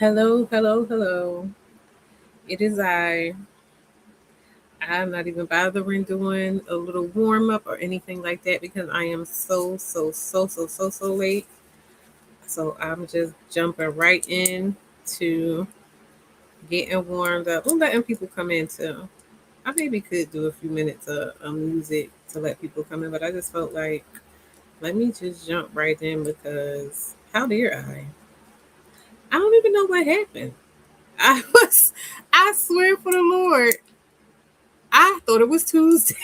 Hello, hello, hello. It is I. I'm not even bothering doing a little warm up or anything like that because I am so late. So I'm just jumping right in to getting warmed up. I'm letting people come in too. I maybe could do a few minutes of music to let people come in, but I just felt like let me just jump right in because how dare I? I don't even know what happened. I was, I swear for the Lord, I thought it was Tuesday.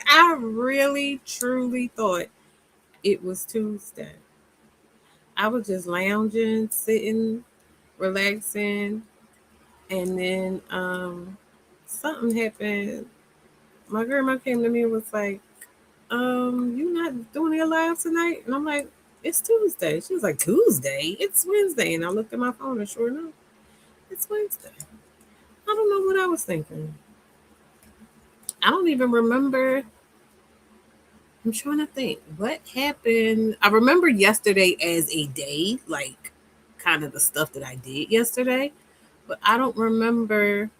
I really, truly thought it was Tuesday. I was just lounging, sitting, relaxing, and then something happened. My grandma came to me and was like, you not doing your live tonight? And I'm like, it's Tuesday. She was like, Tuesday? It's Wednesday. And I looked at my phone and sure enough, it's Wednesday. I don't know what I was thinking. I don't even remember. I'm trying to think what happened. I remember yesterday as a day, like kind of the stuff that I did yesterday, but I don't remember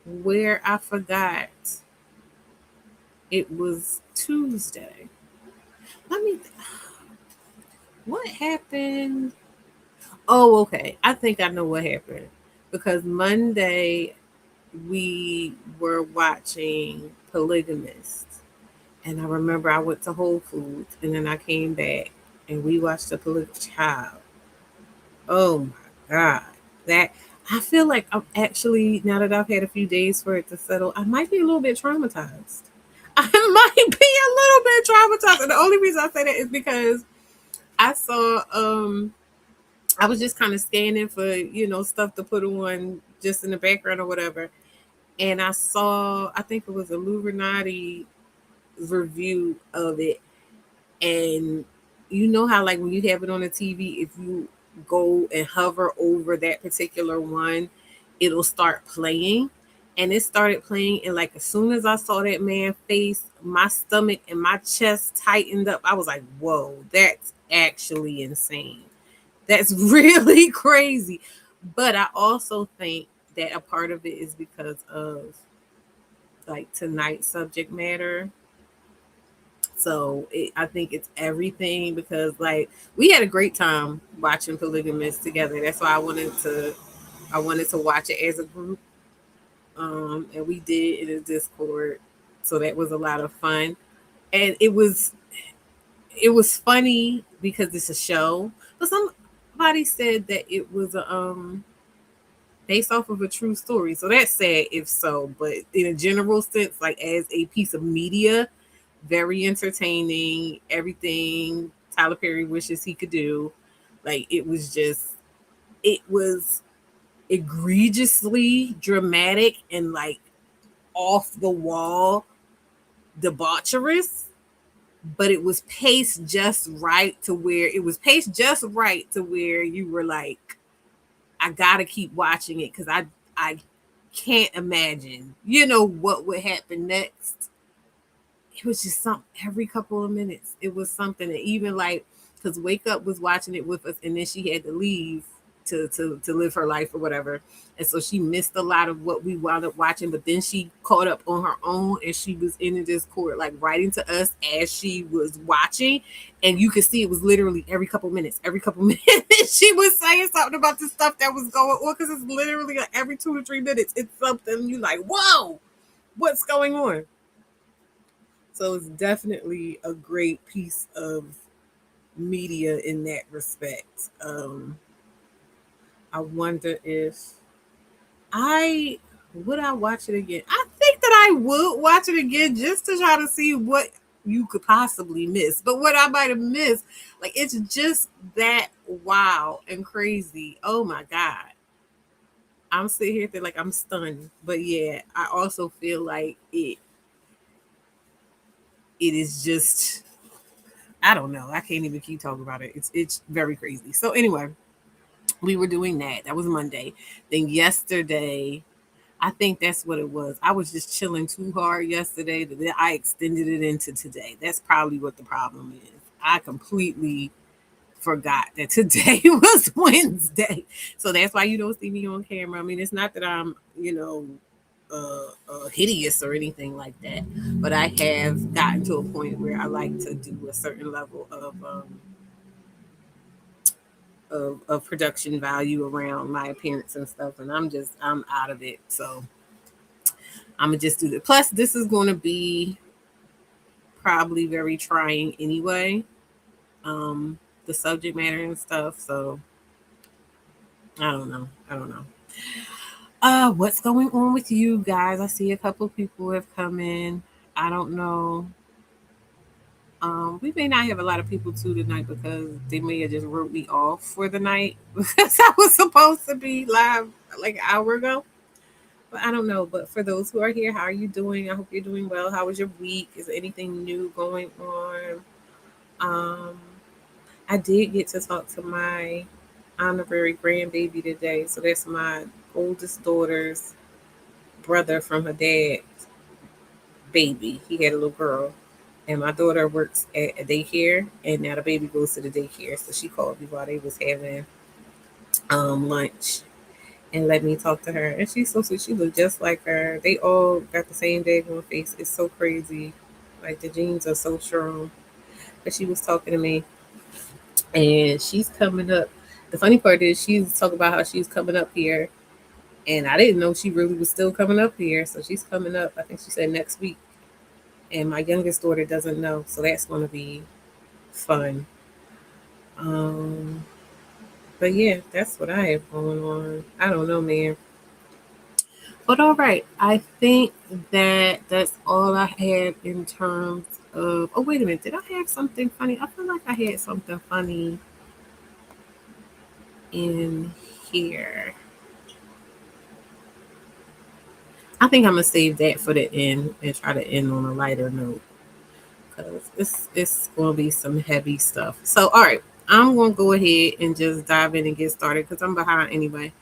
where I forgot it was Tuesday. Let me, what happened? Oh, okay. I think I know what happened because Monday we were watching Polygamist. And I remember I went to Whole Foods and then I came back and we watched the Polygamist Child. Oh my God. That I feel like I'm actually, now that I've had a few days for it to settle, I might be a little bit traumatized. I might be a little bit traumatized. And the only reason I say that is because I saw I was just kind of scanning for, stuff to put on just in the background or whatever. And I saw, I think it was a Illuminati review of it. And you know how like when you have it on the TV, if you go and hover over that particular one, it'll start playing. And it started playing, and like as soon as I saw that man's face, my stomach and my chest tightened up. I was like, whoa, that's actually insane. That's really crazy. But I also think that a part of it is because of like tonight's subject matter. So I think it's everything because like we had a great time watching Polygamous together. That's why I wanted to watch it as a group. And we did in a Discord. So that was a lot of fun. And it was funny because it's a show. But somebody said that it was based off of a true story. So that's sad if so, but in a general sense, like as a piece of media, very entertaining, everything Tyler Perry wishes he could do. Like it was egregiously dramatic and like off the wall debaucherous, but it was paced just right to where you were like, I gotta keep watching it because I can't imagine, what would happen next. It was just something every couple of minutes. It was something that even like because Wake Up was watching it with us and then she had to leave to live her life or whatever. And so she missed a lot of what we wound up watching, but then she caught up on her own and she was in the Discord like writing to us as she was watching. And you could see it was literally every couple minutes, she was saying something about the stuff that was going on because it's literally like every 2 to 3 minutes, it's something you like, whoa, what's going on? So it's definitely a great piece of media in that respect. I wonder if I would I watch it again. I think that I would watch it again just to try to see what you could possibly miss. But what I might have missed, like it's just that wow and crazy. Oh my God. I'm sitting here thinking like I'm stunned. But yeah, I also feel like it is just I don't know. I can't even keep talking about it. It's very crazy. So anyway, we were doing that. That was Monday. Then yesterday, I think that's what it was. I was just chilling too hard yesterday that I extended it into today. That's probably what the problem is. I completely forgot that today was Wednesday. So that's why you don't see me on camera. I mean, it's not that I'm, hideous or anything like that, but I have gotten to a point where I like to do a certain level of production value around my appearance and stuff, and I'm out of it. So I'm gonna just do that. Plus, this is going to be probably very trying anyway. The subject matter and stuff. So I don't know. I don't know. What's going on with you guys? I see a couple people have come in. I don't know. We may not have a lot of people too tonight because they may have just wrote me off for the night because I was supposed to be live like an hour ago. But I don't know. But for those who are here, how are you doing? I hope you're doing well. How was your week? Is there anything new going on? Um, I did get to talk to my honorary grandbaby today. So that's my oldest daughter's brother from her dad's baby. He had a little girl. And my daughter works at a daycare, and now the baby goes to the daycare. So she called me while they was having lunch and let me talk to her. And she's so sweet. She looked just like her. They all got the same daggone face. It's so crazy. Like the genes are so strong. But she was talking to me, and she's coming up. The funny part is she's talking about how she's coming up here, and I didn't know she really was still coming up here. So she's coming up. I think she said next week, and my youngest daughter doesn't know. So that's going to be fun. Um, but yeah, that's what I have going on. I don't know, man. But all right, I think that that's all I had in terms of. Oh, wait a minute. Did I have something funny? I feel like I had something funny in here. I think I'm gonna save that for the end and try to end on a lighter note because it's gonna be some heavy stuff. So, all right, I'm gonna go ahead and just dive in and get started because I'm behind anyway,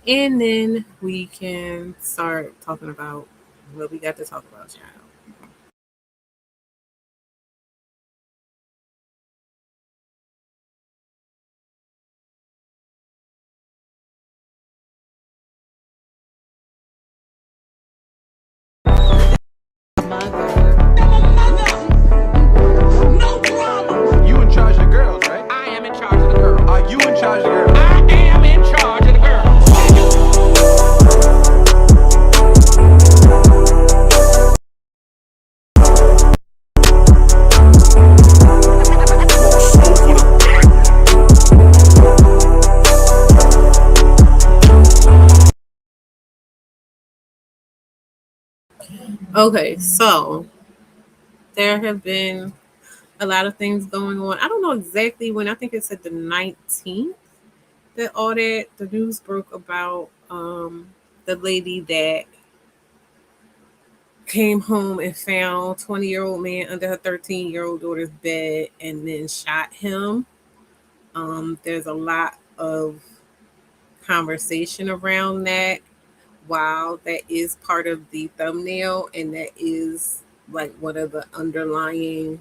and then we can start talking about what we got to talk about, child. Mother. No problem. You in charge of the girls, right? I am in charge of the girls. Are you in charge of the girls? I am in charge of the girls. Okay, so there have been a lot of things going on. I don't know exactly when. I think it's at the 19th that all that the news broke about the lady that came home and found 20-year-old man under her 13-year-old daughter's bed and then shot him. There's a lot of conversation around that. While that is part of the thumbnail and that is like one of the underlying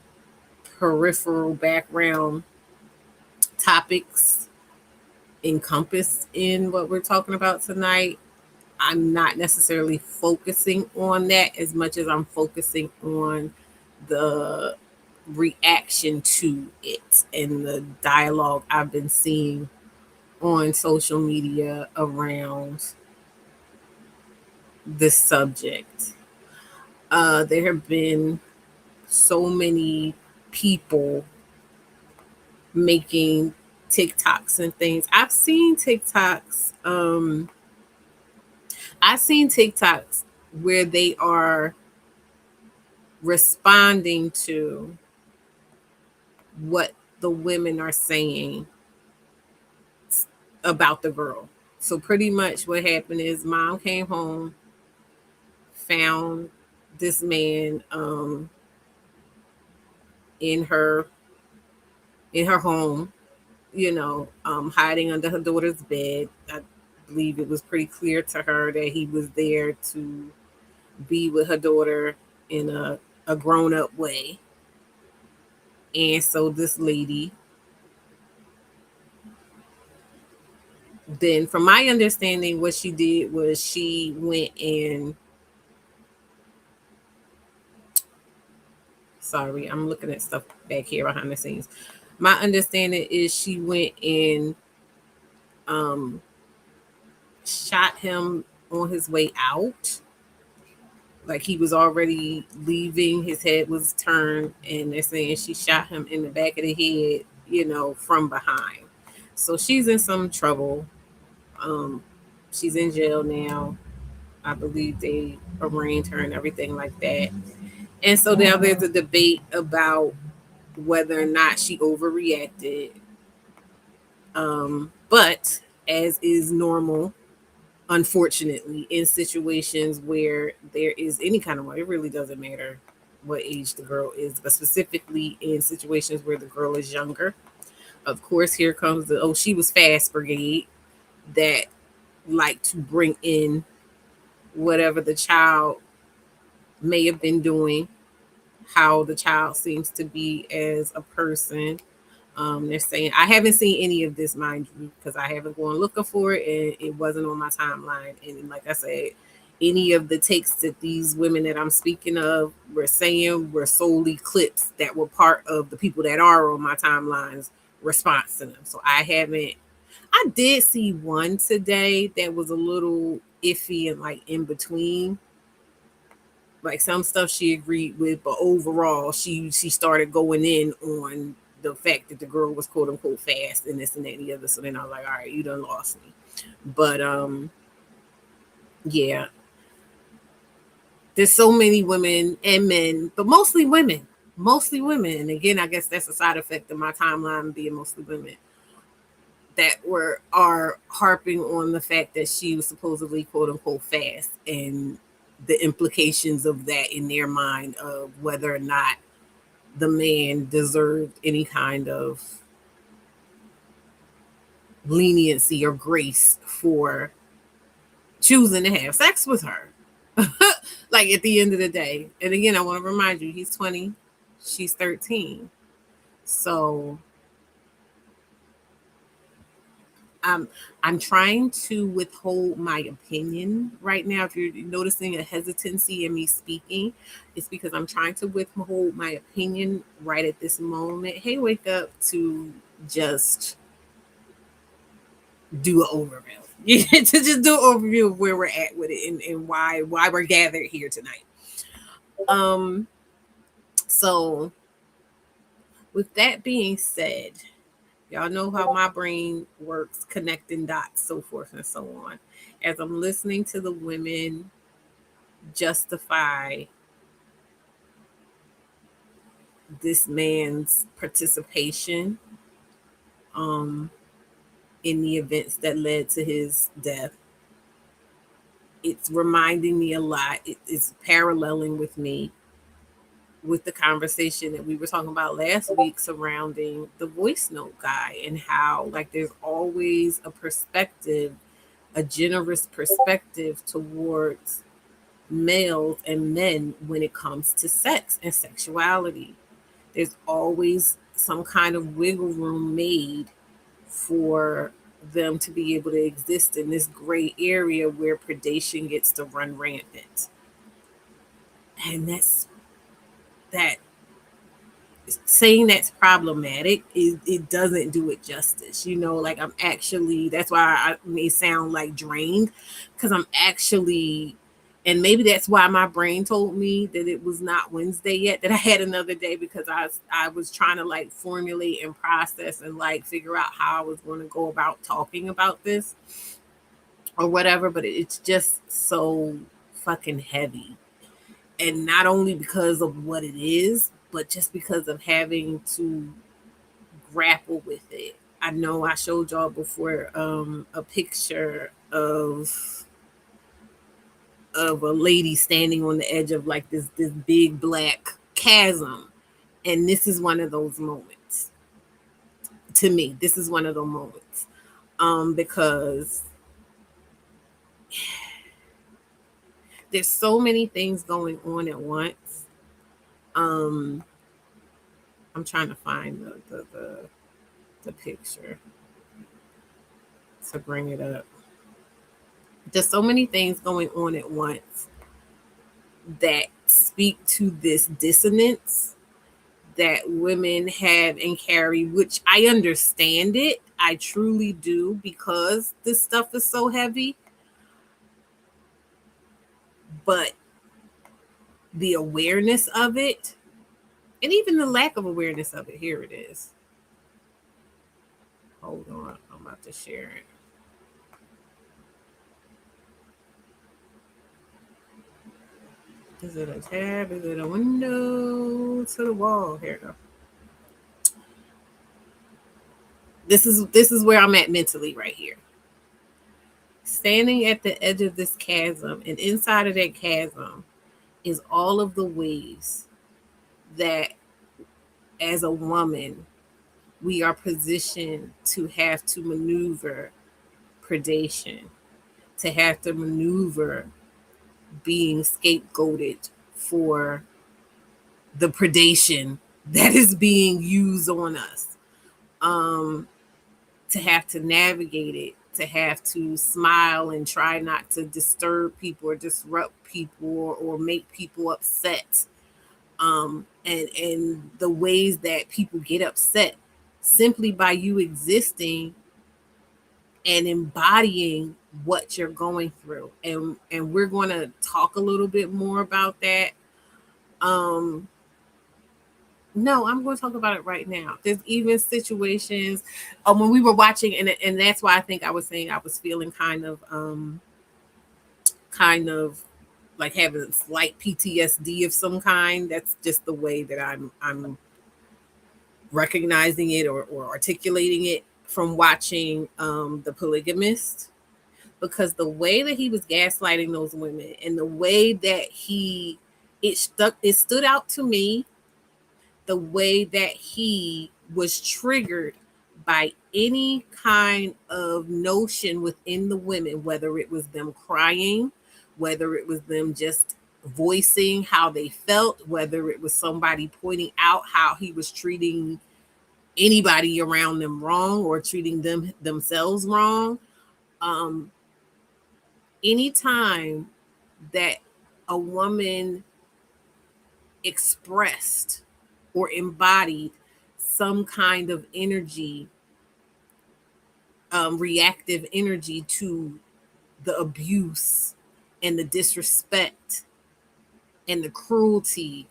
peripheral background topics encompassed in what we're talking about tonight, I'm not necessarily focusing on that as much as I'm focusing on the reaction to it and the dialogue I've been seeing on social media around this subject. There have been so many people making TikToks and things. I've seen TikToks where they are responding to what the women are saying about the girl. So pretty much what happened is mom came home, found this man in her home, hiding under her daughter's bed. I believe it was pretty clear to her that he was there to be with her daughter in a grown up way. And so this lady Then, from my understanding, what she did was she went and, sorry, I'm looking at stuff back here behind the scenes. My understanding is she went and um, shot him on his way out. Like he was already leaving, his head was turned, and they're saying she shot him in the back of the head, from behind. So she's in some trouble. Um, she's in jail now. I believe they arraigned her and everything like that. And so now there's a debate about whether or not she overreacted. But as is normal, unfortunately, in situations where there is any kind of, it really doesn't matter what age the girl is, but specifically in situations where the girl is younger. Of course, here comes the, oh, she was fast brigade that like to bring in whatever the child may have been doing, how the child seems to be as a person. They're saying, I haven't seen any of this, mind you, because I haven't gone looking for it and it wasn't on my timeline. And like I said, any of the takes that these women that I'm speaking of were saying were solely clips that were part of the people that are on my timelines response to them. So I did see one today that was a little iffy and like in between. Like some stuff she agreed with, but overall she started going in on the fact that the girl was quote unquote fast and this and that and the other. So then I was like, all right, you done lost me. But yeah, there's so many women and men, but mostly women. Mostly women. And again, I guess that's a side effect of my timeline being mostly women that were are harping on the fact that she was supposedly quote unquote fast and the implications of that in their mind of whether or not the man deserved any kind of leniency or grace for choosing to have sex with her. Like at the end of the day. And again, I want to remind you, he's 20, she's 13. So um, I'm trying to withhold my opinion right now. If you're noticing a hesitancy in me speaking, it's because I'm trying to withhold my opinion right at this moment. Hey, wake up to just do an overview. To just do an overview of where we're at with it and why we're gathered here tonight. Um, so with that being said, y'all know how my brain works, connecting dots, so forth and so on. As I'm listening to the women justify this man's participation um, in the events that led to his death, it's reminding me a lot. It's paralleling with me with the conversation that we were talking about last week surrounding the voice note guy and how like there's always a perspective, a generous perspective towards males and men when it comes to sex and sexuality. There's always some kind of wiggle room made for them to be able to exist in this gray area where predation gets to run rampant. And that saying that's problematic is it doesn't do it justice. Like I'm actually, that's why I may sound like drained, because I'm actually, and maybe that's why my brain told me that it was not Wednesday yet, that I had another day, because I was trying to like formulate and process and like figure out how I was going to go about talking about this or whatever, but it's just so fucking heavy. And not only because of what it is, but just because of having to grapple with it. I know I showed y'all before a picture of a lady standing on the edge of like this big black chasm, and this is one of those moments. To me, this is one of those moments because there's so many things going on at once. Um, I'm trying to find the picture. to bring it up. There's so many things going on at once that speak to this dissonance that women have and carry, which I understand it. I truly do, because this stuff is so heavy. But the awareness of it, and even the lack of awareness of it, here it is. Hold on, I'm about to share it. Is it a tab? Is it a window to the wall? Here we go. This is where I'm at mentally right here. Standing at the edge of this chasm, and inside of that chasm is all of the ways that, as a woman, we are positioned to have to maneuver predation, to have to maneuver being scapegoated for the predation that is being used on us. To have to navigate it, to have to smile and try not to disturb people or disrupt people or make people upset. And the ways that people get upset simply by you existing and embodying what you're going through. And we're going to talk a little bit more about that. No, I'm going to talk about it right now. There's even situations when we were watching, and that's why I think I was saying I was feeling kind of like having a slight PTSD of some kind. That's just the way that I'm recognizing it or articulating it from watching The Polygamist, because the way that he was gaslighting those women and the way that it stood out to me, the way that he was triggered by any kind of notion within the women, whether it was them crying, whether it was them just voicing how they felt, whether it was somebody pointing out how he was treating anybody around them wrong or treating themselves wrong. Anytime that a woman expressed or embodied some kind of energy, reactive energy to the abuse and the disrespect and the cruelty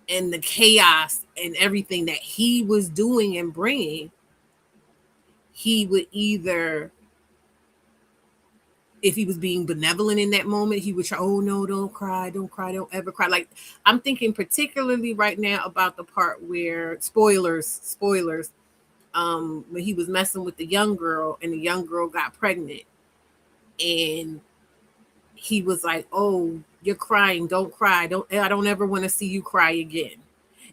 and the chaos and everything that he was doing and bringing, he would either, if he was being benevolent in that moment, he would try, oh no, don't cry, don't ever cry. Like, I'm thinking particularly right now about the part where, spoilers, when he was messing with the young girl and the young girl got pregnant, and he was like, oh, you're crying, don't cry, I don't ever want to see you cry again.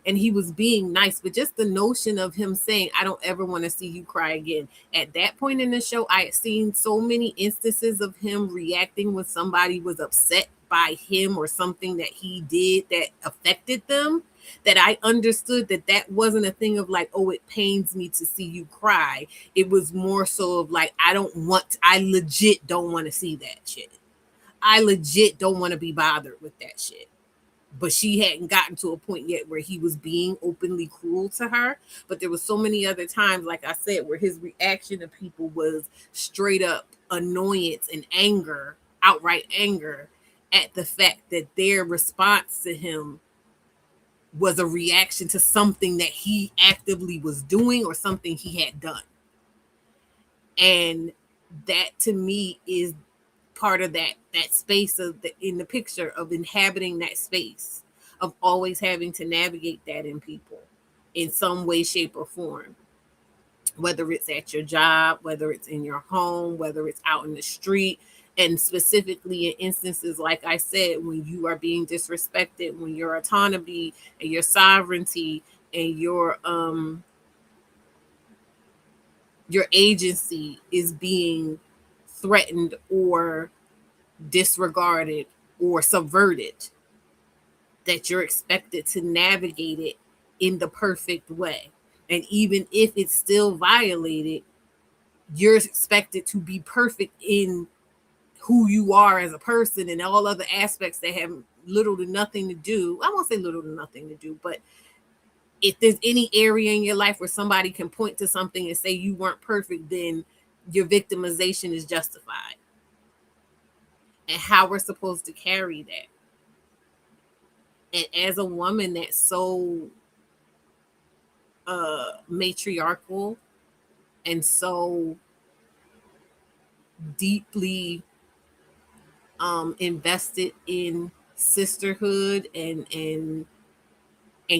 And he was being nice, but just the notion of him saying, I don't ever want to see you cry again. At that point in the show, I had seen so many instances of him reacting when somebody was upset by him or something that he did that affected them, that I understood that that wasn't a thing of like, oh, it pains me to see you cry. It was more so of like, I legit don't want to see that shit. I legit don't want to be bothered with that shit. But she hadn't gotten to a point yet where he was being openly cruel to her. But there was so many other times, like I said, where his reaction to people was straight up annoyance and anger, outright anger, at the fact that their response to him was a reaction to something that he actively was doing or something he had done. And that to me is part of that space of in the picture of inhabiting that space, of always having to navigate that in people in some way, shape, or form, whether it's at your job, whether it's in your home, whether it's out in the street, and specifically in instances like I said, when you are being disrespected, when your autonomy and your sovereignty and your agency is being threatened or disregarded or subverted, that you're expected to navigate it in the perfect way. And even if it's still violated, you're expected to be perfect in who you are as a person and all other aspects that have little to nothing to do. I won't say little to nothing to do, but if there's any area in your life where somebody can point to something and say you weren't perfect, then your victimization is justified. And how we're supposed to carry that. And as a woman that's so matriarchal and so deeply invested in sisterhood and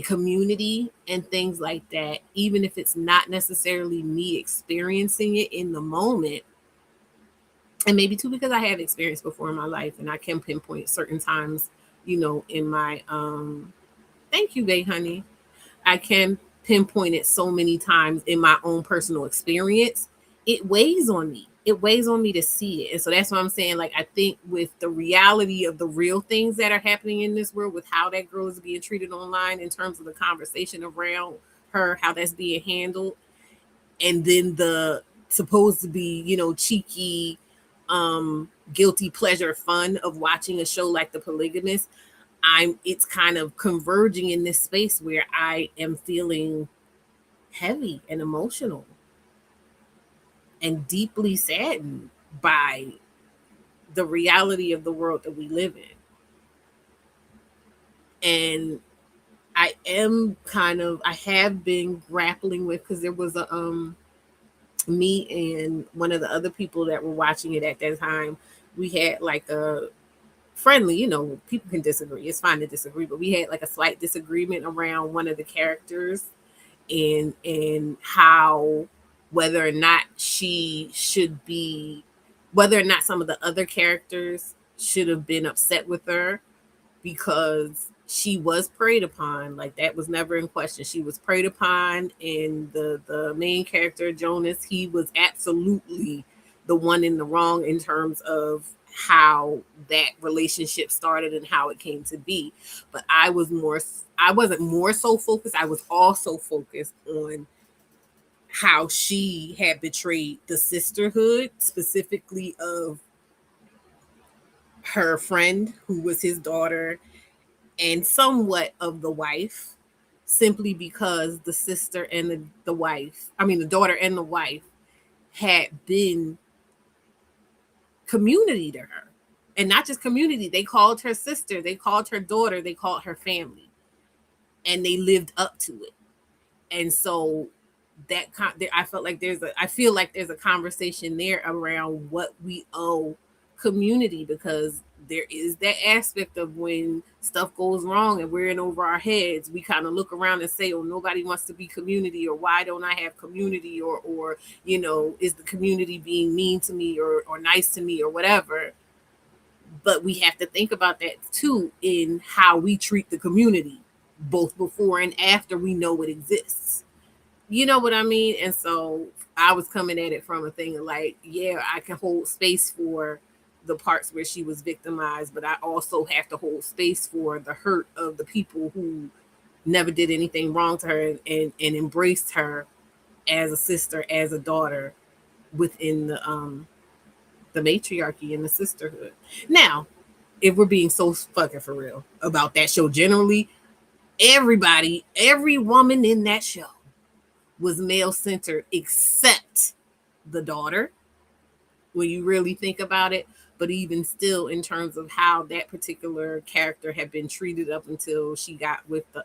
community and things like that, even if it's not necessarily me experiencing it in the moment, and maybe too because I have experience before in my life and I can pinpoint certain times, in my thank you, babe, honey. I can pinpoint it so many times in my own personal experience. It weighs on me. It weighs on me to see it. And so that's what I'm saying. Like, I think with the reality of the real things that are happening in this world, with how that girl is being treated online in terms of the conversation around her, how that's being handled, and then the supposed to be, cheeky, guilty pleasure fun of watching a show like The Polygamist, it's kind of converging in this space where I am feeling heavy and emotional and deeply saddened by the reality of the world that we live in. And I have been grappling with, because there was a me and one of the other people that were watching it at that time, we had like a friendly, people can disagree, it's fine to disagree, but we had like a slight disagreement around one of the characters, and how whether or not she should be, whether or not some of the other characters should have been upset with her, because she was preyed upon. Like, that was never in question. She was preyed upon, and the main character, Jonas, he was absolutely the one in the wrong in terms of how that relationship started and how it came to be. But I wasn't more so focused. I was also focused on how she had betrayed the sisterhood, specifically of her friend who was his daughter, and somewhat of the wife, simply because the sister and the wife, I mean, the daughter and the wife, had been community to her. And not just community, they called her sister, they called her daughter, they called her family, and they lived up to it. And so I feel like there's a conversation there around what we owe community, because there is that aspect of when stuff goes wrong and we're in over our heads, we kind of look around and say, oh, nobody wants to be community, or why don't I have community, or is the community being mean to me, or nice to me, or whatever. But we have to think about that too, in how we treat the community, both before and after we know it exists. You know what I mean? And so I was coming at it from a thing of like, yeah, I can hold space for the parts where she was victimized, but I also have to hold space for the hurt of the people who never did anything wrong to her, and embraced her as a sister, as a daughter, within the matriarchy and the sisterhood. Now, if we're being so fucking for real about that show generally, every woman in that show was male centered except the daughter, when you really think about it. But even still, in terms of how that particular character had been treated up until she got with the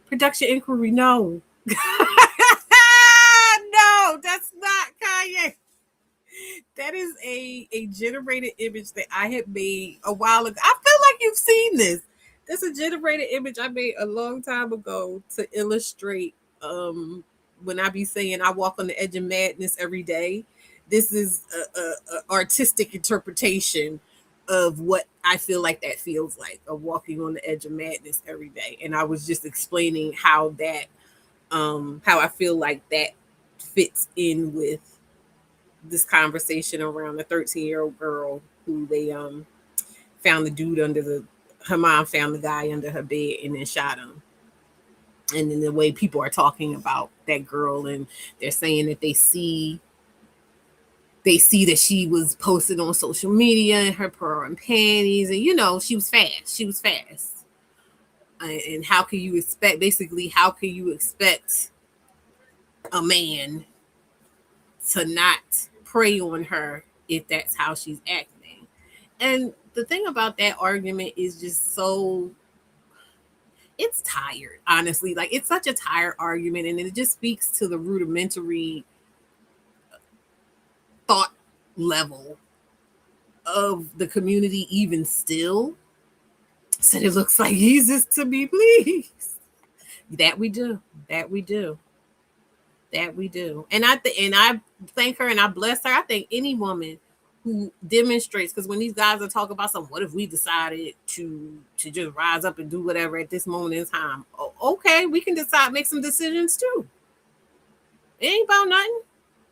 production inquiry, no. No, that's not Kanye. That is a generated image that I had made a while ago. I feel like you've seen this. That's a generated image I made a long time ago to illustrate when I be saying I walk on the edge of madness every day. This is a artistic interpretation of what I feel like that feels like, of walking on the edge of madness every day. And I was just explaining how that how I feel like that fits in with this conversation around the 13-year-old girl who they found the dude under the her mom found the guy under her bed and then shot him. And then the way people are talking about that girl, and they're saying that they see that she was posted on social media in her bra and panties, and she was fast. She was fast. And how can you expect? Basically, how can you expect a man to not prey on her if that's how she's acting? And the thing about that argument is just so it's tired, honestly. Like, it's such a tired argument, and it just speaks to the rudimentary thought level of the community, even still. Said it looks like Jesus to me, please. That we do. That we do. That we do. And I thank her and I bless her. I think any woman who demonstrates, because when these guys are talking about something, what if we decided to just rise up and do whatever at this moment in time? Okay, we can decide, make some decisions too. It ain't about nothing.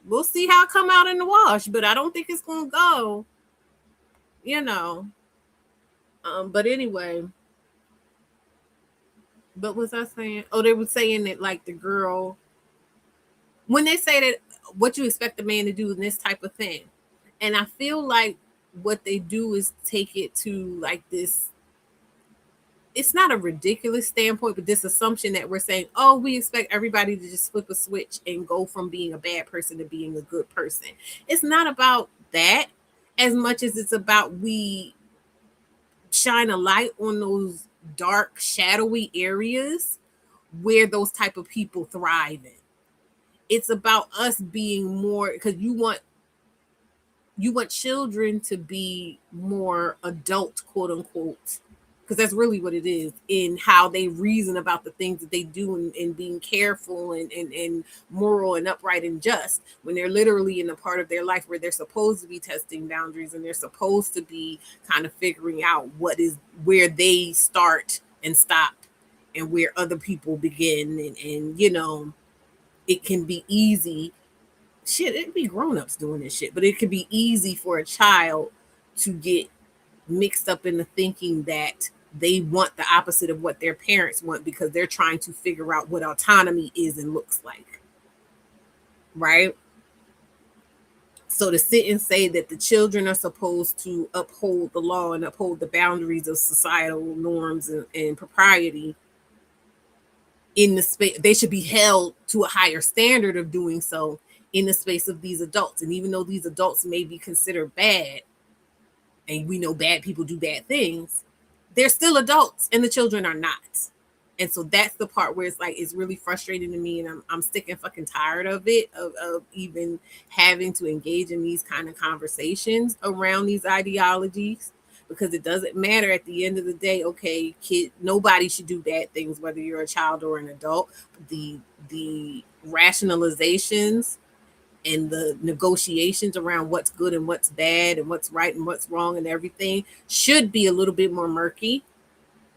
We'll see how it come out in the wash, but I don't think it's gonna go, you know. But anyway, but was I saying? Oh, they were saying that, like, the girl, when they say that what you expect a man to do in this type of thing. And I feel like what they do is take it to like this, it's not a ridiculous standpoint, but this assumption that we're saying, oh, we expect everybody to just flip a switch and go from being a bad person to being a good person. It's not about that as much as it's about we shine a light on those dark, shadowy areas where those type of people thrive in. It's about us being more, because you want children to be more adult, quote unquote, because that's really what it is, in how they reason about the things that they do, and being careful and moral and upright and just, when they're literally in a part of their life where they're supposed to be testing boundaries, and they're supposed to be kind of figuring out what is, where they start and stop and where other people begin. And it can be easy. Shit, it'd be grown-ups doing this shit, but it could be easy for a child to get mixed up in the thinking that they want the opposite of what their parents want, because they're trying to figure out what autonomy is and looks like, right? So to sit and say that the children are supposed to uphold the law and uphold the boundaries of societal norms and propriety in the space, they should be held to a higher standard of doing so in the space of these adults. And even though these adults may be considered bad, and we know bad people do bad things, they're still adults and the children are not. And so that's the part where it's like, it's really frustrating to me, and I'm sick and fucking tired of it, of even having to engage in these kind of conversations around these ideologies, because it doesn't matter at the end of the day. Okay, kid, nobody should do bad things, whether you're a child or an adult. The rationalizations and the negotiations around what's good and what's bad and what's right and what's wrong and everything should be a little bit more murky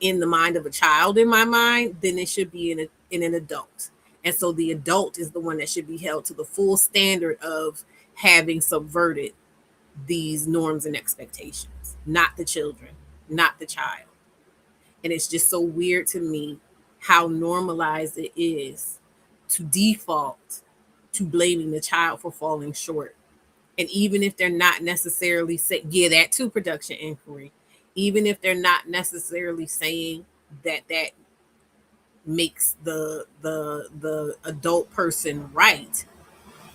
in the mind of a child, in my mind, than it should be in an adult. And so the adult is the one that should be held to the full standard of having subverted these norms and expectations, not the children, not the child. And it's just so weird to me how normalized it is to default to blaming the child for falling short. And even if they're not necessarily saying, yeah, that too, production inquiry, even if they're not necessarily saying that makes the adult person right,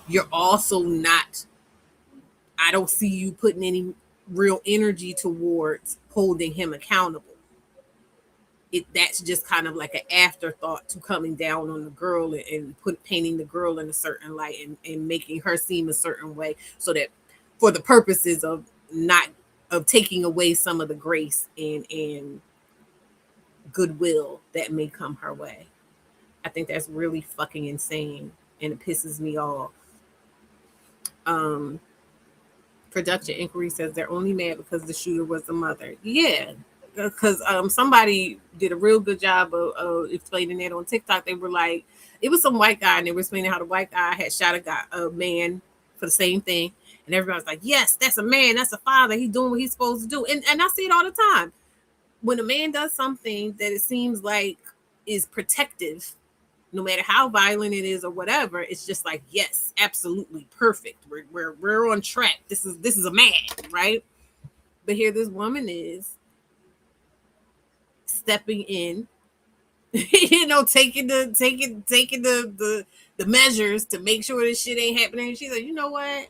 you're also not, I don't see you putting any real energy towards holding him accountable. That's just kind of like an afterthought to coming down on the girl and painting the girl in a certain light, and making her seem a certain way, so that for the purposes of not, of taking away some of the grace and goodwill that may come her way. I think that's really fucking insane, and it pisses me off. um Production inquiry says they're only mad because the shooter was the mother. Yeah, because somebody did a real good job of explaining that on TikTok. They were like, it was some white guy, and they were explaining how the white guy had shot a man for the same thing, and everybody was like, yes, that's a man, that's a father, he's doing what he's supposed to do. And I see it all the time. When a man does something that it seems like is protective no matter how violent it is or whatever, it's just like, yes, absolutely perfect. We're on track. This is a man, right? But here this woman is stepping in, taking the measures to make sure this shit ain't happening. And she's like, you know what?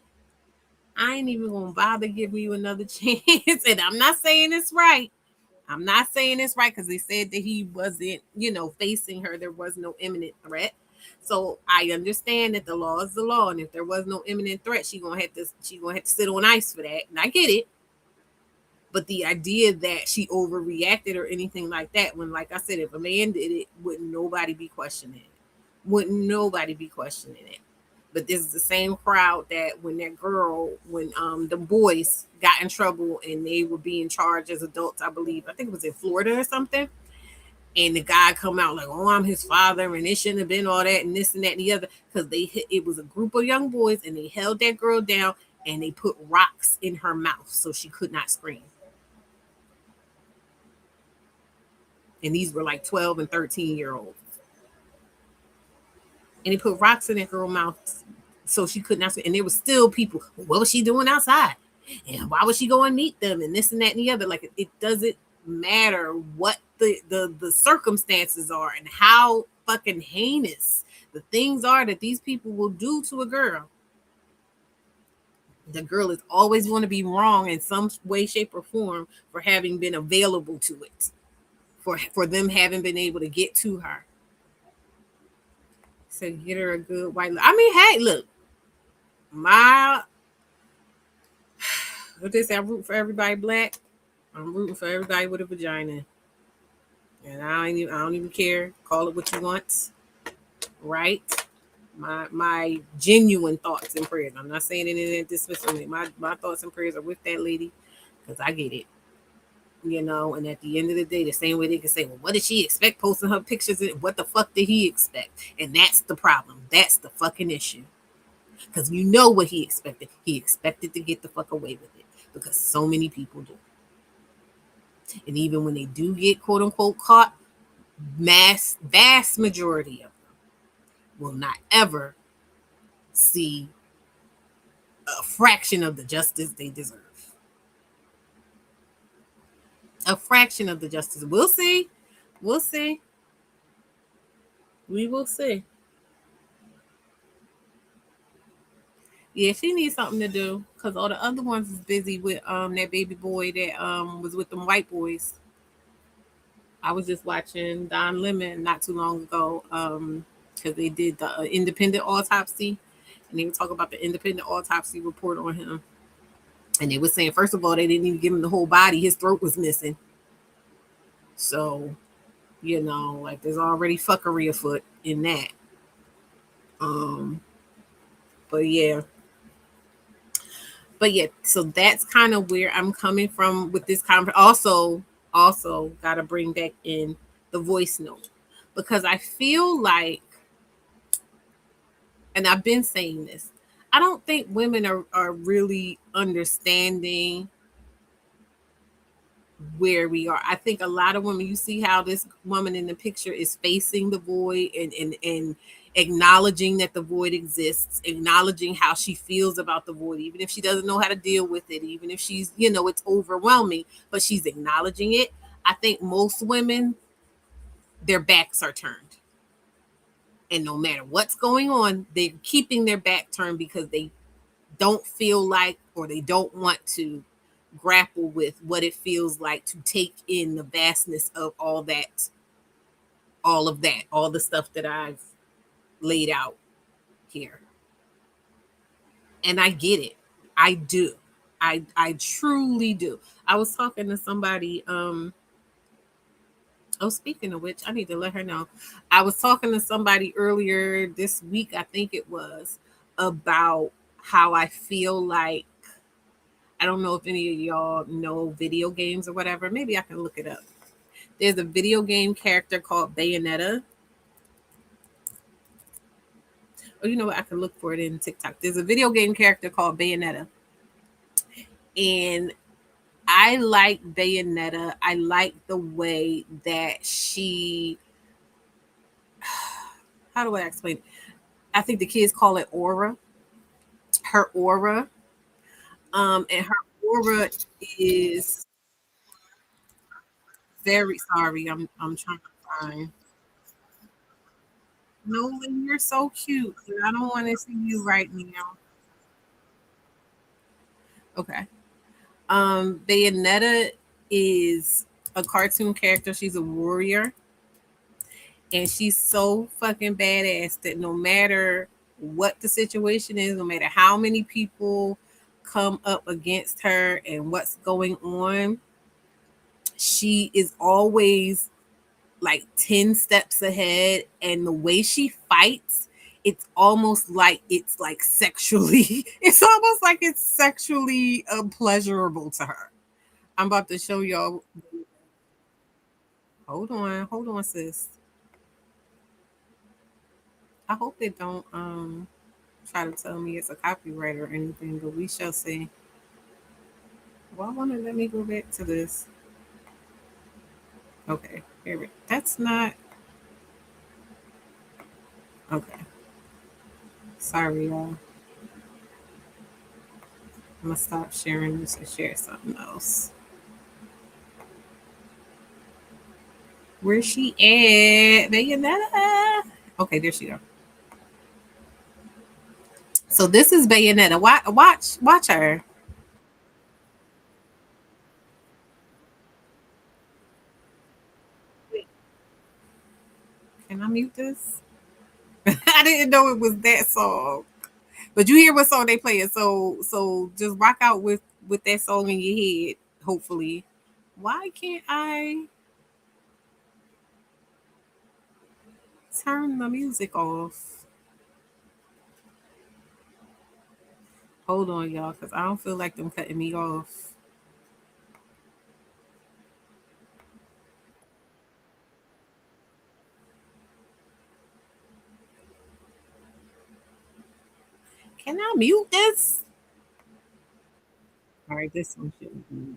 I ain't even gonna bother giving you another chance. And I'm not saying it's right. I'm not saying it's right because they said that he wasn't, facing her. There was no imminent threat. So I understand that the law is the law, and if there was no imminent threat, she gonna have to sit on ice for that. And I get it. But the idea that she overreacted or anything like that, when, like I said, if a man did it, wouldn't nobody be questioning it? Wouldn't nobody be questioning it? But this is the same crowd that when the boys got in trouble and they were being charged as adults, I believe, I think it was in Florida or something. And the guy come out like, "Oh, I'm his father, and it shouldn't have been all that, and this and that and the other," because it was a group of young boys, and they held that girl down and they put rocks in her mouth so she could not scream. And these were like 12 and 13-year-olds. And they put rocks in that girl's mouth so she could not scream. And there was still people, what was she doing outside? And why would she go and meet them? And this and that and the other. Like, it doesn't matter what the circumstances are and how fucking heinous the things are that these people will do to a girl. The girl is always going to be wrong in some way, shape, or form for having been available to it, for them having been able to get to her. So get her a good white. I mean, hey, look, what they say, I'm rooting for everybody black. I'm rooting for everybody with a vagina. And I don't even care. Call it what you want. Right? My genuine thoughts and prayers. I'm not saying anything dismissively. My thoughts and prayers are with that lady because I get it. And at the end of the day, the same way they can say, well, what did she expect posting her pictures? What the fuck did he expect? And that's the problem. That's the fucking issue. Because you know what he expected. He expected to get the fuck away with it because so many people do. And even when they do get quote unquote caught, vast majority of them will not ever see a fraction of the justice they deserve. A fraction of the justice. We'll see. We'll see. We will see. Yeah, she needs something to do because all the other ones is busy with that baby boy that was with them white boys. I was just watching Don Lemon not too long ago because they did the independent autopsy, and they were talking about the independent autopsy report on him. And they were saying, first of all, they didn't even give him the whole body. His throat was missing. So, like there's already fuckery afoot in that. But yeah. So that's kind of where I'm coming from with this conversation. Also got to bring back in the voice note because I feel like, and I've been saying this, I don't think women are really understanding where we are. I think a lot of women, you see how this woman in the picture is facing the void and acknowledging that the void exists, acknowledging how she feels about the void, even if she doesn't know how to deal with it, even if she's, it's overwhelming, but she's acknowledging it. I think most women, their backs are turned. And no matter what's going on, they're keeping their back turned because they don't feel like, or they don't want to grapple with what it feels like to take in the vastness of all of that, all the stuff that I've laid out here. And I get it. I do. I truly do. I was talking to somebody, speaking of which, I need to let her know. I was talking to somebody earlier this week, I think it was, about how I feel like, I don't know if any of y'all know video games or whatever. Maybe I can look it up. There's a video game character called Bayonetta. Oh, you know what? I can look for it in TikTok. There's a video game character called Bayonetta. And I like Bayonetta. I like the way that she, how do I explain? I think the kids call it aura. Her aura, and her aura is very sorry. I'm trying to find. Nolan, you're so cute, but I don't want to see you right now. Okay. Bayonetta is a cartoon character. She's a warrior, and she's so fucking badass that no matter what the situation is, no matter how many people come up against her and what's going on, she is always like 10 steps ahead. And the way she fights, it's almost like it's like sexually, it's almost like it's sexually pleasurable to her. I'm about to show y'all. Hold on, sis. I hope they don't try to tell me it's a copyright or anything, but we shall see. Well, I want to let me go back to this. Okay, here we. That's not okay. Sorry, y'all. I'm gonna stop sharing this and share something else. Where's she at? Bayonetta. Okay, there she go. So this is Bayonetta. Watch her. Can I mute this? I didn't know it was that song. But you hear what song they playing, so just rock out with that song in your head. Hopefully, why can't I turn the music off? Hold on, y'all, because I don't feel like them cutting me off. Can I mute this? All right, this one shouldn't be.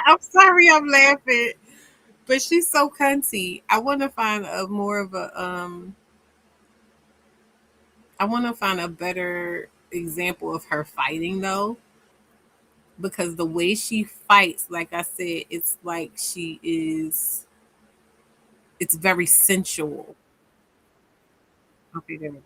I'm sorry, I'm laughing, but she's so cunty. I want to find a more of a I want to find a better example of her fighting though, because the way she fights, like I said, it's like she is. It's very sensual. Okay, there we go.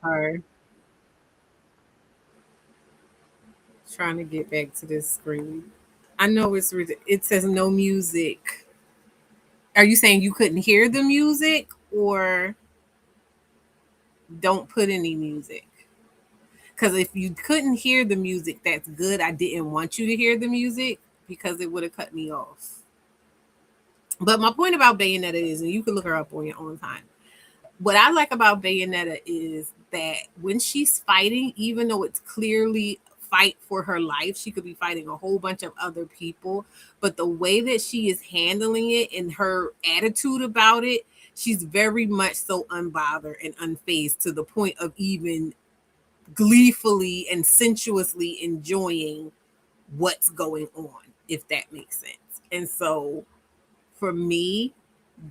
All right, trying to get back to this screen. I know it says no music. Are you saying you couldn't hear the music or don't put any music? Because if you couldn't hear the music, that's good. I didn't want you to hear the music because it would have cut me off. But my point about Bayonetta is, and you can look her up on your own time. What I like about Bayonetta is that when she's fighting, even though it's clearly fight for her life, she could be fighting a whole bunch of other people. But the way that she is handling it and her attitude about it, she's very much so unbothered and unfazed to the point of even gleefully and sensuously enjoying what's going on, if that makes sense. And so for me,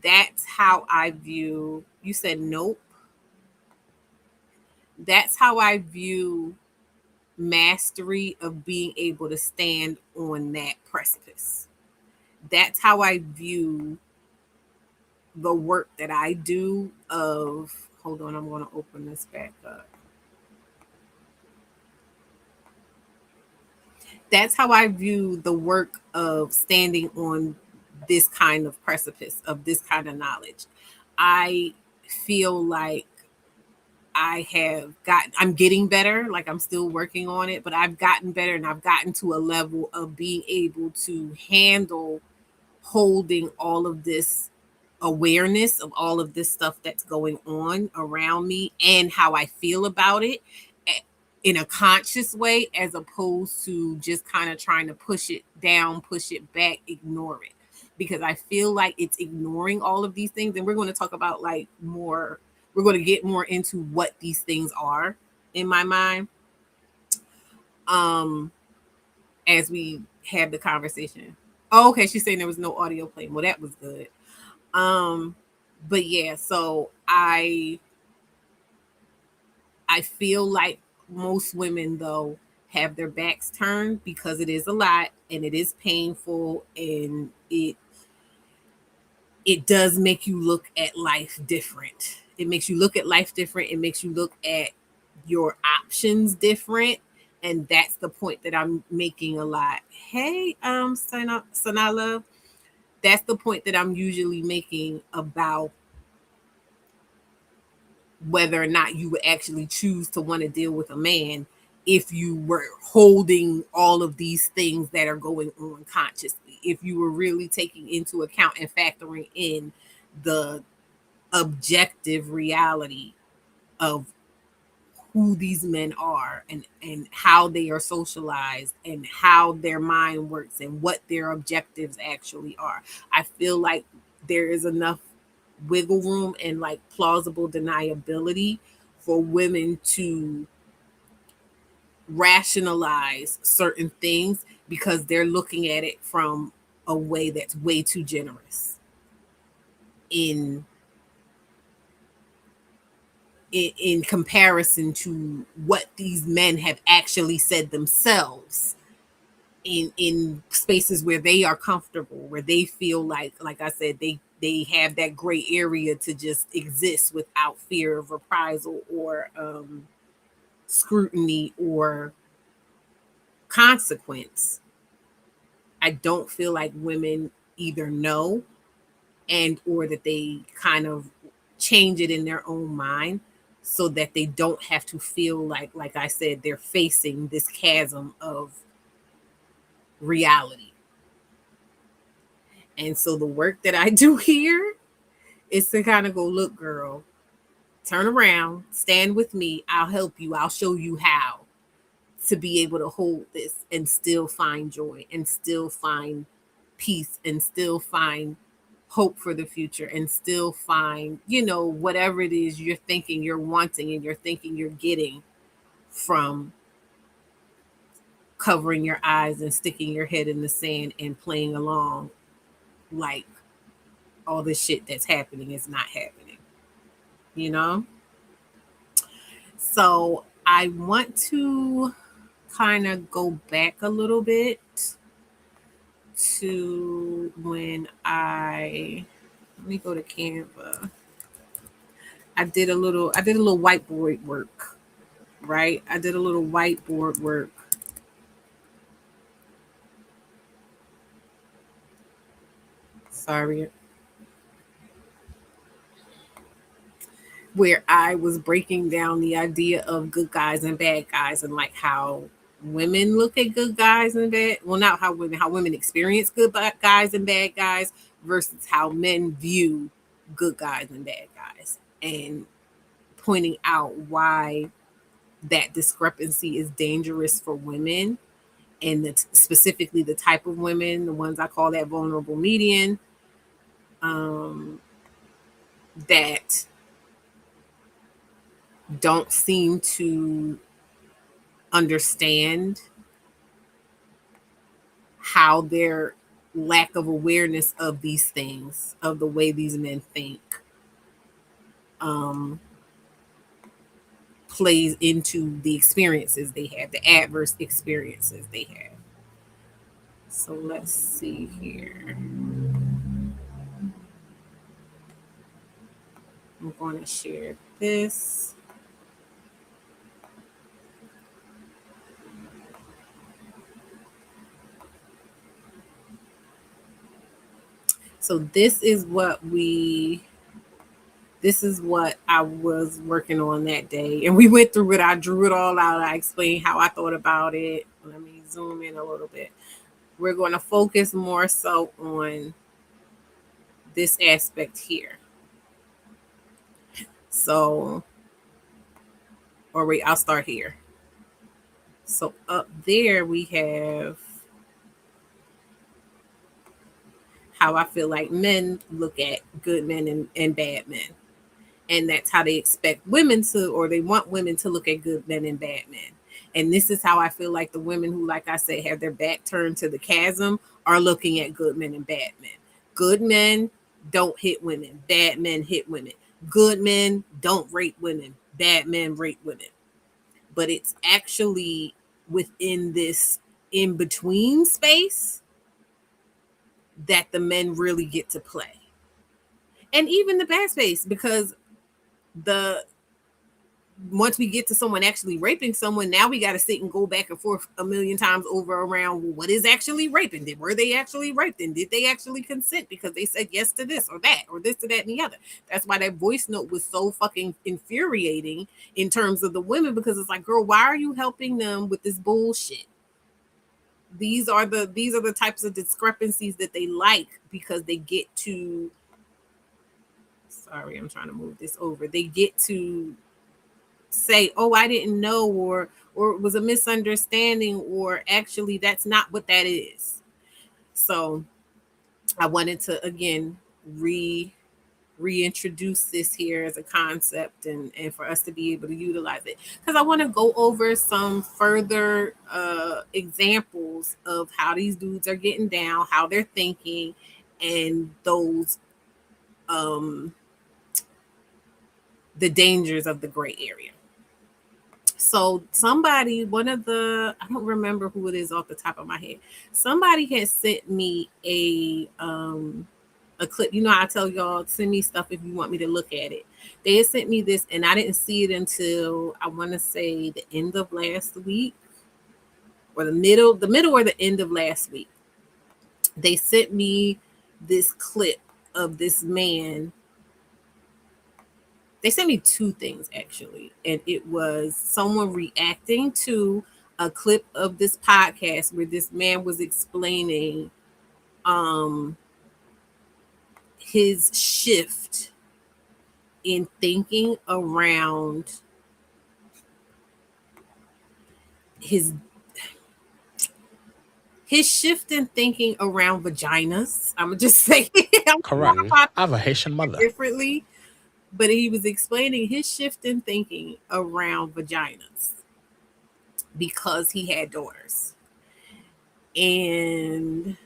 that's how I view. You said nope. That's how I view mastery of being able to stand on that precipice. That's how I view the work that I do of hold on, I'm going to open this back up. That's how I view the work of standing on this kind of precipice, of this kind of knowledge. I feel like I'm getting better, like I'm still working on it, but I've gotten better and I've gotten to a level of being able to handle holding all of this awareness of all of this stuff that's going on around me and how I feel about it in a conscious way, as opposed to just kind of trying to push it down, push it back, ignore it. Because I feel like it's ignoring all of these things. And we're going to talk about like more, we're going to get more into what these things are in my mind. As we have the conversation. Oh, okay, she's saying there was no audio playing. Well, that was good. Um, but yeah, so I feel like most women though have their backs turned because it is a lot and it is painful, and it does make you look at life different. It makes you look at life different. It makes you look at your options different. And that's the point that I'm making a lot. Hey, Sanala, that's the point that I'm usually making about whether or not you would actually choose to want to deal with a man if you were holding all of these things that are going on consciously, if you were really taking into account and factoring in the objective reality of who these men are, and how they are socialized and how their mind works and what their objectives actually are. I feel like there is enough wiggle room and like plausible deniability for women to rationalize certain things because they're looking at it from a way that's way too generous in in comparison to what these men have actually said themselves in spaces where they are comfortable, where they feel like I said, they have that gray area to just exist without fear of reprisal or scrutiny or consequence. I don't feel like women either know and or that they kind of change it in their own mind so that they don't have to feel like I said, they're facing this chasm of reality. And so the work that I do here is to kind of go, look, girl, turn around, stand with me, I'll help you, I'll show you how to be able to hold this and still find joy and still find peace and still find hope for the future and still find, whatever it is you're thinking you're wanting and you're thinking you're getting from covering your eyes and sticking your head in the sand and playing along like all the shit that's happening is not happening, you know? So I want to kind of go back a little bit to when let me go to Canva. I did a little whiteboard work, right? I did a little whiteboard work. Sorry. Where I was breaking down the idea of good guys and bad guys and like how women look at good guys and bad, well, not how women experience good guys and bad guys versus how men view good guys and bad guys, and pointing out why that discrepancy is dangerous for women, and specifically the type of women, the ones I call that vulnerable median, that don't seem to understand how their lack of awareness of these things, of the way these men think, plays into the experiences they have, the adverse experiences they have. So let's see here. I'm going to share this. So this is what I was working on that day. And we went through it. I drew it all out. I explained how I thought about it. Let me zoom in a little bit. We're going to focus more so on this aspect here. So, or wait, I'll start here. So up there we have how I feel like men look at good men and bad men. And that's how they expect women to, or they want women to look at good men and bad men. And this is how I feel like the women who, like I said, have their back turned to the chasm are looking at good men and bad men. Good men don't hit women. Bad men hit women. Good men don't rape women. Bad men rape women. But it's actually within this in between space that the men really get to play. And even the bad space, because the once we get to someone actually raping someone, now we got to sit and go back and forth a million times over around, well, what is actually raping? Were they actually raped? And did they actually consent because they said yes to this or that or this to that and the other? That's why that voice note was so fucking infuriating in terms of the women, because it's like, girl, why are you helping them with this bullshit? These are the types of discrepancies that they like, because they get to, sorry, I'm trying to move this over. They get to say, oh, I didn't know, or it was a misunderstanding, or actually that's not what that is. So I wanted to again reintroduce this here as a concept, and for us to be able to utilize it, because I want to go over some further examples of how these dudes are getting down, how they're thinking, and those the dangers of the gray area. So somebody, I don't remember who it is off the top of my head. Somebody had sent me a clip. You know, I tell y'all, send me stuff if you want me to look at it. They had sent me this, and I didn't see it until, I want to say, the end of last week, or the middle or the end of last week. They sent me this clip of this man. They sent me two things actually, and it was someone reacting to a clip of this podcast where this man was explaining his shift in thinking around his shift in thinking around vaginas. I'm gonna just say I'm Correct. I I have a Haitian mother. differently, but he was explaining his shift in thinking around vaginas because he had daughters. And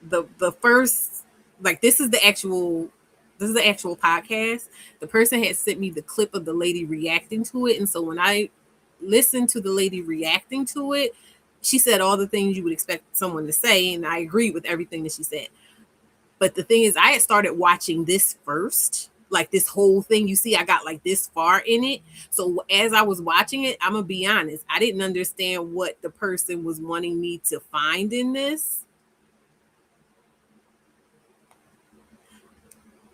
the first, like, this is the actual podcast. The person had sent me the clip of the lady reacting to it, and so when I listened to the lady reacting to it, she said all the things you would expect someone to say, and I agreed with everything that she said. But the thing is, I had started watching this first, like this whole thing. You see, I got like this far in it. So as I was watching it, I'm gonna be honest, I didn't understand what the person was wanting me to find in this.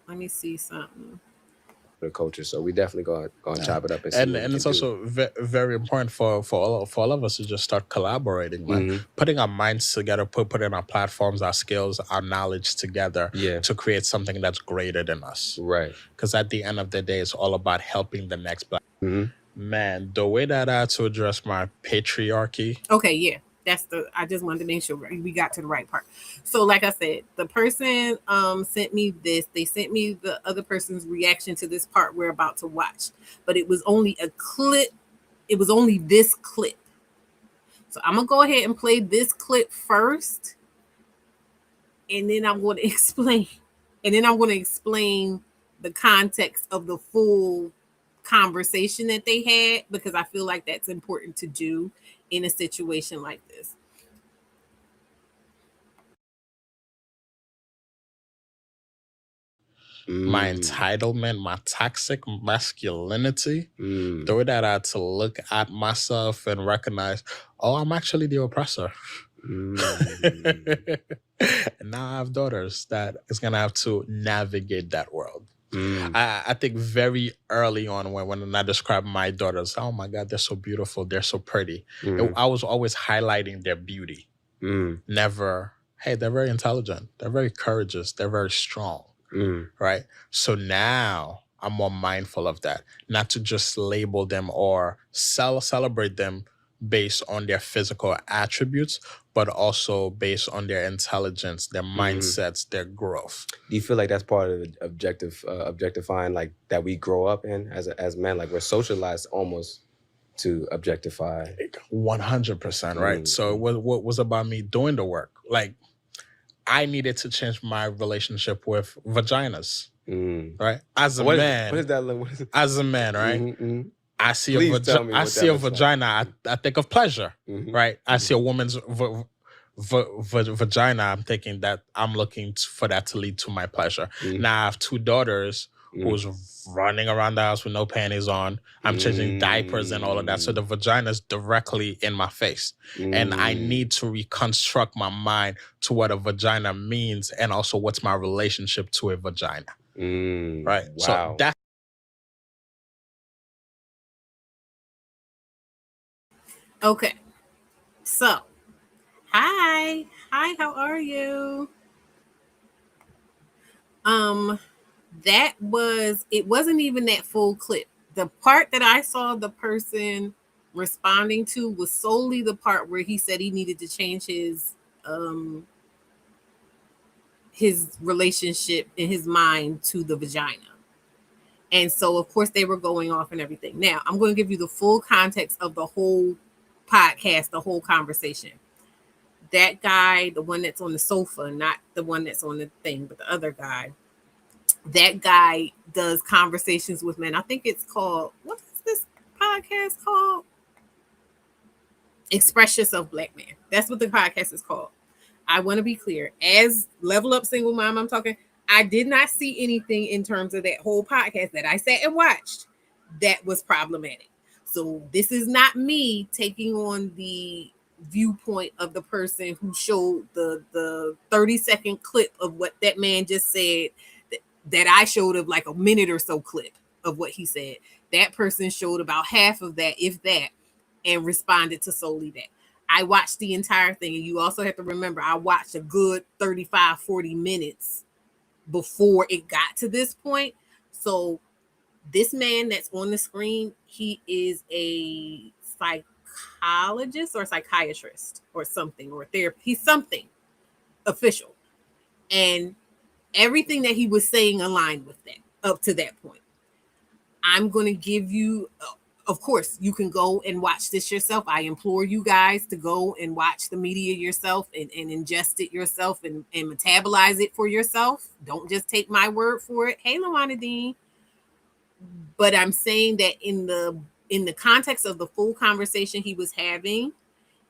Let me see something. The culture, so we definitely go and chop it up and see what we And can it's do. also very important for all of us to just start collaborating, like putting our minds together, putting our platforms, our skills, our knowledge together to create something that's greater than us. Right. Because at the end of the day, it's all about helping the next black man. The way that I had to address my patriarchy. Okay, yeah. I just wanted to make sure we got to the right part. So like I said, the person sent me this. They sent me the other person's reaction to this part we're about to watch. But it was only a clip. It was only this clip. So I'm going to go ahead and play this clip first. And then I'm going to explain. And then I'm going to explain the context of the full conversation that they had, because I feel like that's important to do in a situation like this. My entitlement, my toxic masculinity, the way that I had to look at myself and recognize, oh, I'm actually the oppressor. And now I have daughters that is gonna have to navigate that world. I think very early on when I describe my daughters, oh my God, they're so beautiful, they're so pretty. I was always highlighting their beauty. Never, hey, they're very intelligent, they're very courageous, they're very strong. Right? So now I'm more mindful of that, not to just label them or celebrate them based on their physical attributes, but also based on their intelligence, their mindsets, their growth. Do you feel like that's part of the objectifying, like that we grow up in as men? Like we're socialized almost to objectify. 100%, right? So what was about me doing the work? Like I needed to change my relationship with vaginas, right? As a man, what is that? As a man, right? I see a vagina, I think of pleasure, right? I see a woman's vagina, I'm thinking that I'm looking for that to lead to my pleasure. Now I have two daughters who's running around the house with no panties on. I'm changing diapers and all of that. So the vagina is directly in my face. And I need to reconstruct my mind to what a vagina means and also what's my relationship to a vagina. Right? Wow. So that's Okay. So, hi, how are you? It wasn't even that full clip. The part that I saw the person responding to was solely the part where he said he needed to change his relationship in his mind to the vagina. And so, of course, they were going off and everything. Now, I'm going to give you the full context of the whole podcast, the whole conversation. That guy, the one that's on the sofa, not the one that's on the thing, but the other guy, that guy does conversations with men. I think it's called, what is this podcast called? Express Yourself, Black Man. That's what the podcast is called. I want to be clear. As Level Up Single Mom, I'm talking, I did not see anything in terms of that whole podcast that I sat and watched that was problematic. So this is not me taking on the viewpoint of the person who showed the 30-second clip of what that man just said that I showed of like a minute or so clip of what he said. That person showed about half of that, if that, and responded to solely that. I watched the entire thing. And you also have to remember, I watched a good 35, 40 minutes before it got to this point. So this man that's on the screen, he is a psychologist or psychiatrist or something, or therapist. He's something official. And everything that he was saying aligned with that up to that point. I'm going to give you, of course, you can go and watch this yourself. I implore you guys to go and watch the media yourself and ingest it yourself and metabolize it for yourself. Don't just take my word for it. Hey, Lawana Dean. But I'm saying that in the context of the full conversation he was having,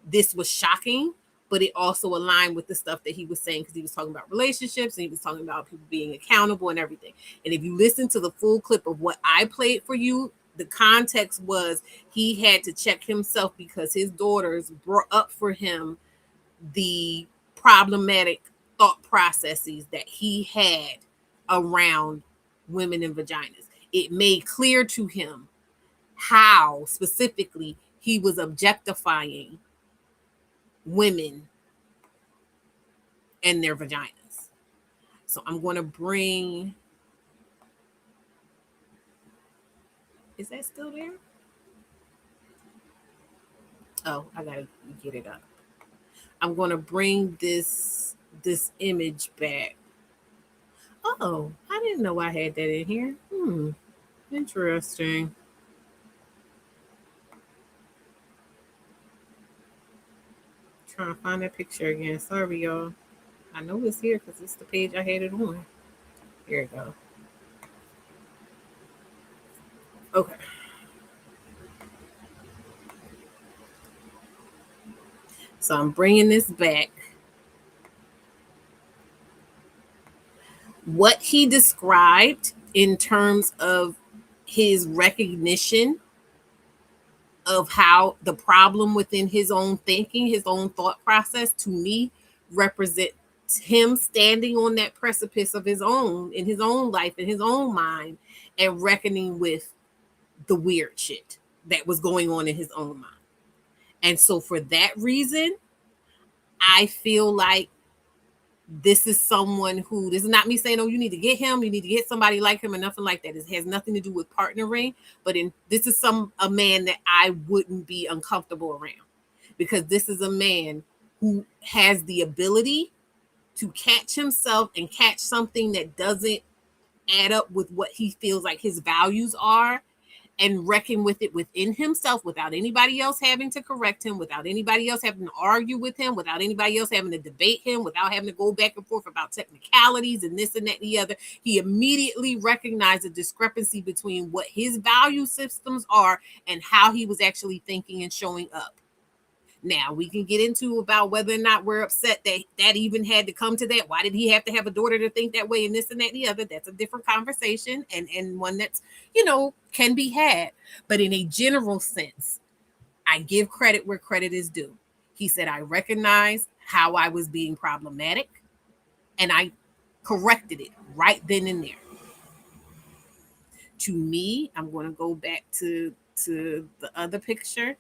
this was shocking, but it also aligned with the stuff that he was saying, because he was talking about relationships and he was talking about people being accountable and everything. And if you listen to the full clip of what I played for you, the context was he had to check himself because his daughters brought up for him the problematic thought processes that he had around women and vaginas. It made clear to him how specifically he was objectifying women and their vaginas. So I'm going to bring, is that still there? Oh, I got to get it up. I'm going to bring this image back. Oh, I didn't know I had that in here. Interesting. Trying to find that picture again. Sorry, y'all. I know it's here because it's the page I had it on. Here we go. Okay. So I'm bringing this back. What he described in terms of his recognition of how the problem within his own thinking, his own thought process, to me represents him standing on that precipice of his own, in his own life, in his own mind, and reckoning with the weird shit that was going on in his own mind. And so for that reason, I feel like this is someone who, this is not me saying, oh, you need to get him, you need to get somebody like him, or nothing like that. It has nothing to do with partnering, but this is a man that I wouldn't be uncomfortable around, because this is a man who has the ability to catch himself and catch something that doesn't add up with what he feels like his values are, and reckon with it within himself without anybody else having to correct him, without anybody else having to argue with him, without anybody else having to debate him, without having to go back and forth about technicalities and this and that and the other. He immediately recognized a discrepancy between what his value systems are and how he was actually thinking and showing up. Now we can get into about whether or not we're upset that even had to come to that. Why did he have to have a daughter to think that way, and this and that and the other? That's a different conversation, and one that's, can be had. But in a general sense, I give credit where credit is due. He said, I recognized how I was being problematic, and I corrected it right then and there. To me, I'm going to go back to the other picture.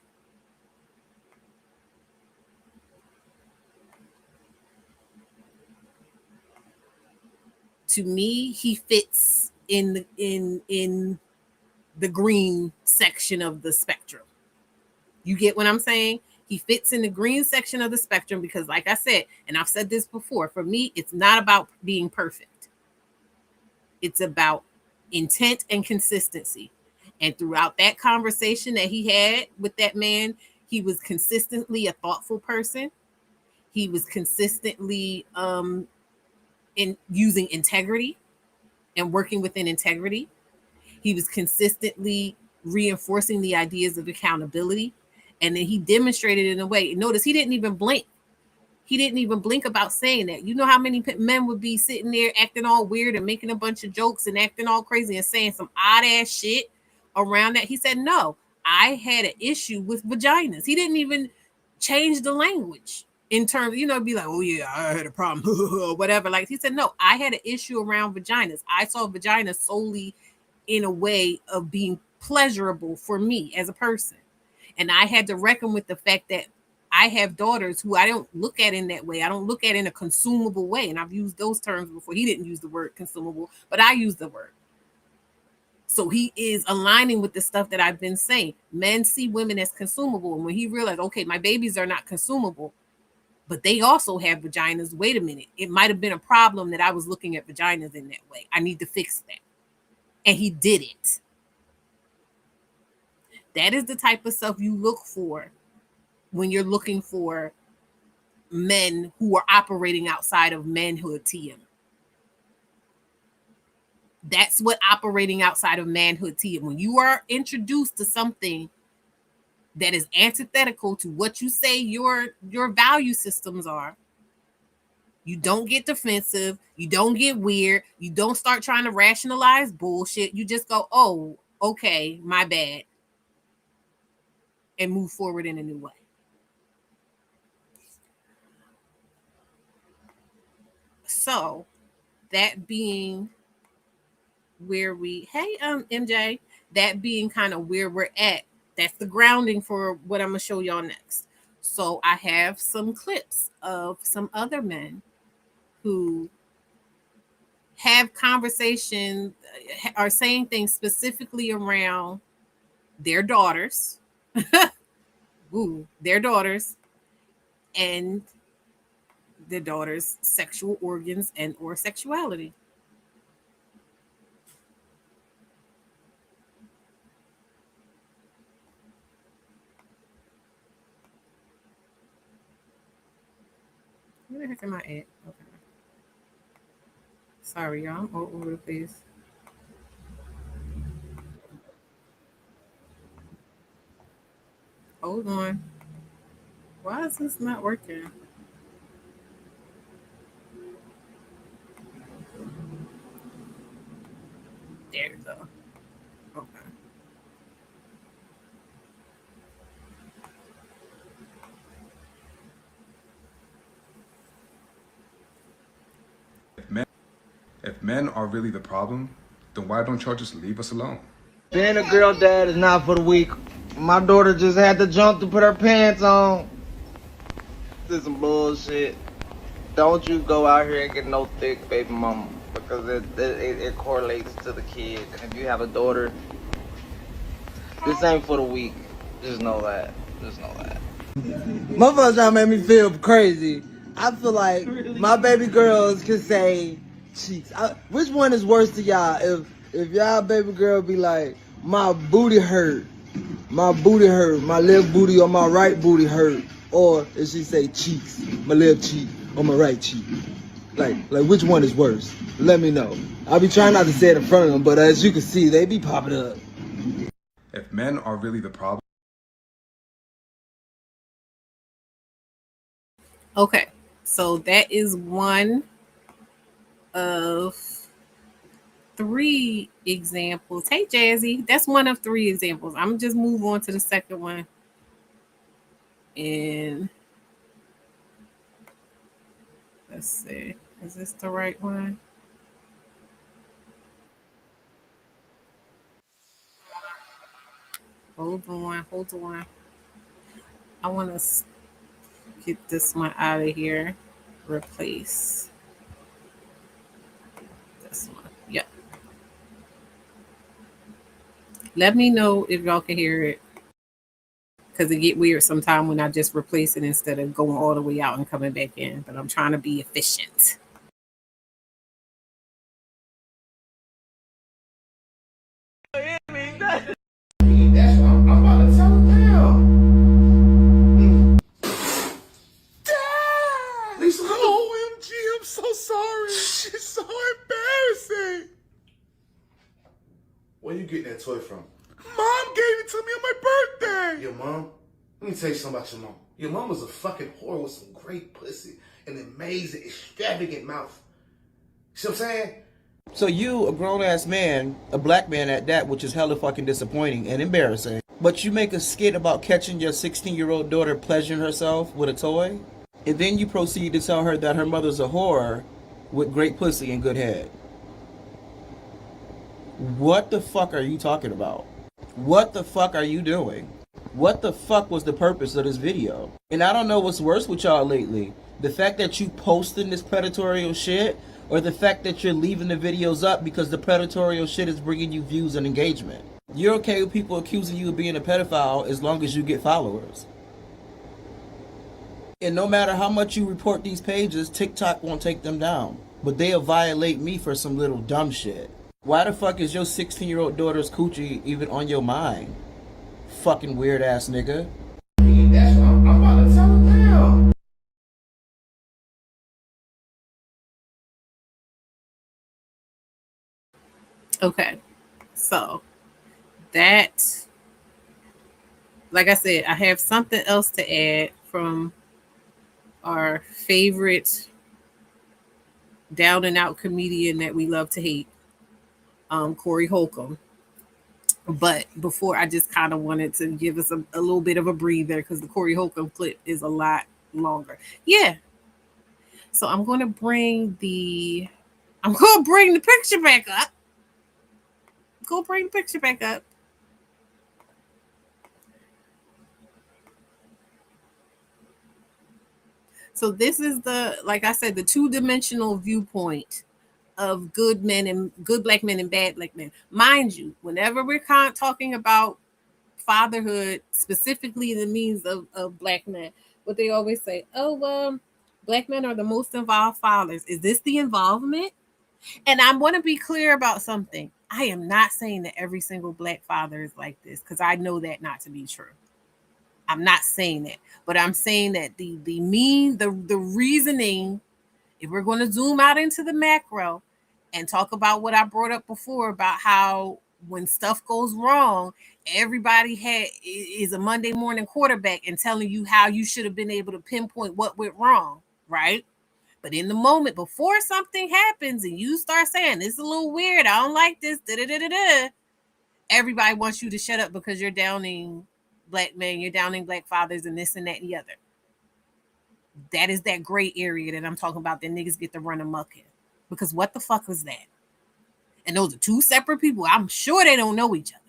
To me, he fits in the green section of the spectrum. You get what I'm saying? He fits in the green section of the spectrum because, like I said, and I've said this before, for me, it's not about being perfect. It's about intent and consistency. And throughout that conversation that he had with that man, he was consistently a thoughtful person. He was consistently in using integrity and working within integrity. He was consistently reinforcing the ideas of accountability. And then he demonstrated it in a way. Notice he didn't even blink. He didn't even blink about saying that. You know how many men would be sitting there acting all weird and making a bunch of jokes and acting all crazy and saying some odd ass shit around that? He said, no, I had an issue with vaginas. He didn't even change the language in terms, be like, oh yeah, I had a problem, or whatever. Like he said, no, I had an issue around vaginas. I saw vaginas solely in a way of being pleasurable for me as a person. And I had to reckon with the fact that I have daughters who I don't look at in that way. I don't look at in a consumable way. And I've used those terms before. He didn't use the word consumable, but I use the word. So he is aligning with the stuff that I've been saying. Men see women as consumable. And when he realized, okay, my babies are not consumable, but they also have vaginas. Wait a minute. It might have been a problem that I was looking at vaginas in that way. I need to fix that. And he did it. That is the type of stuff you look for when you're looking for men who are operating outside of manhood TM. That's what operating outside of manhood TM. When you are introduced to something that is antithetical to what you say your value systems are, you don't get defensive, you don't get weird, you don't start trying to rationalize bullshit. You just go, oh, okay, my bad, and move forward in a new way. So that being where MJ, that being kind of where we're at, that's the grounding for what I'm gonna show y'all next. So I have some clips of some other men who have conversations, are saying things specifically around their daughters, their daughters, and their daughters' sexual organs and or sexuality. Where the heck am I at? Okay. Sorry, y'all. I'm all over the place. Hold on. Why is this not working? There we go. Okay. If men are really the problem, then why don't y'all just leave us alone? Being a girl dad is not for the weak. My daughter just had to jump to put her pants on. This is some bullshit. Don't you go out here and get no thick baby mama, because it correlates to the kid. And if you have a daughter, this ain't for the weak. Just know that. Just know that. Motherfuckers trying to make me feel crazy. I feel like my baby girls can say cheeks. Which one is worse to y'all? If y'all baby girl be like, my booty hurt, my left booty or my right booty hurt, or if she say cheeks, my left cheek or my right cheek, like which one is worse? Let me know. I'll be trying not to say it in front of them, but as you can see, they be popping up. If men are really the problem. Okay. So that is one of 3 examples. Hey, Jazzy, that's one of 3 examples. I'm gonna just move on to the second one. And let's see, is this the right one? Hold on. I want to get this one out of here. Replace this one. Yep. Let me know if y'all can hear it, because it get weird sometimes when I just replace it instead of going all the way out and coming back in. But I'm trying to be efficient. That's what I'm about to tell him now. Lisa, OMG, I'm so sorry. It's so embarrassing. Where you getting that toy from? Mom gave it to me on my birthday. Your mom? Let me tell you something about your mom. Your mom was a fucking whore with some great pussy and amazing, extravagant mouth. See what I'm saying? So you, a grown-ass man, a black man at that, which is hella fucking disappointing and embarrassing, but you make a skit about catching your 16-year-old daughter pleasuring herself with a toy, and then you proceed to tell her that her mother's a whore with great pussy and good head. What the fuck are you talking about? What the fuck are you doing? What the fuck was the purpose of this video? And I don't know what's worse with y'all lately. The fact that you posting this predatory shit, or the fact that you're leaving the videos up because the predatory shit is bringing you views and engagement. You're okay with people accusing you of being a pedophile as long as you get followers. And no matter how much you report these pages, TikTok won't take them down. But they'll violate me for some little dumb shit. Why the fuck is your 16-year-old daughter's coochie even on your mind? Fucking weird ass nigga. That's what I'm about to tell him now. Okay. So that, like I said, I have something else to add from our favorite down and out comedian that we love to hate, Corey Holcomb. But before, I just kind of wanted to give us a little bit of a breather, because the Corey Holcomb clip is a lot longer. Yeah. So I'm going to bring the picture back up. Go bring the picture back up. So this is like I said, the 2-dimensional viewpoint of good men and good black men and bad black men. Mind you, whenever we're talking about fatherhood, specifically the means of black men, what they always say, black men are the most involved fathers. Is this the involvement? And I want to be clear about something. I am not saying that every single black father is like this, because I know that not to be true. I'm not saying that, but I'm saying that the reasoning, if we're going to zoom out into the macro and talk about what I brought up before about how when stuff goes wrong everybody is a Monday morning quarterback and telling you how you should have been able to pinpoint what went wrong, right? But in the moment before something happens and you start saying this is a little weird, I don't like this, everybody wants you to shut up because you're downing black men, you're downing black fathers, and this and that and the other. That is that gray area that I'm talking about that niggas get to run amok in. Because what the fuck was that? And those are two separate people. I'm sure they don't know each other.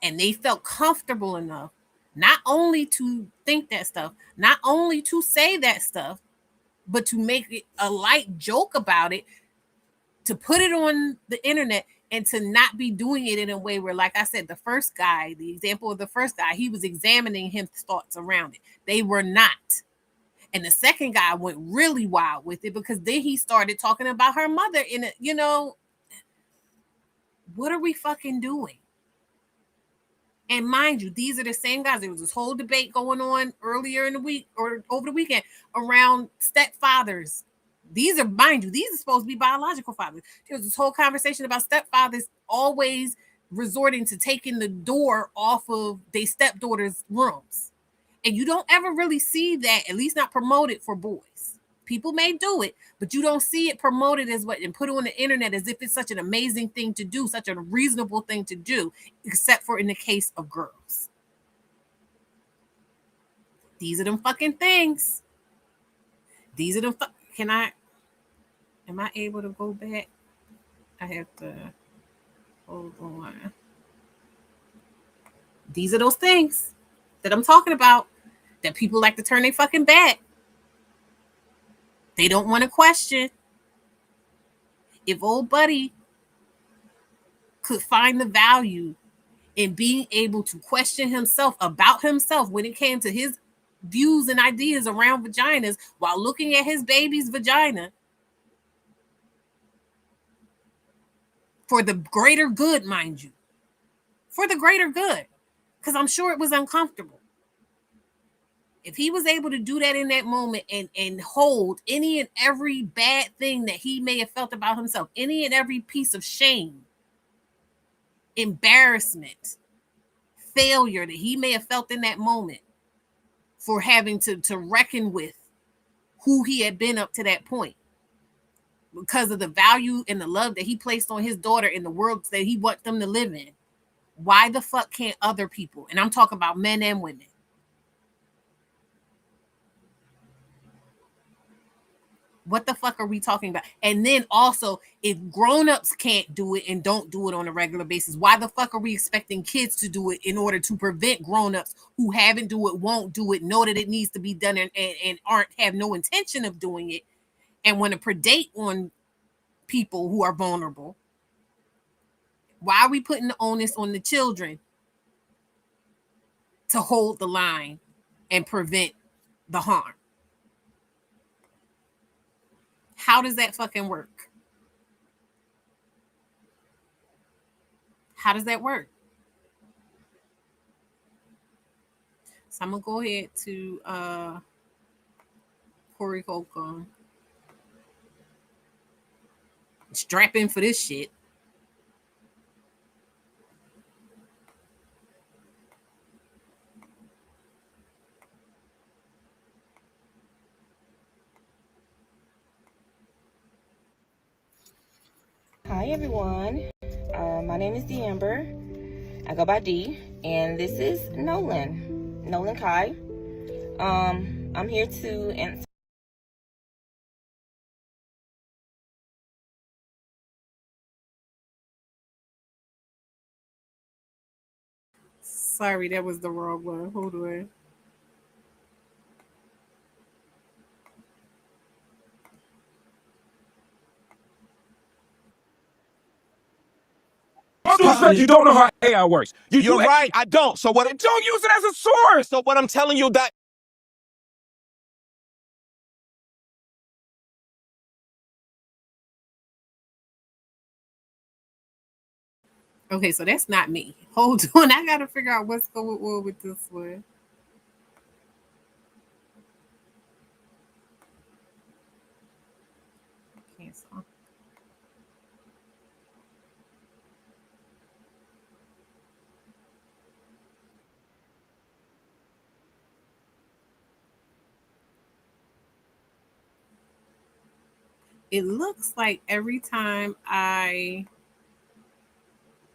And they felt comfortable enough not only to think that stuff, not only to say that stuff, but to make it a light joke about it, to put it on the internet, and to not be doing it in a way where, like I said, the first guy, the example of the first guy, he was examining his thoughts around it. They were not. And the second guy went really wild with it because then he started talking about her mother in it. You know, what are we fucking doing? And mind you, these are the same guys. There was this whole debate going on earlier in the week or over the weekend around stepfathers. These are, mind you, these are supposed to be biological fathers. There was this whole conversation about stepfathers always resorting to taking the door off of their stepdaughters' rooms. And you don't ever really see that, at least not promoted for boys. People may do it, but you don't see it promoted as what and put on the internet as if it's such an amazing thing to do, such a reasonable thing to do, except for in the case of girls. These are them fucking things. These are them. Am I able to go back? I have to. Hold on. These are those things that I'm talking about that people like to turn their fucking back. They don't want to question. If old buddy could find the value in being able to question himself about himself when it came to his views and ideas around vaginas while looking at his baby's vagina for the greater good, mind you, for the greater good, because I'm sure it was uncomfortable. If he was able to do that in that moment and hold any and every bad thing that he may have felt about himself, any and every piece of shame, embarrassment, failure that he may have felt in that moment for having to reckon with who he had been up to that point because of the value and the love that he placed on his daughter in the world that he wants them to live in, why the fuck can't other people, and I'm talking about men and women, what the fuck are we talking about? And then also, if grown-ups can't do it and don't do it on a regular basis, why the fuck are we expecting kids to do it in order to prevent grown-ups who haven't do it, won't do it, know that it needs to be done and aren't have no intention of doing it and want to predate on people who are vulnerable? Why are we putting the onus on the children to hold the line and prevent the harm? How does that fucking work? How does that work? So I'm gonna go ahead to Corey Holcomb. Strap in for this shit. Hi everyone, my name is D'Amber. I go by D, and this is Nolan Kai. I'm here to answer. Sorry, that was the wrong one. Hold on. You don't know how AI works. You're right. I don't. So what? Don't use it as a source. So what I'm telling you that. Okay, so that's not me. Hold on, I gotta figure out what's going on with this one. Cancel. It looks like every time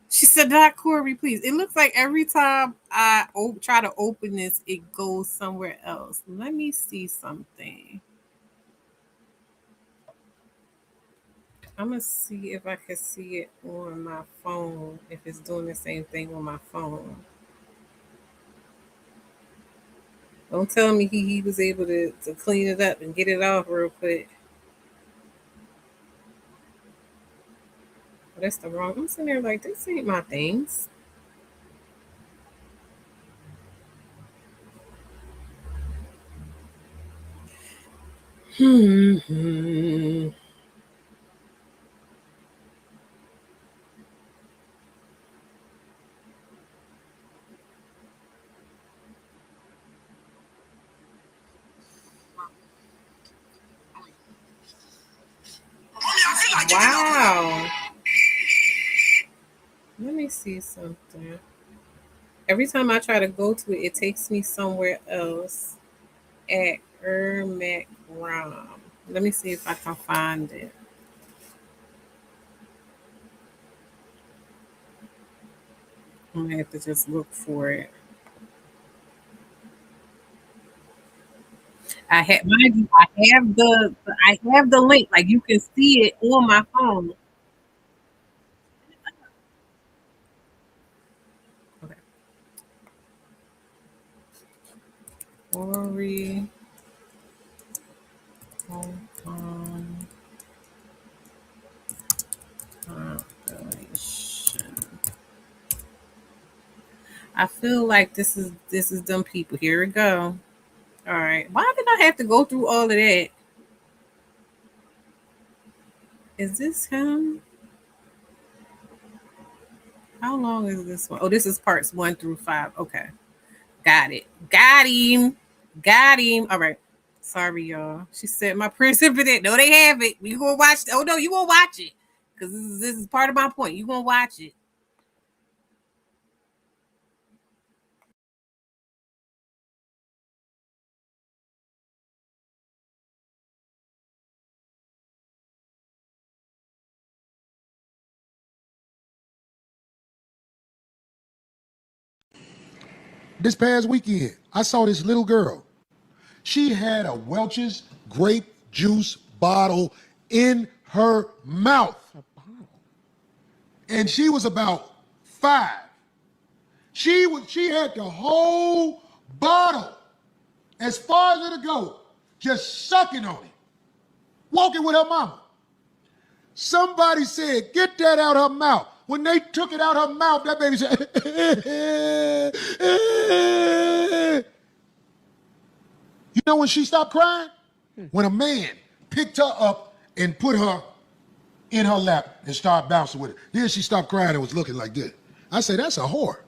she said, "Not Corey, please." It looks like every time I try to open this, it goes somewhere else. Let me see something. I'm gonna see if I can see it on my phone. If it's doing the same thing on my phone. Don't tell me he was able to clean it up and get it off real quick. But that's the wrong. I'm sitting there like, this ain't my things. Wow. Let me see something. Every time I try to go to it, it takes me somewhere else at Ermac Rom. Let me see if I can find it. I'm gonna have to just look for it. Mind you, I have the link. Like you can see it on my phone. Okay. Ori Hong Kong compilation. I feel like this is them people. Here we go. All right. Why did I have to go through all of that? Is this him? How long is this one? Oh, this is parts 1 through 5. Okay. Got it. Got him. Got him. All right. Sorry, y'all. She said my Prince Infinite. No, they have it. You gonna watch it. Oh no, you gonna watch it. Because this is part of my point. You gonna watch it. This past weekend, I saw this little girl. She had a Welch's grape juice bottle in her mouth. And she was about 5. She had the whole bottle as far as it'll go, just sucking on it, walking with her mama. Somebody said, get that out her mouth. When they took it out her mouth, that baby said, You know when she stopped crying? When a man picked her up and put her in her lap and started bouncing with her. Then she stopped crying and was looking like this. I say, that's a whore.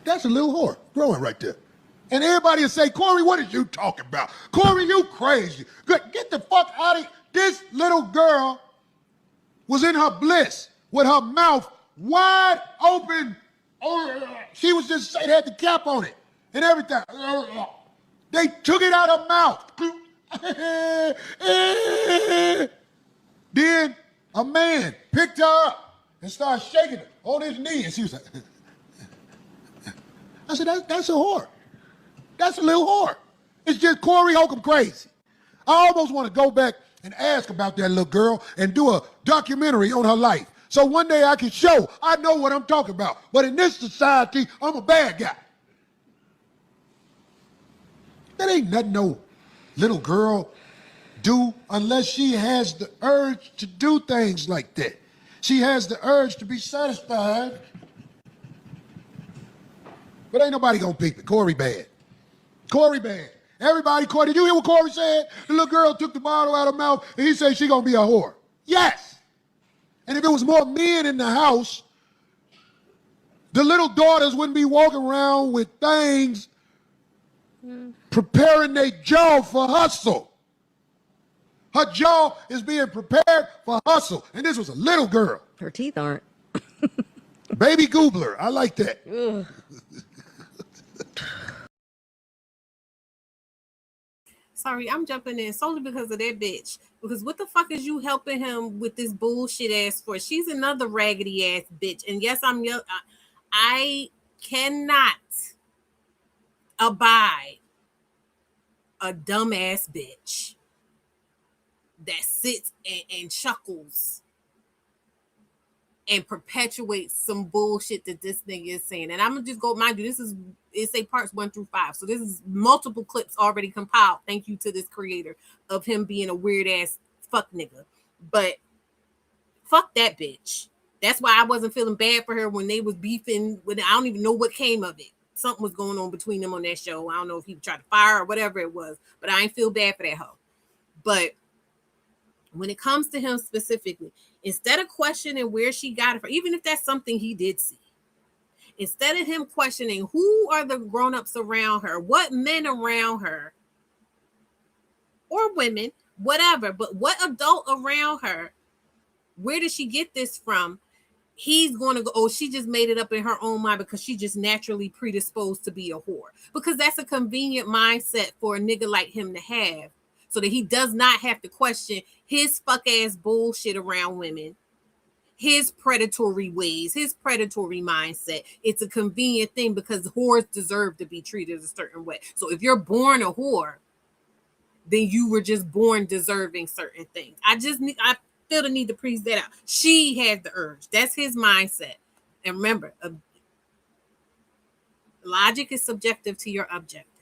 That's a little whore growing right there. And everybody will say, Corey, what are you talking about? Corey, you crazy. Get the fuck out of here. This little girl was in her bliss with her mouth wide open. She was just, it had the cap on it and everything. They took it out her mouth. Then a man picked her up and started shaking her on his knee. And she was like, I said, that's a whore. That's a little whore. It's just Corey Holcomb crazy. I almost want to go back and ask about that little girl and do a documentary on her life. So one day I can show I know what I'm talking about. But in this society, I'm a bad guy. That ain't nothing no little girl do unless she has the urge to do things like that. She has the urge to be satisfied. But ain't nobody gonna peep it. Corey bad. Corey bad. Everybody, Corey, did you hear what Corey said? The little girl took the bottle out of her mouth and he said she gonna be a whore. Yes. And if it was more men in the house, the little daughters wouldn't be walking around with things preparing their jaw for hustle. Her jaw is being prepared for hustle. And this was a little girl. Her teeth aren't. Baby Goobler. I like that. Sorry, I'm jumping in solely because of that bitch. Because what the fuck is you helping him with this bullshit ass for? She's another raggedy ass bitch. And yes, I cannot abide a dumbass bitch that sits and chuckles and perpetuates some bullshit that this nigga is saying. And I'm gonna just go, mind you, it's a parts 1 through 5. So this is multiple clips already compiled. Thank you to this creator of him being a weird ass fuck nigga. But fuck that bitch. That's why I wasn't feeling bad for her when they was beefing. I don't even know what came of it. Something was going on between them on that show. I don't know if he tried to fire or whatever it was, but I ain't feel bad for that hoe. But when it comes to him specifically, instead of questioning where she got it from, even if that's something he did see, instead of him questioning who are the grown-ups around her, what men around her, or women, whatever, but what adult around her, where did she get this from? He's going to go, oh, she just made it up in her own mind because she just naturally predisposed to be a whore. Because that's a convenient mindset for a nigga like him to have, so that he does not have to question his fuck ass bullshit around women, his predatory ways, his predatory mindset. It's a convenient thing because whores deserve to be treated a certain way. So if you're born a whore, then you were just born deserving certain things. I feel the need to prease that out. She has the urge. That's his mindset. And remember, logic is subjective to your objective.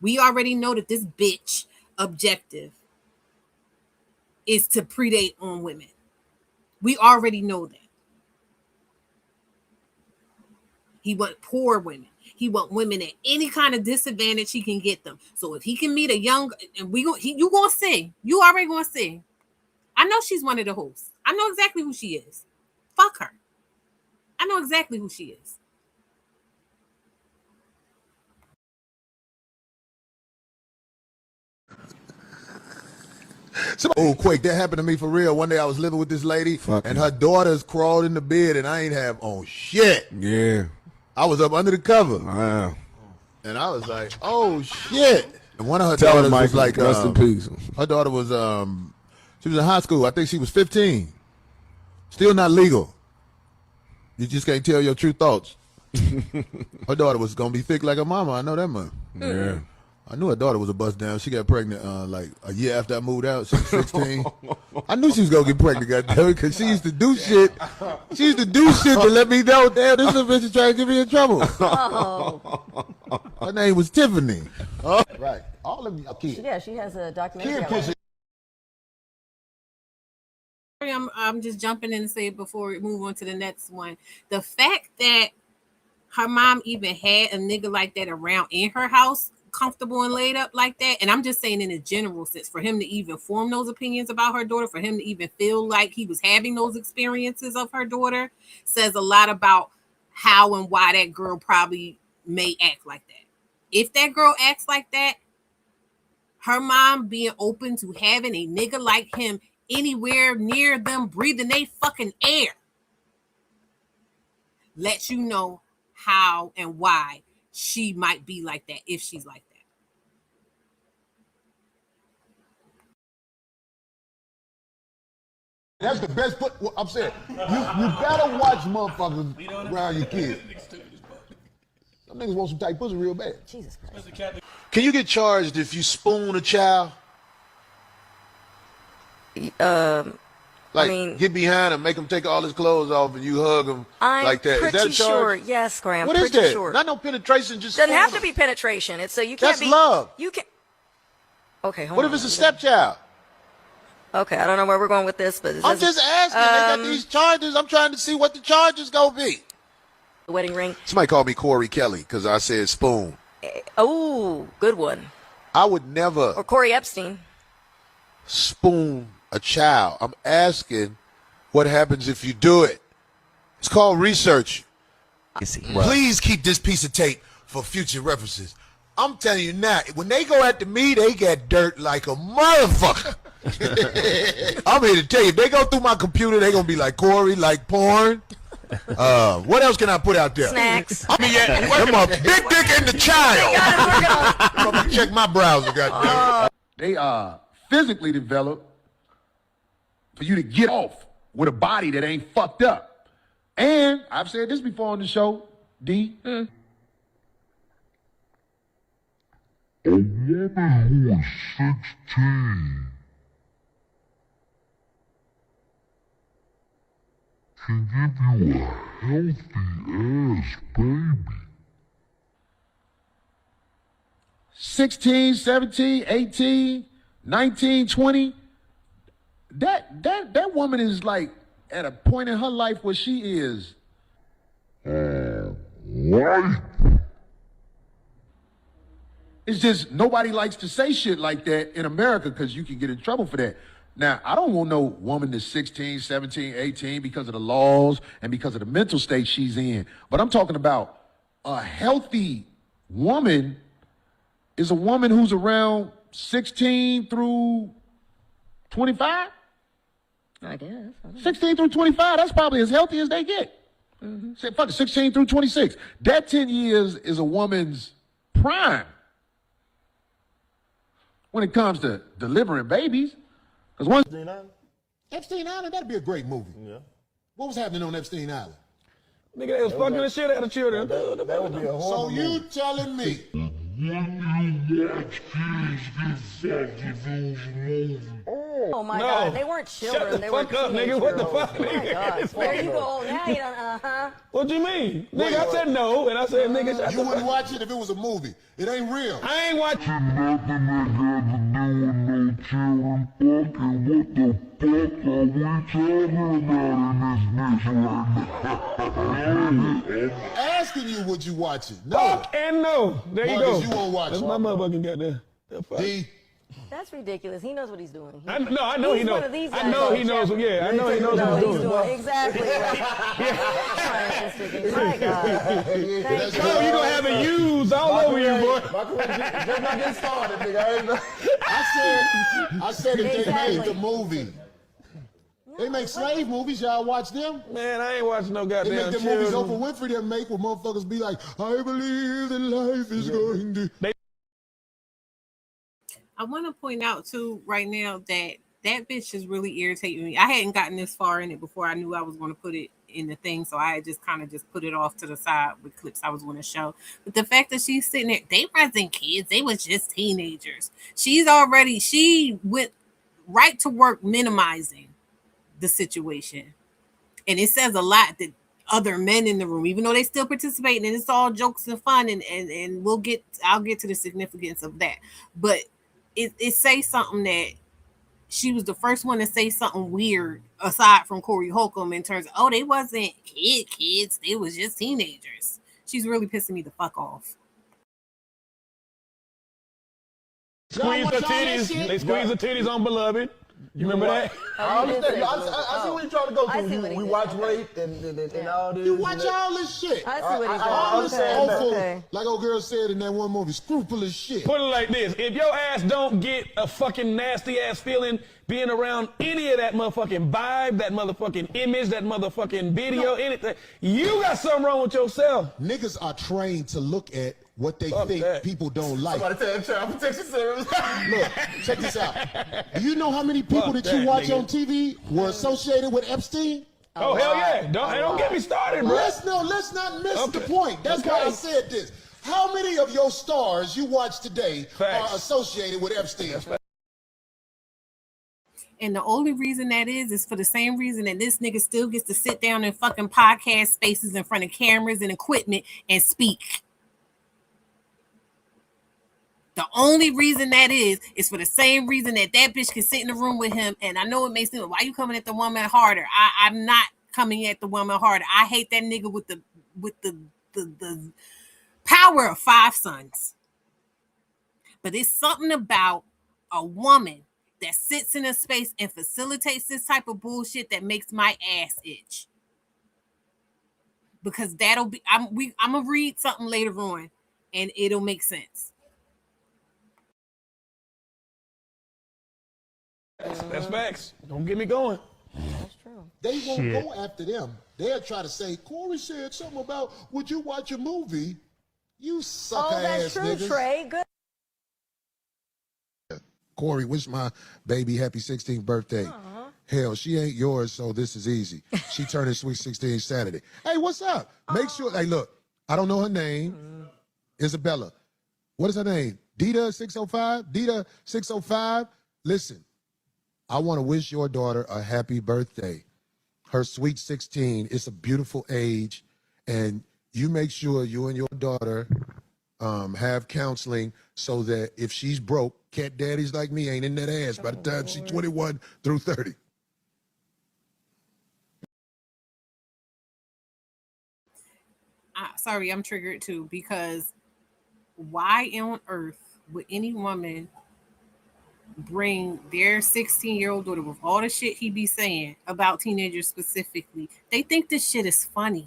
We already know that this bitch objective is to predate on women. We already know that. He want poor women. He want women at any kind of disadvantage he can get them. So if he can meet a young, and you gonna sing. You already gonna sing. I know she's one of the hosts. I know exactly who she is. Fuck her. I know exactly who she is. Oh, Quake, that happened to me for real. One day I was living with this lady, and her daughters crawled in the bed, and I ain't have on shit. Yeah. I was up under the cover. Wow. And I was like, oh, shit. And one of her Tell daughters her, was Michael, like, rest in peace. her daughter was, she was in high school. I think she was 15. Still not legal. You just can't tell your true thoughts. Her daughter was going to be thick like her mama. I know that much. Yeah. I knew her daughter was a bust down. She got pregnant like a year after I moved out. She was 16. I knew she was going to get pregnant, goddamn, because she used to do shit. She used to do shit to let me know, damn, this little bitch is trying to get me in trouble. Oh. Her name was Tiffany. Right. All of you kids. Yeah, she has a documentary. Kid pussy. I'm just jumping in and say it before we move on to the next one. The fact that her mom even had a nigga like that around in her house, comfortable and laid up like that, and I'm just saying in a general sense, for him to even form those opinions about her daughter, for him to even feel like he was having those experiences of her daughter, says a lot about how and why that girl probably may act like that. If that girl acts like that, her mom being open to having a nigga like him anywhere near them breathing they fucking air lets you know how and why she might be like that, if she's like that. That's the best put. Well, I'm saying you better watch motherfuckers around your kids. Some niggas want some tight pussy real bad. Jesus Christ. Can you get charged if you spoon a child? I mean, get behind him, make him take all his clothes off, and you hug him like that. I'm Is that pretty a charge? sure. Yes, Graham. What is pretty that? Sure. Not no penetration. Just doesn't have to be penetration. It's so you can't That's be love. You can. Okay. Hold What on. if it's a stepchild? Okay, I don't know where we're going with this, but I'm just asking. They got these charges. I'm trying to see what the charges gonna be. The wedding ring. Somebody called me Corey Kelly because I said spoon. Oh, good one. I would never. Or Corey Epstein. Spoon a child. I'm asking what happens if you do it. It's called research. Please keep this piece of tape for future references. I'm telling you now, when they go after me, they get dirt like a motherfucker. I'm here to tell you, if they go through my computer, they going to be like, Corey, like porn. What else can I put out there? Snacks. I mean, yeah, them a big dick and the child. I'm gonna check my browser, goddamn. They are physically developed for you to get off with a body that ain't fucked up. And I've said this before on the show, D. A woman who is 16 can give you a healthy ass baby. 16, 17, 18, 19, 20. That woman is like at a point in her life where she is White. It's just nobody likes to say shit like that in America because you can get in trouble for that. Now, I don't want no woman that's 16, 17, 18 because of the laws and because of the mental state she's in. But I'm talking about a healthy woman is a woman who's around 16 through 25. I guess. 16 through 25, that's probably as healthy as they get. Say, fuck it, 16 through 26. That 10 years is a woman's prime when it comes to delivering babies. Because once Epstein Island, that'd be a great movie. Yeah. What was happening on Epstein Island? Nigga, they was fucking the shit out of children. That would be a horrible movie. You telling me? When you watch kids get fucked with those movies. Oh my God, they weren't children. Shut the they fuck were up, nigga. What the fuck, Oh my nigga? God. There you go. Now you don't, What you mean? Nigga, I said no, and I said, nigga, shut You the wouldn't fuck watch it if it was a movie. It ain't real. I ain't watching. Nothing that got to do with no children fucking. What the fuck are we talking about in this bitch right now? Asking you, would you watch it? No. Fuck and no. There you go. You won't watch That's it. my motherfucking goddamn. The fuck? D. That's ridiculous. He knows what he's doing. I know he knows. I know he knows. Yeah, I know he knows what he's doing. Exactly. My God. Oh, you gonna have it used all over you, boy. just not getting started, nigga. I said if they made the movie. They make slave movies. Y'all watch them? Man, I ain't watching no goddamn They make the children. movies Oprah Winfrey them make where motherfuckers be like, I believe that life is going to... I want to point out too right now that that bitch is really irritating me. I hadn't gotten this far in it before I knew I was going to put it in the thing, so I just kind of just put it off to the side with clips I was going to show. But the fact that she's sitting there, they wasn't kids, they was just teenagers. She went right to work minimizing the situation, and it says a lot that other men in the room, even though they still participating, and it's all jokes and fun, and I'll get to the significance of that, but it says something that she was the first one to say something weird aside from Corey Holcomb in terms of, they wasn't kids, they was just teenagers. She's really pissing me the fuck off. Squeeze the titties. They squeeze the titties on Beloved. You remember that? I understand. I see what you're trying to go through. We watch rape and all this. You watch all this shit. I see what he's All this doing. awful, like old girl said in that one movie, scrupulous shit. Put it like this. If your ass don't get a fucking nasty ass feeling being around any of that motherfucking vibe, that motherfucking image, that motherfuking video, anything, you got something wrong with yourself. Niggas are trained to look at what they think people don't like. Somebody tell child protection service. Look, check this out. Do you know how many people that you watch on TV were associated with Epstein? Oh, hell yeah. Don't get me started, bro. Let's not miss the point. That's why I said this. How many of your stars you watch today are associated with Epstein? And the only reason that is for the same reason that this nigga still gets to sit down in fucking podcast spaces in front of cameras and equipment and speak. The only reason that is for the same reason that bitch can sit in the room with him. And I know it makes sense. Why you coming at the woman harder? I'm not coming at the woman harder. I hate that nigga with the power of 5 sons. But it's something about a woman that sits in a space and facilitates this type of bullshit that makes my ass itch. Because I'm gonna read something later on and it'll make sense. That's facts. Don't get me going. That's true. they won't go after them. They'll try to say, Corey said something about, would you watch a movie? You sucker that's ass true, niggas. Trey. Good. Corey, wish my baby happy 16th birthday. Hell, she ain't yours, so this is easy. She turning sweet 16 Saturday. Hey, what's up? Make sure, hey, look, I don't know her name. Isabella. What is her name? Dita 605? Dita 605? Listen, I want to wish your daughter a happy birthday. Her sweet 16. It's a beautiful age, and you make sure you and your daughter have counseling so that if she's broke, cat daddies like me ain't in that ass by the time she's 21 through 30. Sorry, I'm triggered too, because why on earth would any woman bring their 16-year-old daughter with all the shit he be saying about teenagers specifically? They think this shit is funny.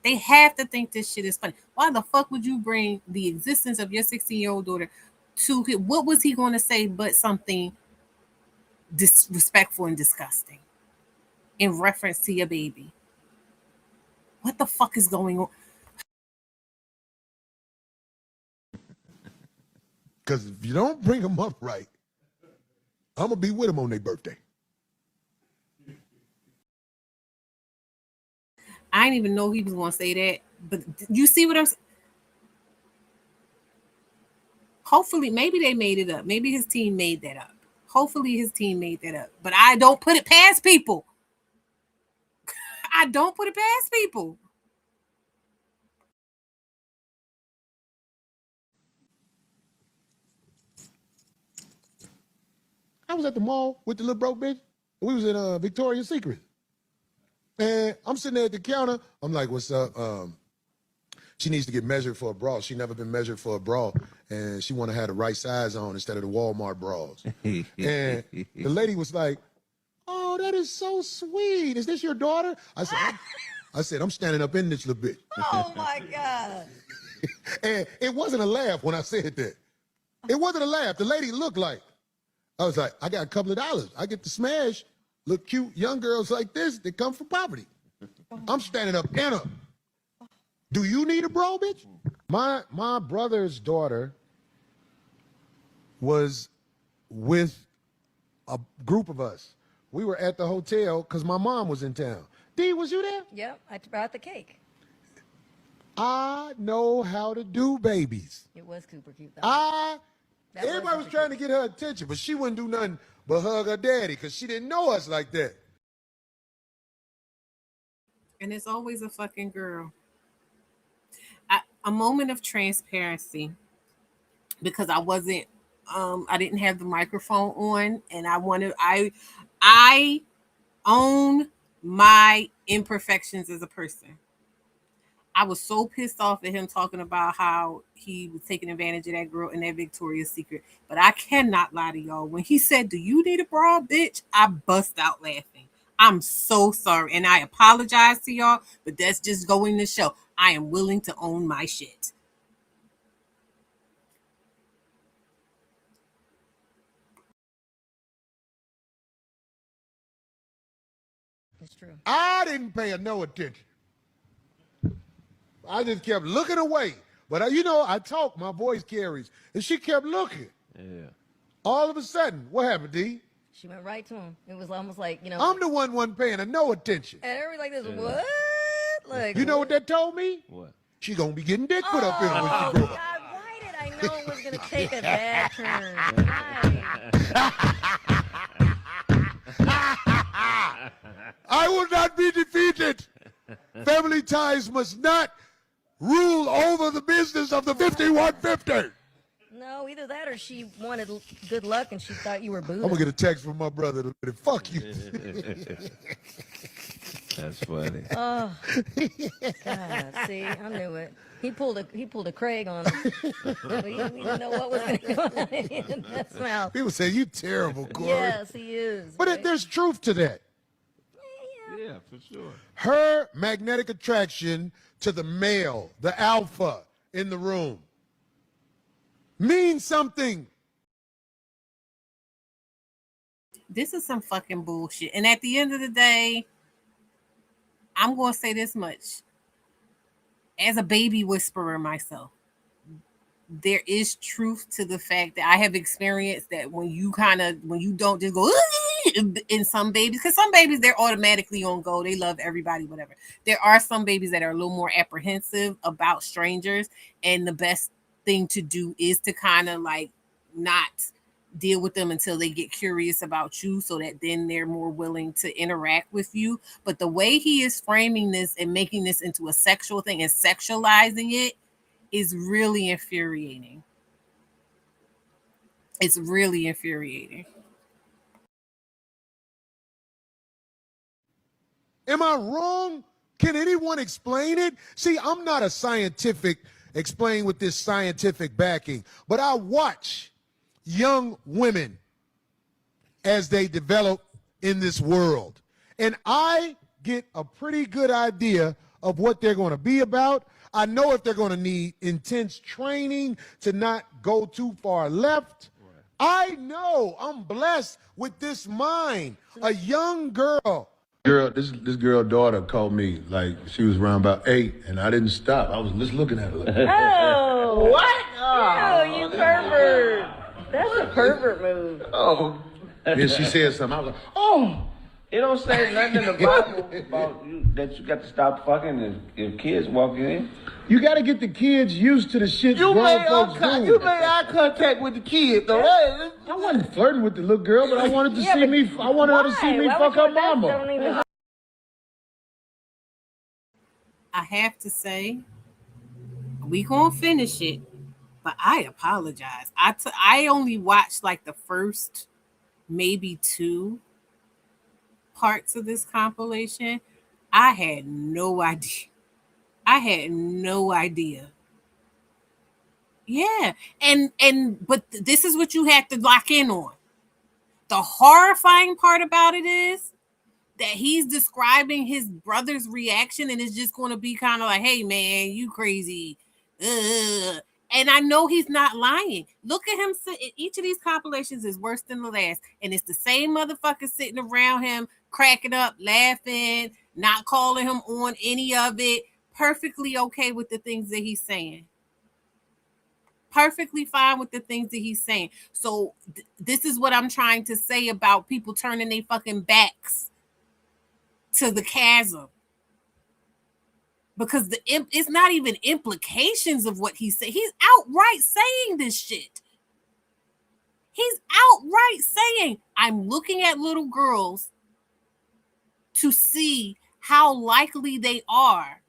They have to think this shit is funny. Why the fuck would you bring the existence of your 16-year-old daughter to him? What was he going to say but something disrespectful and disgusting in reference to your baby? What the fuck is going on? Because if you don't bring them up right, I'm going to be with them on their birthday. I didn't even know he was going to say that. But you see what I'm saying? Hopefully, maybe they made it up. Maybe his team made that up. Hopefully his team made that up. But I don't put it past people. I don't put it past people. I was at the mall with the little broke bitch. We was in Victoria's Secret. And I'm sitting there at the counter. I'm like, what's up? She needs to get measured for a bra. She never been measured for a bra. And she want to have the right size on instead of the Walmart bras. And the lady was like, oh, that is so sweet. Is this your daughter? I said, I'm standing up in this little bitch. Oh my God. And it wasn't a laugh when I said that. It wasn't a laugh. The lady looked like, I was like, I got a couple of dollars. I get to smash little cute young girls like this that come from poverty. I'm standing up in her. Do you need a bra, bitch? My brother's daughter was with a group of us. We were at the hotel because my mom was in town. Dee, was you there? Yep, I brought the cake. I know how to do babies. It was super cute though. Everybody was trying to get her attention, but she wouldn't do nothing but hug her daddy because she didn't know us like that. And it's always a fucking girl. A moment of transparency, because I wasn't, I didn't have the microphone on, and I own my imperfections as a person. I was so pissed off at him talking about how he was taking advantage of that girl in that Victoria's Secret. But I cannot lie to y'all. When he said, do you need a bra, bitch? I bust out laughing. I'm so sorry. And I apologize to y'all, but that's just going to show I am willing to own my shit. It's true. I didn't pay her no attention. I just kept looking away. But I talk, my voice carries. And she kept looking. Yeah. All of a sudden, what happened, D? She went right to him. It was almost like, I'm the one wasn't paying her no attention. And everybody like this, what? Like, you know what that told me? What? She gonna be getting dick put up in her when she grow up. God, why did I know it was going to take a bad turn? I will not be defeated. Family ties must not rule over the business of the 5150. No, either that or she wanted good luck and she thought you were booed. I'm gonna get a text from my brother. Fuck you. That's funny. Oh, God, see, I knew it. He pulled a Craig on him. We didn't know what was going to come out in his mouth. People say you terrible, Corey. Yes, he is. But there's truth to that. Yeah, for sure. Her magnetic attraction to the male, the alpha in the room, means something. This is some fucking bullshit. And at the end of the day, I'm going to say this much. As a baby whisperer myself, there is truth to the fact that I have experienced that when you don't just go in some babies, because some babies, they're automatically on go. They love everybody, whatever. There are some babies that are a little more apprehensive about strangers. And the best thing to do is to kind of like not deal with them until they get curious about you, so that then they're more willing to interact with you. But the way he is framing this and making this into a sexual thing and sexualizing it is really infuriating. It's really infuriating. Am I wrong? Can anyone explain it? See, I'm not a scientific explain with this scientific backing, but I watch young women as they develop in this world. And I get a pretty good idea of what they're going to be about. I know if they're going to need intense training to not go too far left. I know I'm blessed with this mind. A young girl. This girl daughter called me like she was around about 8, and I didn't stop. I was just looking at her. Like, Oh, What? oh, you pervert. That's a pervert move. Oh. and she said something. I was like, Oh. It don't say nothing in the Bible about you that you got to stop fucking if kids walk in. you got to get the kids used to the shit You grown made folks do. you made eye contact with the kid though. I wasn't flirting with the little girl, but I wanted to see me. I wanted her to see me fuck her mama. I have to say, we gonna finish it, but I apologize. I only watched like the first maybe 2 parts of this compilation. I had no idea. Yeah. But this is what you have to lock in on. The horrifying part about it is that he's describing his brother's reaction, and it's just going to be kind of like, hey man, you crazy. Ugh. And I know he's not lying. Look at him. Each of these compilations is worse than the last. And it's the same motherfucker sitting around him, cracking up, laughing, not calling him on any of it. Perfectly okay with the things that he's saying. Perfectly fine with the things that he's saying. So this is what I'm trying to say about people turning their fucking backs to the chasm. Because it's not even implications of what he's saying. He's outright saying this shit. He's outright saying, I'm looking at little girls to see how likely they are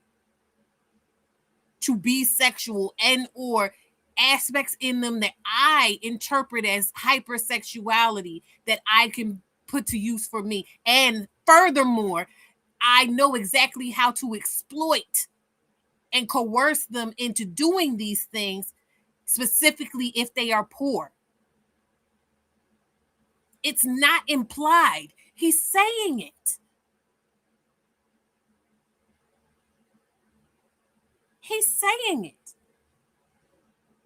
to be sexual and or aspects in them that I interpret as hypersexuality that I can put to use for me. And furthermore, I know exactly how to exploit and coerce them into doing these things, specifically if they are poor. It's not implied. He's saying it. He's saying it.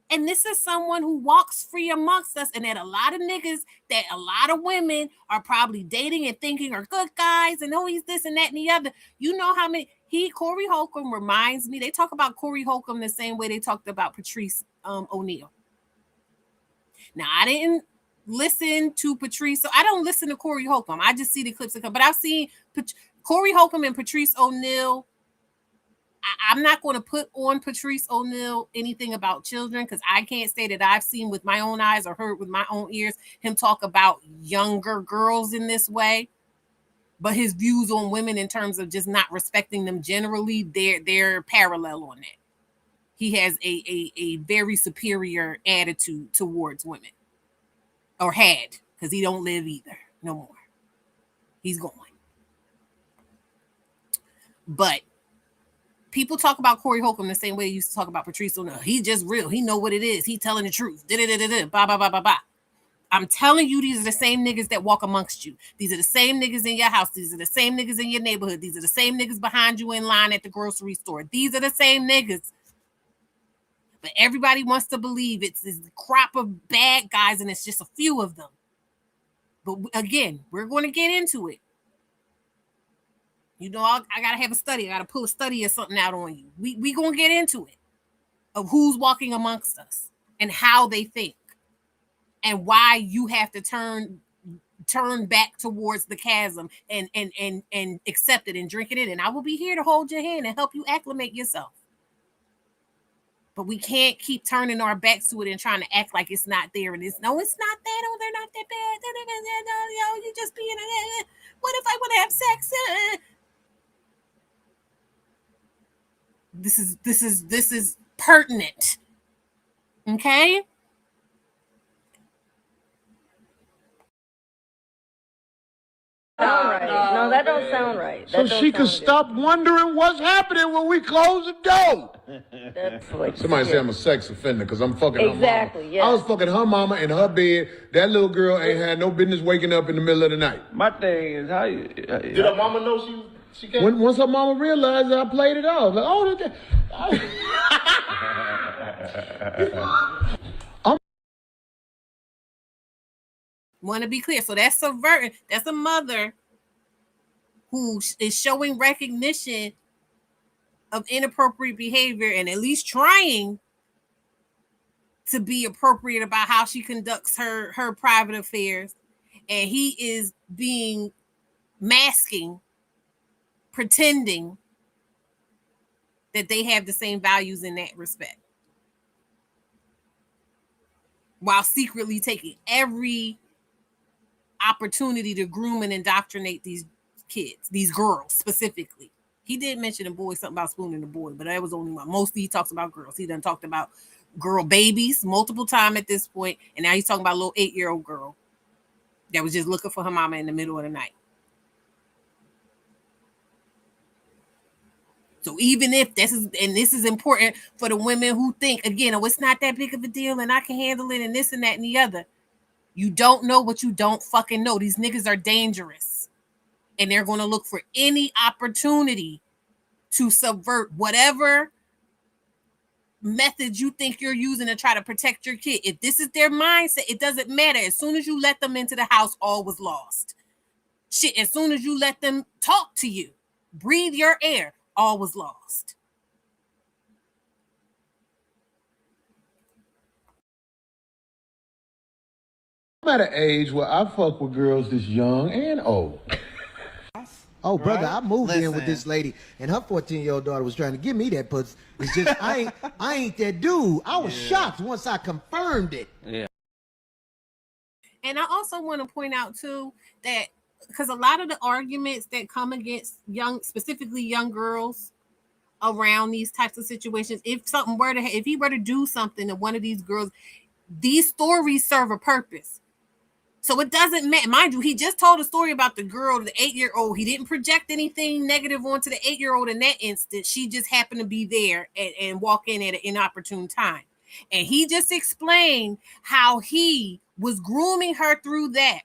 And this is someone who walks free amongst us, and that a lot of niggas, that a lot of women are probably dating and thinking are good guys, and oh, he's this and that and the other. You know how many, Corey Holcomb reminds me, they talk about Corey Holcomb the same way they talked about Patrice O'Neal. Now, I didn't listen to Patrice, so I don't listen to Corey Holcomb. I just see the clips that come, but I've seen Corey Holcomb and Patrice O'Neal. I'm not going to put on Patrice O'Neal anything about children, because I can't say that I've seen with my own eyes or heard with my own ears him talk about younger girls in this way. But his views on women in terms of just not respecting them generally, they're parallel on that. He has a very superior attitude towards women, or had, because he don't live either no more. He's gone. But people talk about Corey Holcomb the same way they used to talk about Patrice O'Neal. He's just real. He know what it is. He telling the truth. Blah, blah, blah, blah, blah. I'm telling you, these are the same niggas that walk amongst you. These are the same niggas in your house. These are the same niggas in your neighborhood. These are the same niggas behind you in line at the grocery store. These are the same niggas. But everybody wants to believe it's this crop of bad guys, and it's just a few of them. But again, we're going to get into it. You know, I gotta have a study. I gotta pull a study or something out on you. We gonna get into it of who's walking amongst us and how they think and why you have to turn back towards the chasm and accept it and drink it in. And I will be here to hold your hand and help you acclimate yourself. But we can't keep turning our backs to it and trying to act like it's not there. And it's not that. Oh, they're not that bad. Yo, you just being what if I want to have sex? This is pertinent. Okay? Sound right. No, that don't sound right. So she could stop wondering what's happening when we close the door. That's what Somebody say I'm a sex offender because I'm fucking exactly, her mama. yeah. I was fucking her mama in her bed. That little girl ain't had no business waking up in the middle of the night. My thing is how you. Did her mama know she came? Once her mama realized that I played it off, like, oh, Want to be clear. So that's subverting. That's a mother who is showing recognition of inappropriate behavior and at least trying to be appropriate about how she conducts her private affairs. And he is masking, pretending that they have the same values in that respect, while secretly taking every opportunity to groom and indoctrinate these kids, these girls specifically. He did mention a boy, something about spooning the boy, but that was only one. Mostly he talks about girls. He done talked about girl babies multiple times at this point, and now he's talking about a little 8-year-old girl that was just looking for her mama in the middle of the night. So even if this is important for the women who think, again, oh, it's not that big of a deal and I can handle it and this and that and the other. You don't know what you don't fucking know. These niggas are dangerous. And they're going to look for any opportunity to subvert whatever method you think you're using to try to protect your kid. If this is their mindset, it doesn't matter. As soon as you let them into the house, all was lost. Shit, as soon as you let them talk to you, breathe your air, all was lost. I'm at an age where I fuck with girls this young and old. Oh, brother, Right? I moved in with Listen. this lady, and her 14-year-old daughter was trying to give me that pussy. It's just I ain't that dude. I was shocked once I confirmed it. Yeah. And I also want to point out too that because a lot of the arguments that come against specifically young girls around these types of situations, if he were to do something to one of these girls, these stories serve a purpose. So it doesn't matter. Mind you, he just told a story about the girl, the 8-year-old. He didn't project anything negative onto the 8-year-old in that instance. She just happened to be there and walk in at an inopportune time. And he just explained how he was grooming her through that.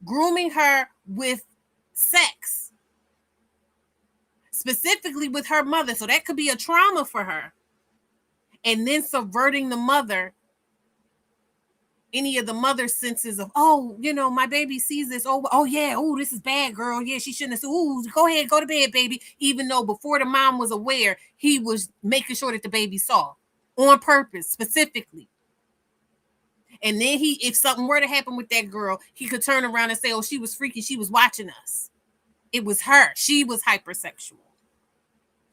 Grooming her with sex. Specifically with her mother. So that could be a trauma for her. And then subverting the mother, any of the mother's senses of, oh, you know, my baby sees this. Oh yeah. Oh, this is bad, girl. Yeah, she shouldn't have said, oh, go ahead, go to bed, baby. Even though before the mom was aware, he was making sure that the baby saw on purpose, specifically. And then if something were to happen with that girl, he could turn around and say, oh, she was freaky. She was watching us. It was her. She was hypersexual.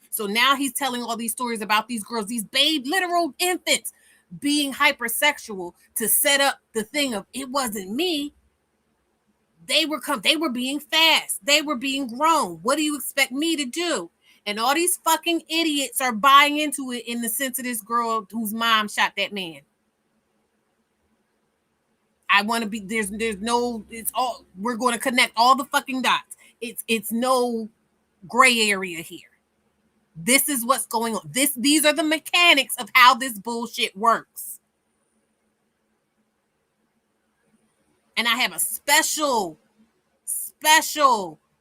So now he's telling all these stories about these girls, these literal infants being hypersexual to set up the thing of it wasn't me. They were being fast. They were being grown. What do you expect me to do? And all these fucking idiots are buying into it in the sense of this girl whose mom shot that man. I want to be there's no it's all we're going to connect all the fucking dots. It's no gray area here. This is what's going on. These are the mechanics of how this bullshit works. And I have a special,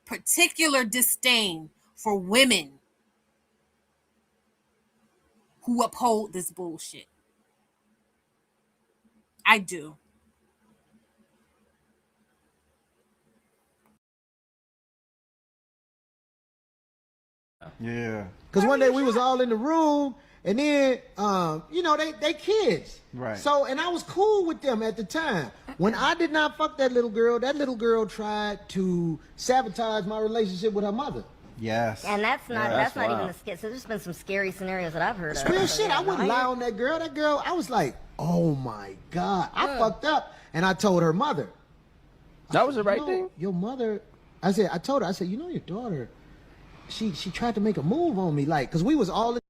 particular disdain for women who uphold this bullshit. I do. Yeah. Because one day we was all in the room, and then you know, they kids. Right. So, and I was cool with them at the time. When I did not fuck that little girl tried to sabotage my relationship with her mother. Yes. And that's not Yeah, that's that's not even wild. the skit. So there's been some scary scenarios that I've heard It's of. real So, shit. yeah, I wouldn't no, lie on that girl. That girl, I was like, oh my God. I Yeah. fucked up. And I told her mother. That was the right "You know, thing? Your mother, I told her, you know, your daughter, she tried to make a move on me. Like, because we was all in.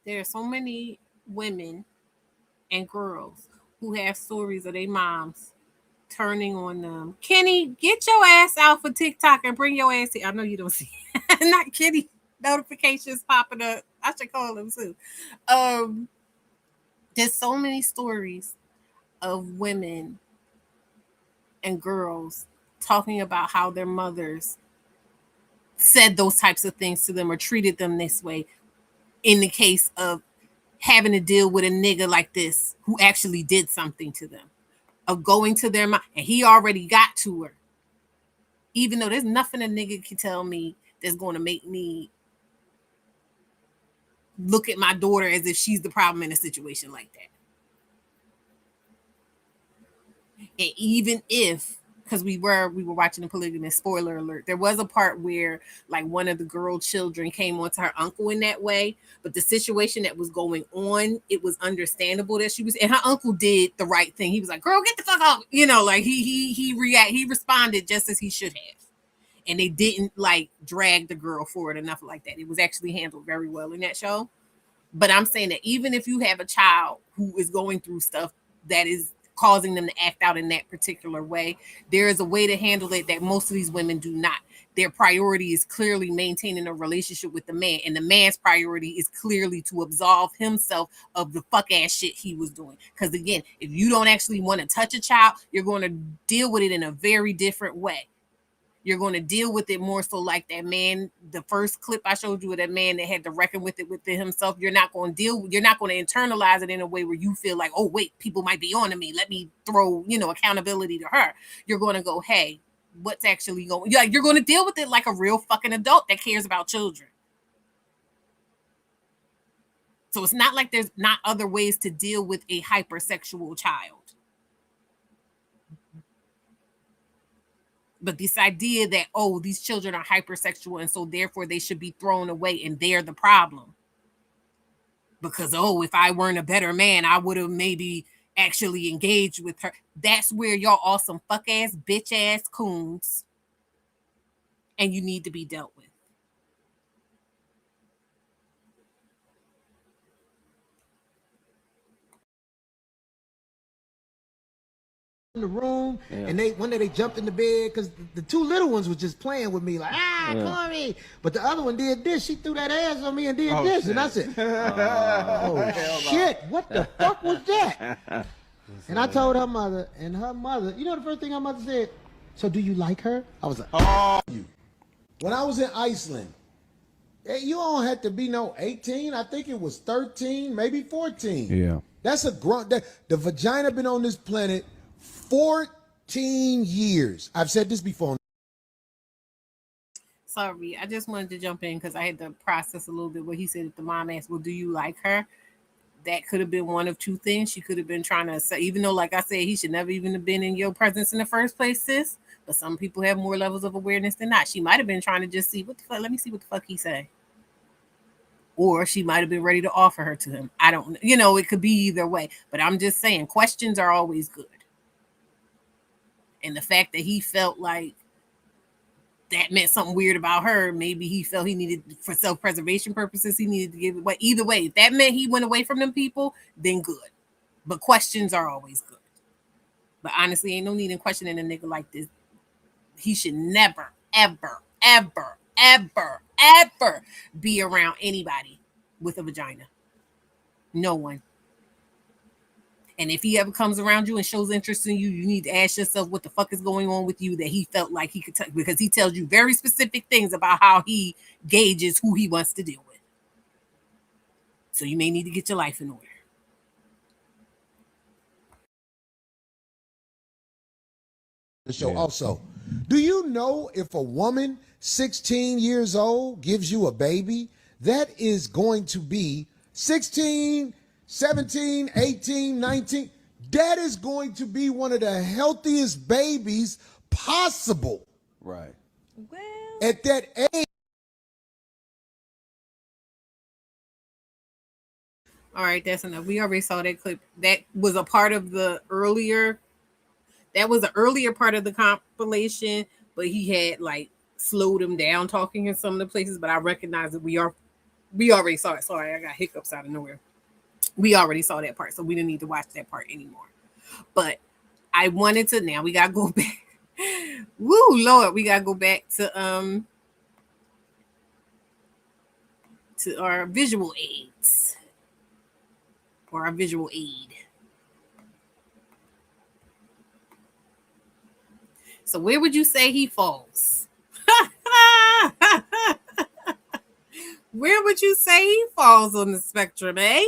There are so many women and girls who have stories of their moms turning on them. Kenny, get your ass out for TikTok and bring your ass here. I know you don't see not Kenny notifications popping up. I should call him too. There's so many stories of women and girls talking about how their mothers said those types of things to them or treated them this way in the case of having to deal with a nigga like this who actually did something to them, of going to their mom, and he already got to her. Even though there's nothing a nigga can tell me that's going to make me look at my daughter as if she's the problem in a situation like that. And even if, because we were watching the Polygamous, spoiler alert, there was a part where like one of the girl children came onto her uncle in that way, but the situation that was going on, it was understandable that she was, and her uncle did the right thing. He was like, girl, get the fuck out, you know, like he responded just as he should have. And they didn't like drag the girl forward enough like that. It was actually handled very well in that show. But I'm saying that even if you have a child who is going through stuff that is causing them to act out in that particular way, there is a way to handle it that most of these women do not. Their priority is clearly maintaining a relationship with the man, and the man's priority is clearly to absolve himself of the fuck ass shit he was doing. Because again, if you don't actually want to touch a child, you're going to deal with it in a very different way. You're going to deal with it more so like that man, the first clip I showed you of that man that had to reckon with it within himself. You're not going to internalize it in a way where you feel like, oh, wait, people might be on to me. Let me throw, accountability to her. You're going to go, hey, what's actually going on? You're going to deal with it like a real fucking adult that cares about children. So it's not like there's not other ways to deal with a hypersexual child. But this idea that, oh, these children are hypersexual and so therefore they should be thrown away and they're the problem. Because, oh, if I weren't a better man, I would have maybe actually engaged with her. That's where y'all are some fuck ass, bitch ass coons. And you need to be dealt with. In the room, and one day they jumped in the bed because the two little ones was just playing with me like, Corey, but the other one did this. She threw that ass on me and did this, shit. and I said, oh shit, what the fuck was that? And I told her mother, and her mother, you know the first thing her mother said, so do you like her? I was like, oh, you. When I was in Iceland, you don't have to be no 18. I think it was 13, maybe 14. Yeah. That's a grunt. The vagina been on this planet 14 years. I've said this before. Sorry, I just wanted to jump in because I had to process a little bit what he said. If the mom asked, well, do you like her? That could have been one of two things. She could have been trying to say, even though, like I said, he should never even have been in your presence in the first place, sis. But some people have more levels of awareness than not. She might have been trying to just see, what the fuck, let me see what the fuck he say. Or she might have been ready to offer her to him. I don't know. It could be either way. But I'm just saying, questions are always good. And the fact that he felt like that meant something weird about her, maybe he felt he needed, for self-preservation purposes, he needed to give it away. Either way, if that meant he went away from them people, then good. But questions are always good. But honestly, ain't no need in questioning a nigga like this. He should never, ever, ever, ever, ever be around anybody with a vagina. No one. And if he ever comes around you and shows interest in you, you need to ask yourself what the fuck is going on with you that he felt like he could tell, because he tells you very specific things about how he gauges who he wants to deal with. So you may need to get your life in order. The show also. Do you know if a woman 16 years old gives you a baby, that is going to be 16, 17, 18, 19. That is going to be one of the healthiest babies possible. Right. Well, at that age. All right, that's enough. We already saw that clip. That was a part of the earlier. That was the earlier part of the compilation, but he had like slowed him down talking in some of the places. But I recognize that we already saw it. Sorry, I got hiccups out of nowhere. We already saw that part, so we didn't need to watch that part anymore. But I wanted to. Now we gotta go back. Woo, Lord, we gotta go back to our visual aids or our visual aid. So where would you say he falls? Where would you say he falls on the spectrum, eh?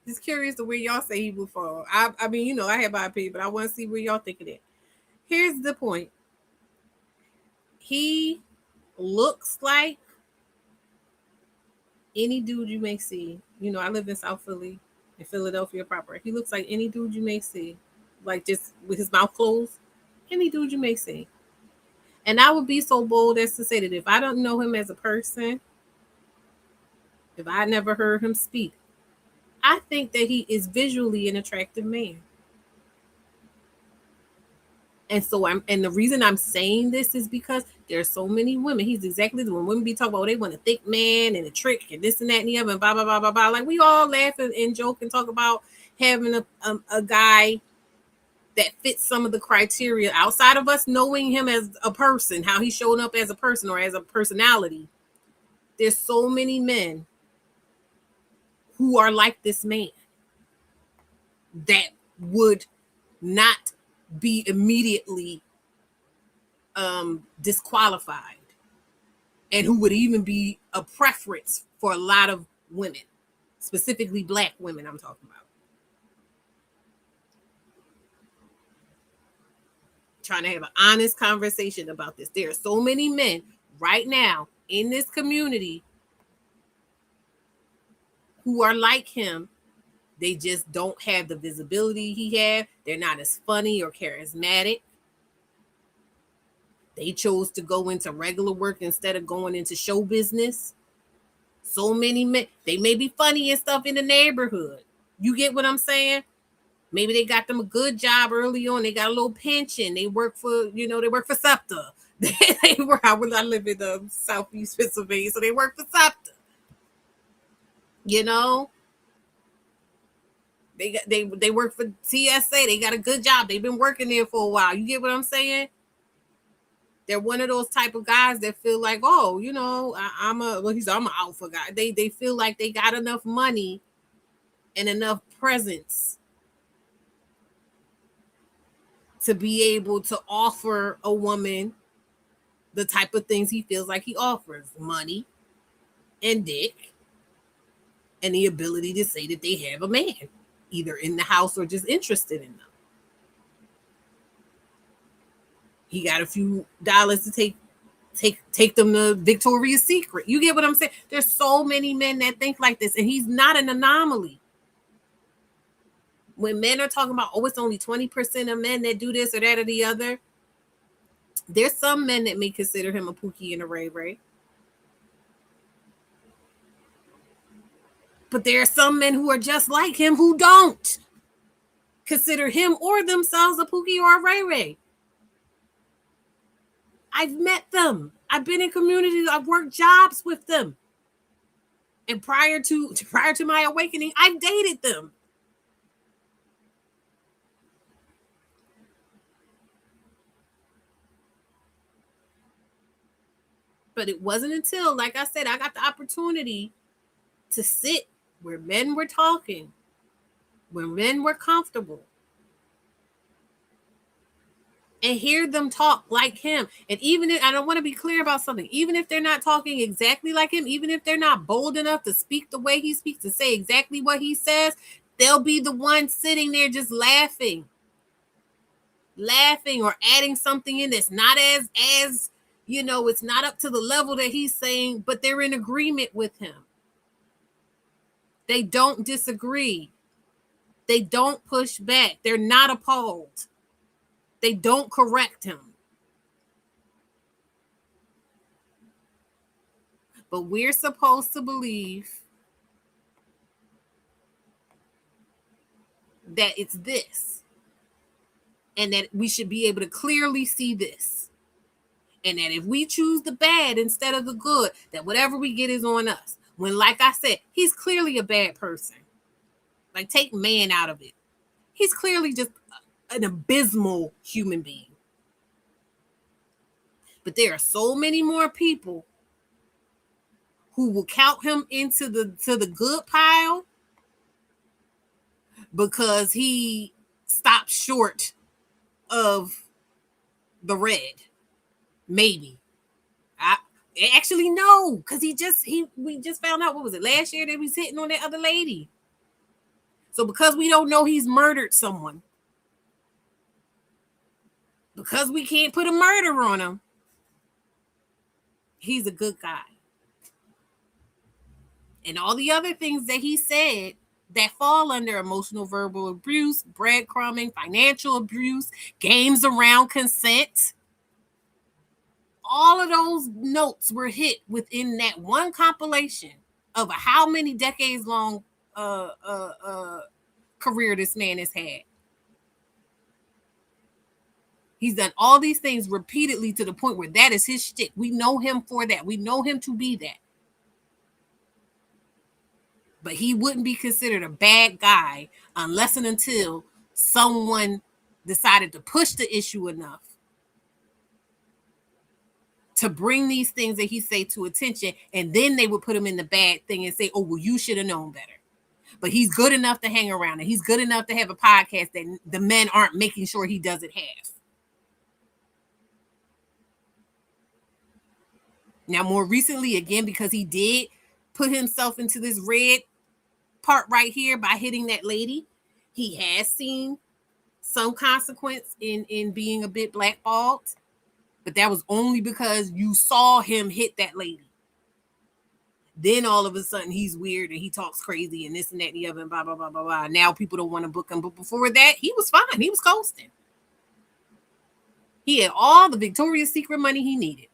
Just curious to where y'all say he would fall. I mean, you know, I have my opinion, but I want to see where y'all think of it. Here's the point. He looks like any dude you may see. You know, I live in South Philly, in Philadelphia proper. He looks like any dude you may see. Like just with his mouth closed. Any dude you may see. And I would be so bold as to say that if I don't know him as a person, if I never heard him speak, I think that he is visually an attractive man. And so and the reason I'm saying this is because there's so many women. He's exactly the one women be talking about, they want a thick man and a trick and this and that and the other and blah, blah, blah, blah, blah. Like we all laugh and joke and talk about having a guy that fits some of the criteria outside of us knowing him as a person, how he's showing up as a person or as a personality. There's so many men who are like this man that would not be immediately disqualified and who would even be a preference for a lot of women, specifically black women I'm talking about. Trying to have an honest conversation about this. There are so many men right now in this community who are like him. They just don't have the visibility he had. They're not as funny or charismatic. They chose to go into regular work instead of going into show business. So many men, they may be funny and stuff in the neighborhood. You get what I'm saying? Maybe they got them a good job early on. They got a little pension. They work for, they work for SEPTA. I live in Southeast Pennsylvania, so they work for SEPTA. You know? They work for TSA. They got a good job. They've been working there for a while. You get what I'm saying? They're one of those type of guys that feel like, oh, I'm an alpha guy. They feel like they got enough money and enough presence to be able to offer a woman the type of things he feels like he offers: money and dick and the ability to say that they have a man either in the house or just interested in them. He got a few dollars to take them to Victoria's Secret. You get what I'm saying? There's so many men that think like this, and he's not an anomaly. When men are talking about, oh, it's only 20% of men that do this or that or the other, there's some men that may consider him a Pookie and a Ray Ray. But there are some men who are just like him who don't consider him or themselves a Pookie or a Ray Ray. I've met them. I've been in communities. I've worked jobs with them. And prior to my awakening, I've dated them. But it wasn't until, like I said, I got the opportunity to sit where men were talking, where men were comfortable, and hear them talk like him. And even if, I don't want to be clear about something, even if they're not talking exactly like him, even if they're not bold enough to speak the way he speaks, to say exactly what he says, They'll be the ones sitting there just laughing or adding something in that's not as it's not up to the level that he's saying, but they're in agreement with him. They don't disagree. They don't push back. They're not appalled. They don't correct him. But we're supposed to believe that it's this, and that we should be able to clearly see this, and that if we choose the bad instead of the good, that whatever we get is on us. When, like I said, he's clearly a bad person. Like, take man out of it. He's clearly just an abysmal human being. But there are so many more people who will count him into the good pile because he stopped short of the red. Maybe. Actually, no, because we just found out, what was it, last year, that he was hitting on that other lady. So because we don't know he's murdered someone, because we can't put a murder on him, he's a good guy. And all the other things that he said that fall under emotional verbal abuse, breadcrumbing, financial abuse, games around consent, all of those notes were hit within that one compilation of a how many decades long career this man has had. He's done all these things repeatedly to the point where that is his shtick. We know him for that. We know him to be that. But he wouldn't be considered a bad guy unless and until someone decided to push the issue enough to bring these things that he say to attention, and then they would put him in the bad thing and say, oh, well, you should have known better. But he's good enough to hang around, and he's good enough to have a podcast that the men aren't making sure he doesn't have. Now, more recently, again, because he did put himself into this red part right here by hitting that lady, he has seen some consequence in being a bit blackballed, but that was only because you saw him hit that lady. Then all of a sudden he's weird and he talks crazy and this and that and the other and blah, blah, blah, blah, blah. Now people don't want to book him. But before that, he was fine. He was coasting. He had all the Victoria's Secret money he needed.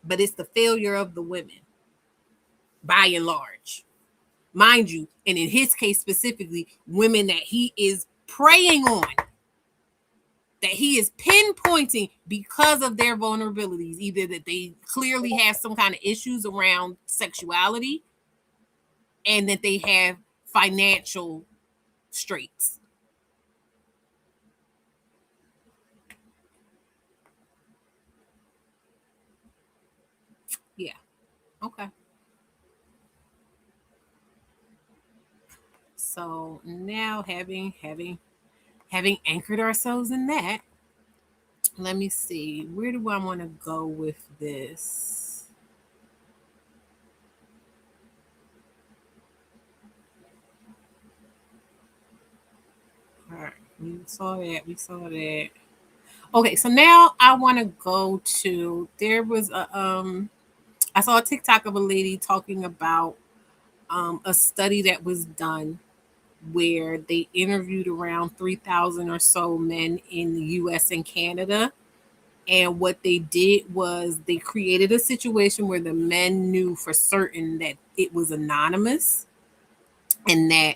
But it's the failure of the women, by and large. Mind you, and in his case specifically, women that he is preying on, that he is pinpointing because of their vulnerabilities, either that they clearly have some kind of issues around sexuality and that they have financial straits. Yeah. Okay. So now having anchored ourselves in that, let me see, where do I want to go with this? All right, we saw that. Okay, so now I want to go to, there was I saw a TikTok of a lady talking about a study that was done where they interviewed around 3,000 or so men in the US and Canada. And what they did was they created a situation where the men knew for certain that it was anonymous and that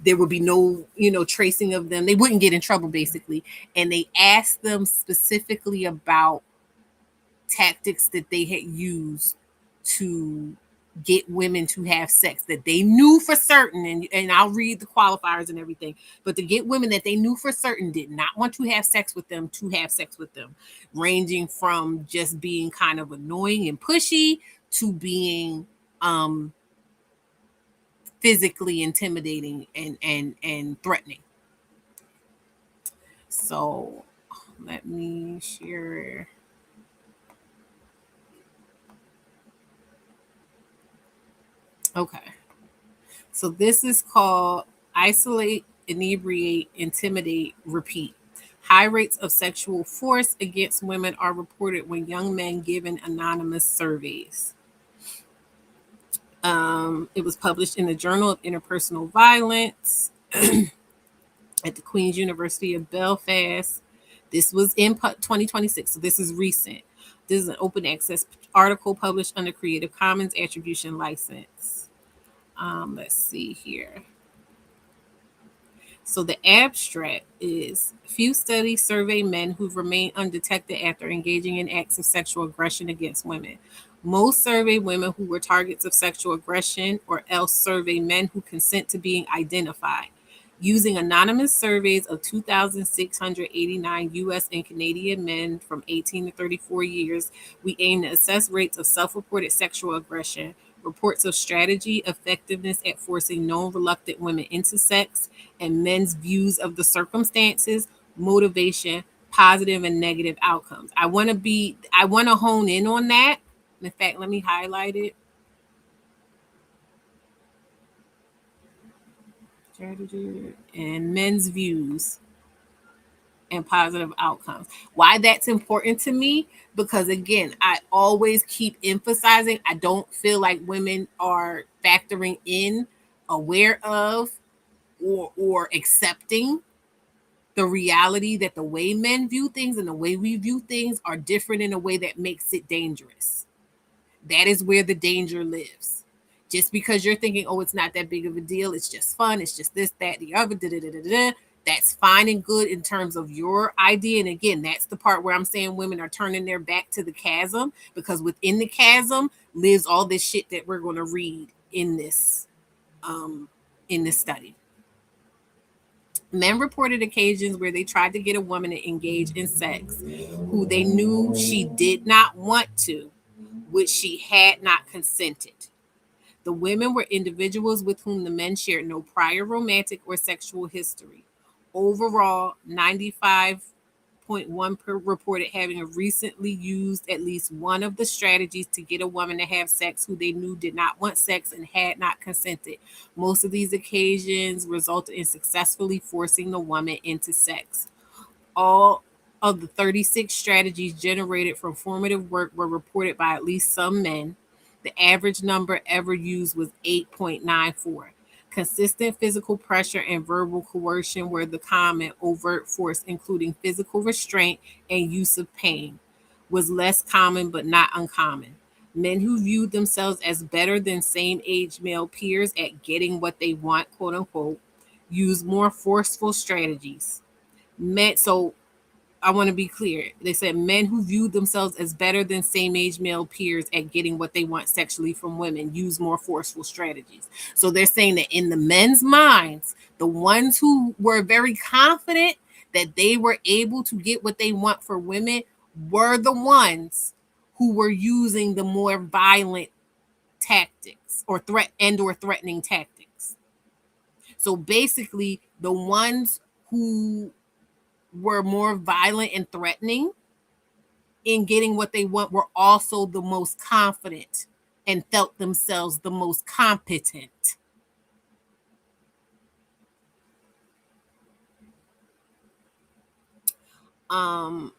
there would be no, tracing of them. They wouldn't get in trouble, basically. And they asked them specifically about tactics that they had used to get women to have sex that they knew for certain, and I'll read the qualifiers and everything, but to get women that they knew for certain did not want to have sex with them to have sex with them, ranging from just being kind of annoying and pushy to being physically intimidating and threatening. So let me share. Okay. So this is called isolate, inebriate, intimidate, repeat. High rates of sexual force against women are reported when young men given anonymous surveys. It was published in the Journal of Interpersonal Violence at the Queen's University of Belfast. This was in 2026, so this is recent. This is an open access article published under Creative Commons Attribution License. Let's see here. So the abstract is few studies survey men who've remained undetected after engaging in acts of sexual aggression against women. Most survey women who were targets of sexual aggression or else survey men who consent to being identified. Using anonymous surveys of 2,689 US and Canadian men from 18 to 34 years, we aim to assess rates of self-reported sexual aggression, reports of strategy effectiveness at forcing known reluctant women into sex, and men's views of the circumstances, motivation, positive and negative outcomes. I want to hone in on that. In fact, let me highlight it. Strategy and men's views and positive outcomes. Why that's important to me? Because again, I always keep emphasizing I don't feel like women are factoring in, aware of, or accepting the reality that the way men view things and the way we view things are different in a way that makes it dangerous. That is where the danger lives. Just because you're thinking, oh, it's not that big of a deal, it's just fun, it's just this, that, the other, that's fine and good in terms of your idea. And again, that's the part where I'm saying women are turning their back to the chasm, because within the chasm lives all this shit that we're going to read in this study. Men reported occasions where they tried to get a woman to engage in sex who they knew she did not want to, which she had not consented. The women were individuals with whom the men shared no prior romantic or sexual history. Overall, 95.1% reported having recently used at least one of the strategies to get a woman to have sex who they knew did not want sex and had not consented. Most of these occasions resulted in successfully forcing the woman into sex. All of the 36 strategies generated from formative work were reported by at least some men. The average number ever used was 8.94. Consistent physical pressure and verbal coercion were the common overt force, including physical restraint and use of pain, was less common but not uncommon. Men who viewed themselves as better than same-age male peers at getting what they want, quote unquote, used more forceful strategies. So I want to be clear. They said men who viewed themselves as better than same-age male peers at getting what they want sexually from women use more forceful strategies. So they're saying that in the men's minds, the ones who were very confident that they were able to get what they want for women were the ones who were using the more violent tactics or threatening tactics. So basically, the ones who were more violent and threatening in getting what they want were also the most confident and felt themselves the most competent. The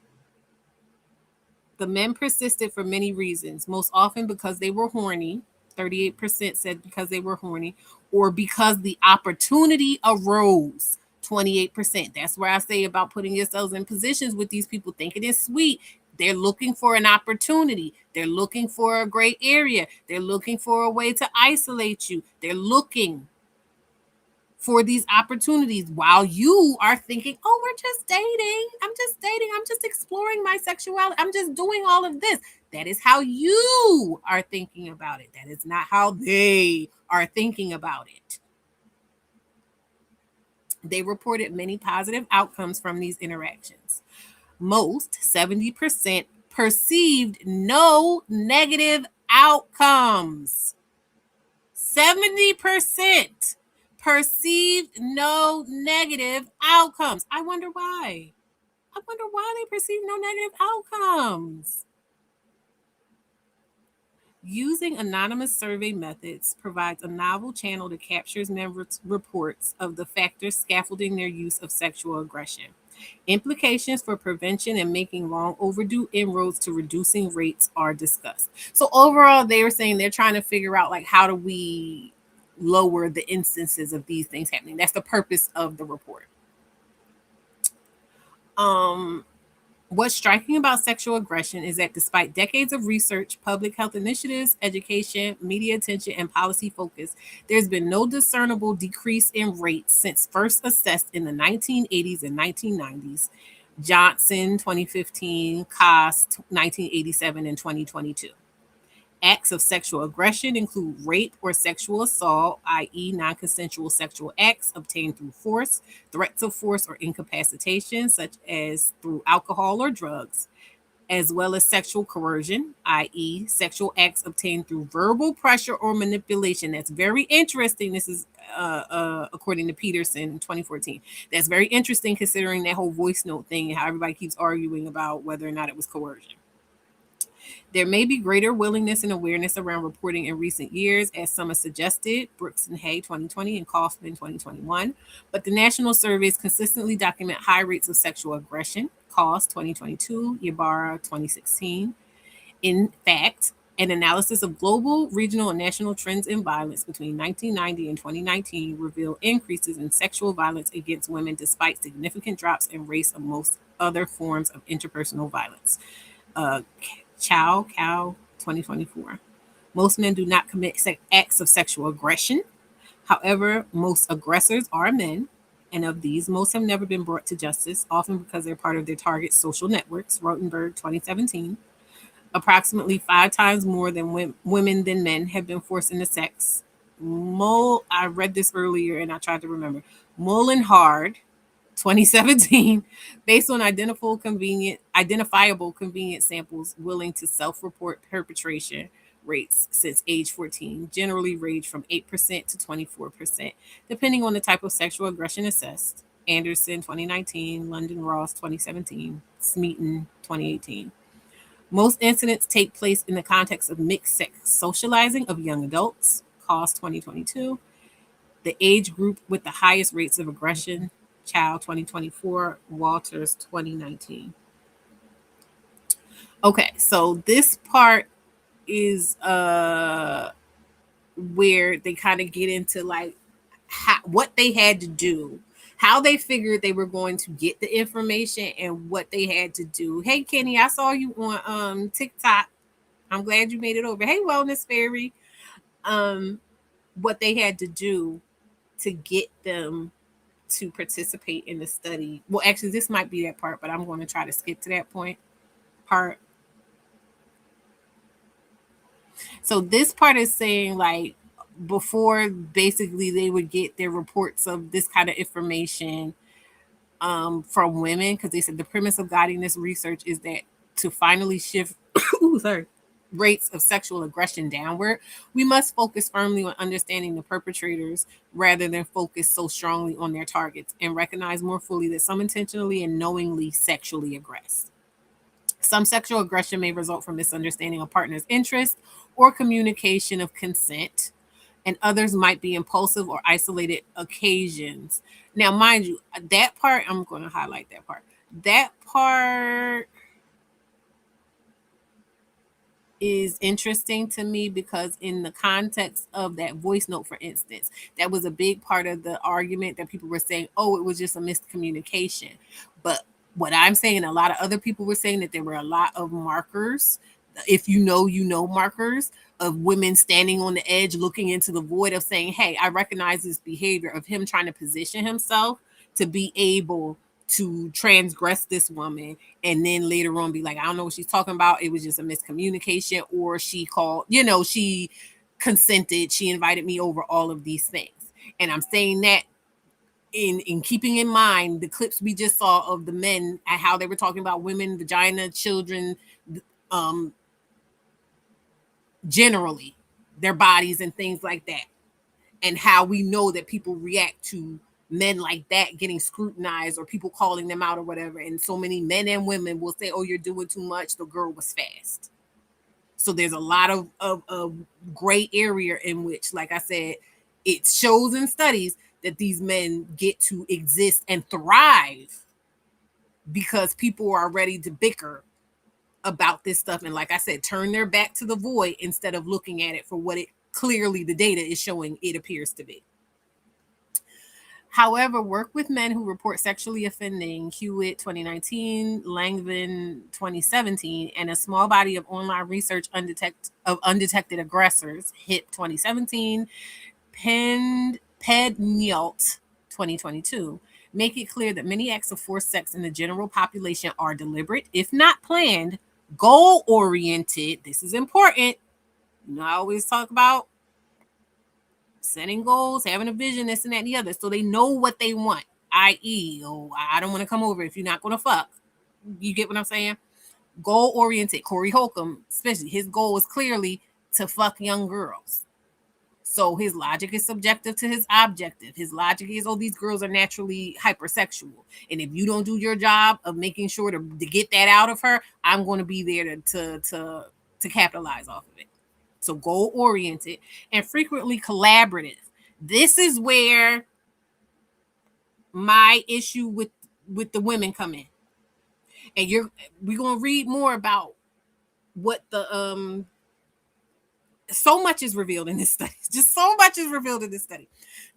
men persisted for many reasons, most often because they were horny. 38% said because they were horny, or because the opportunity arose. 28%. That's where I say about putting yourselves in positions with these people, thinking it's sweet. They're looking for an opportunity. They're looking for a gray area. They're looking for a way to isolate you. They're looking for these opportunities while you are thinking, oh, we're just dating. I'm just dating. I'm just exploring my sexuality. I'm just doing all of this. That is how you are thinking about it. That is not how they are thinking about it. They reported many positive outcomes from these interactions. Most, 70%, perceived no negative outcomes. 70% perceived no negative outcomes. I wonder why. I wonder why they perceive no negative outcomes. Using anonymous survey methods provides a novel channel that captures members' reports of the factors scaffolding their use of sexual aggression. Implications for prevention and making long overdue inroads to reducing rates are discussed. So overall, they were saying they're trying to figure out like how do we lower the instances of these things happening. That's the purpose of the report. What's striking about sexual aggression is that despite decades of research, public health initiatives, education, media attention, and policy focus, there's been no discernible decrease in rates since first assessed in the 1980s and 1990s. Johnson, 2015, Cost, 1987, and 2022. Acts of sexual aggression include rape or sexual assault, i.e., non consensual sexual acts obtained through force, threats of force or incapacitation, such as through alcohol or drugs, as well as sexual coercion, i.e., sexual acts obtained through verbal pressure or manipulation. That's very interesting. This is according to Peterson in 2014. That's very interesting considering that whole voice note thing and how everybody keeps arguing about whether or not it was coercion. There may be greater willingness and awareness around reporting in recent years, as some have suggested, Brooks and Hay 2020 and Kaufman 2021. But the national surveys consistently document high rates of sexual aggression, Cost 2022, Ybarra 2016. In fact, an analysis of global, regional, and national trends in violence between 1990 and 2019 revealed increases in sexual violence against women despite significant drops in rates of most other forms of interpersonal violence. Cow 2024. Most men do not commit acts of sexual aggression. However, most aggressors are men, and of these, most have never been brought to justice, often because they're part of their target social networks. Rotenberg, 2017. Approximately 5 times more than women than men have been forced into sex. I read this earlier and I tried to remember. Mullenhard, 2017, based on identifiable convenient samples willing to self-report perpetration rates since age 14, generally range from 8% to 24%, depending on the type of sexual aggression assessed. Anderson, 2019, London Ross, 2017, Smeaton, 2018. Most incidents take place in the context of mixed sex socializing of young adults, Cost 2022. The age group with the highest rates of aggression, Child 2024, Walters 2019. Okay, so this part is where they kind of get into like what they had to do, how they figured they were going to get the information, and what they had to do. Hey Kenny, I saw you on TikTok. I'm glad you made it over. Hey Wellness Fairy. What they had to do to get them to participate in the study. Well, actually, this might be that part, but I'm going to try to skip to that part. So this part is saying like before basically they would get their reports of this kind of information from women, because they said the premise of guiding this research is that to finally shift rates of sexual aggression downward, we must focus firmly on understanding the perpetrators rather than focus so strongly on their targets, and recognize more fully that some intentionally and knowingly sexually aggress. Some sexual aggression may result from misunderstanding a partner's interest or communication of consent, and others might be impulsive or isolated occasions. Now, mind you, that part, I'm going to highlight that part. That part is interesting to me because in the context of that voice note, for instance, that was a big part of the argument that people were saying, oh, it was just a miscommunication. But what I'm saying, a lot of other people were saying that there were a lot of markers, if you know markers of women standing on the edge looking into the void of saying, hey, I recognize this behavior of him trying to position himself to be able to transgress this woman, and then later on be like, I don't know what she's talking about, it was just a miscommunication, or she called, she consented, she invited me over, all of these things. And I'm saying that in keeping in mind the clips we just saw of the men and how they were talking about women, vagina, children, generally their bodies and things like that, and how we know that people react to men like that getting scrutinized or people calling them out or whatever. And so many men and women will say, oh, you're doing too much, the girl was fast. So there's a lot of gray area in which, like I said, it shows in studies that these men get to exist and thrive because people are ready to bicker about this stuff. And like I said, turn their back to the void instead of looking at it for what it clearly the data is showing it appears to be. However, work with men who report sexually offending, Hewitt 2019, Langvin 2017, and a small body of online research of undetected aggressors, HIP 2017, Pednialt 2022, make it clear that many acts of forced sex in the general population are deliberate, if not planned, goal-oriented. This is important. You know, I always talk about setting goals, having a vision, this and that and the other, so they know what they want, i.e., oh, I don't want to come over if you're not going to fuck. You get what I'm saying? Goal-oriented. Corey Holcomb, especially, his goal was clearly to fuck young girls. So his logic is subjective to his objective. His logic is, oh, these girls are naturally hypersexual. And if you don't do your job of making sure to get that out of her, I'm going to be there to capitalize off of it. So goal-oriented and frequently collaborative. This is where my issue with the women come in. And we're going to read more about what the so much is revealed in this study. Just so much is revealed in this study.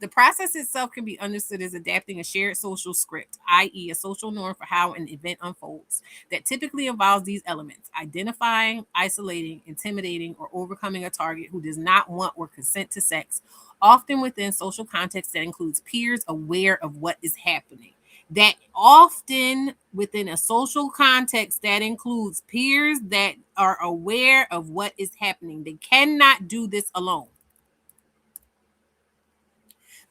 The process itself can be understood as adapting a shared social script, i.e., a social norm for how an event unfolds, that typically involves these elements: identifying, isolating, intimidating, or overcoming a target who does not want or consent to sex, often within social context that includes peers aware of what is happening. That often within a social context that includes peers that are aware of what is happening. They cannot do this alone.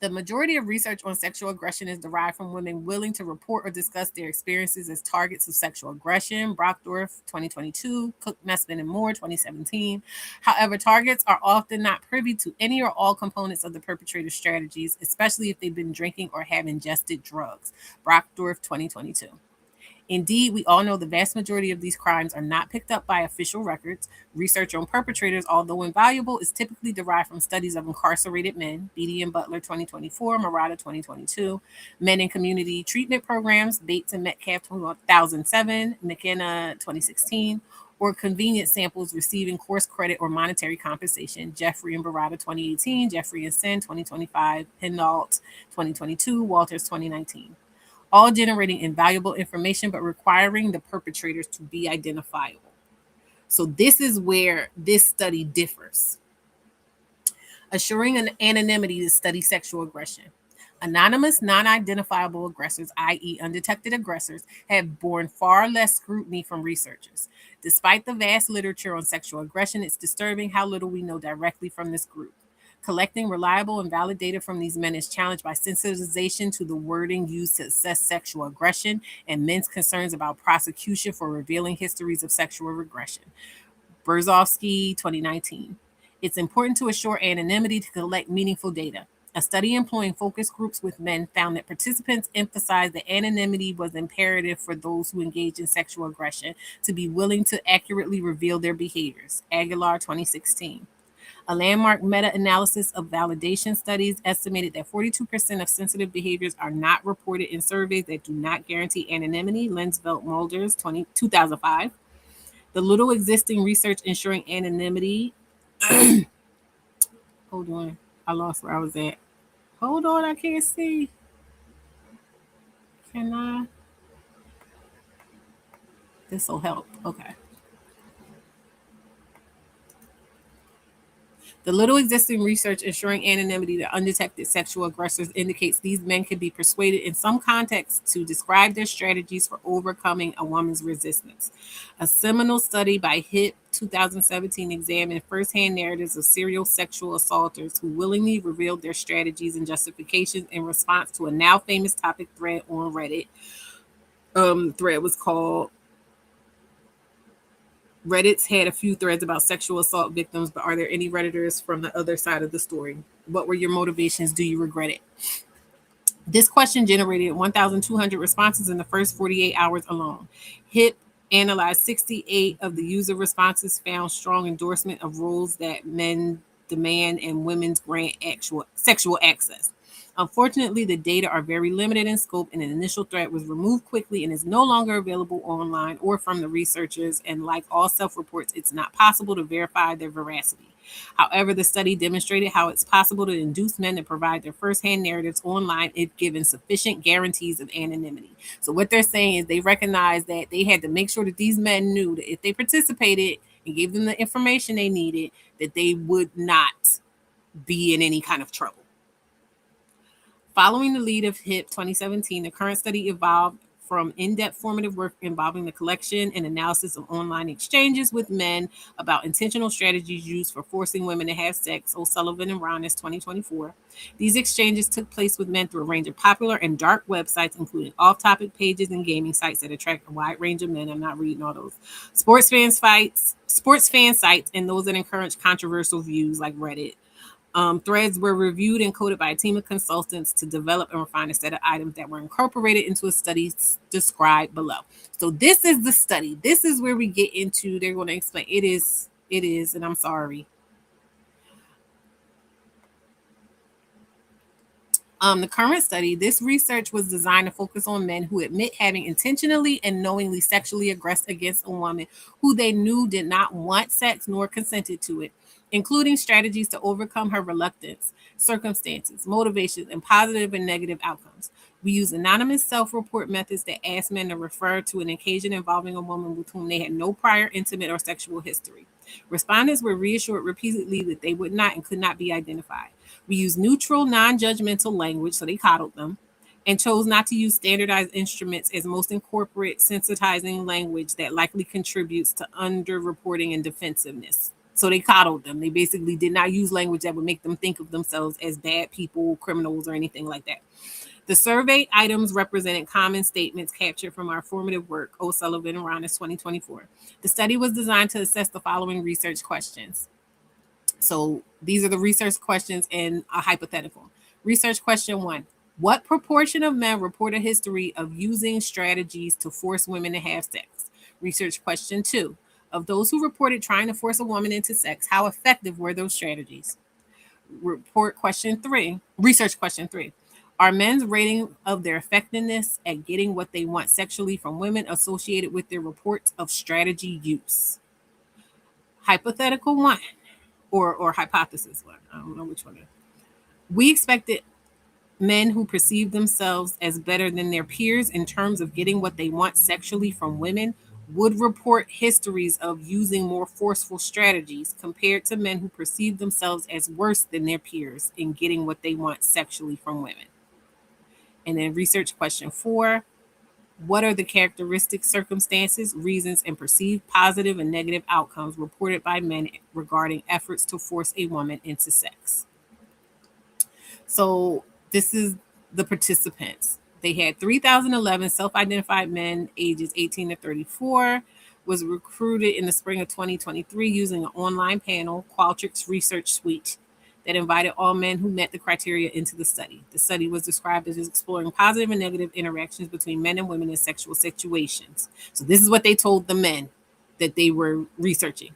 The majority of research on sexual aggression is derived from women willing to report or discuss their experiences as targets of sexual aggression. Brockdorf, 2022, Cook, Messman, and Moore, 2017. However, targets are often not privy to any or all components of the perpetrator's strategies, especially if they've been drinking or have ingested drugs. Brockdorf, 2022. Indeed, we all know the vast majority of these crimes are not picked up by official records. Research on perpetrators, although invaluable, is typically derived from studies of incarcerated men. Beatty and Butler, 2024, Murata, 2022. Men in community treatment programs, Bates and Metcalf, 2007, McKenna, 2016. Or convenience samples receiving course credit or monetary compensation. Jeffrey and Barada, 2018. Jeffrey and Sen, 2025. Pennault, 2022. Walters, 2019. All generating invaluable information, but requiring the perpetrators to be identifiable. So this is where this study differs. Assuring an anonymity to study sexual aggression. Anonymous, non-identifiable aggressors, i.e. undetected aggressors, have borne far less scrutiny from researchers. Despite the vast literature on sexual aggression, it's disturbing how little we know directly from this group. Collecting reliable and valid data from these men is challenged by sensitization to the wording used to assess sexual aggression and men's concerns about prosecution for revealing histories of sexual regression. Berzovsky, 2019. It's important to assure anonymity to collect meaningful data. A study employing focus groups with men found that participants emphasized that anonymity was imperative for those who engage in sexual aggression to be willing to accurately reveal their behaviors. Aguilar, 2016. A landmark meta-analysis of validation studies estimated that 42% of sensitive behaviors are not reported in surveys that do not guarantee anonymity. Lensvelt Mulders, 2005. The little existing research ensuring anonymity. Hold on. I lost where I was at. Hold on, I can't see. Can I? This will help. Okay. The little existing research ensuring anonymity to undetected sexual aggressors indicates these men can be persuaded in some contexts to describe their strategies for overcoming a woman's resistance. A seminal study by HIP 2017 examined firsthand narratives of serial sexual assaulters who willingly revealed their strategies and justifications in response to a now famous topic thread on Reddit. The thread was called Reddit's had a few threads about sexual assault victims, but are there any Redditors from the other side of the story? What were your motivations? Do you regret it? This question generated 1,200 responses in the first 48 hours alone. HIP analyzed 68 of the user responses, found strong endorsement of rules that men demand and women's grant actual sexual access. Unfortunately, the data are very limited in scope, and an initial threat was removed quickly and is no longer available online or from the researchers. And like all self reports, it's not possible to verify their veracity. However, the study demonstrated how it's possible to induce men to provide their firsthand narratives online if given sufficient guarantees of anonymity. So, what they're saying is they recognize that they had to make sure that these men knew that if they participated and gave them the information they needed, that they would not be in any kind of trouble. Following the lead of HIP 2017, the current study evolved from in-depth formative work involving the collection and analysis of online exchanges with men about intentional strategies used for forcing women to have sex, O'Sullivan and Ronis 2024. These exchanges took place with men through a range of popular and dark websites, including off-topic pages and gaming sites that attract a wide range of men. I'm not reading all those. Sports fan sites, and those that encourage controversial views like Reddit. Threads were reviewed and coded by a team of consultants to develop and refine a set of items that were incorporated into a study described below. So this is the study. This is where we get into, they're going to explain. It is, and I'm sorry. The current study, this research was designed to focus on men who admit having intentionally and knowingly sexually aggressed against a woman who they knew did not want sex nor consented to it, including strategies to overcome her reluctance, circumstances, motivations, and positive and negative outcomes. We use anonymous self-report methods that ask men to refer to an occasion involving a woman with whom they had no prior intimate or sexual history. Respondents were reassured repeatedly that they would not and could not be identified. We use neutral, non-judgmental language, so they coddled them, and chose not to use standardized instruments as most incorporate sensitizing language that likely contributes to underreporting and defensiveness. So they coddled them. They basically did not use language that would make them think of themselves as bad people, criminals, or anything like that. The survey items represented common statements captured from our formative work, O'Sullivan and Ronis 2024. The study was designed to assess the following research questions. So these are the research questions and a hypothetical. Research question 1. What proportion of men report a history of using strategies to force women to have sex? Research question 2. Of those who reported trying to force a woman into sex, how effective were those strategies? Research question 3. Are men's rating of their effectiveness at getting what they want sexually from women associated with their reports of strategy use? Hypothetical 1. Or hypothesis 1. I don't know which one. We expected men who perceive themselves as better than their peers in terms of getting what they want sexually from women would report histories of using more forceful strategies compared to men who perceive themselves as worse than their peers in getting what they want sexually from women. And then research question 4. What are the characteristics, circumstances, reasons, and perceived positive and negative outcomes reported by men regarding efforts to force a woman into sex? So this is the participants. They had 3,011 self-identified men ages 18 to 34, was recruited in the spring of 2023 using an online panel, Qualtrics Research Suite, that invited all men who met the criteria into the study. The study was described as exploring positive and negative interactions between men and women in sexual situations. So this is what they told the men that they were researching.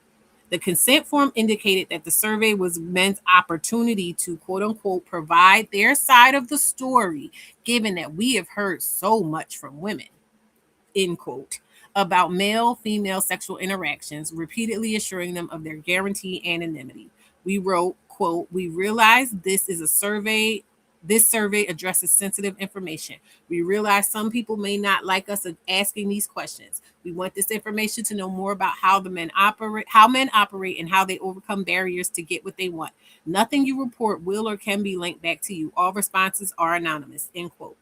The consent form indicated that the survey was men's opportunity to, quote unquote, provide their side of the story, given that we have heard so much from women, end quote, about male-female sexual interactions, repeatedly assuring them of their guaranteed anonymity. We wrote, quote, we realize this survey addresses sensitive information. We realize some people may not like us asking these questions. We want this information to know more about how men operate, and how they overcome barriers to get what they want. Nothing you report will or can be linked back to you. All responses are anonymous, end quote.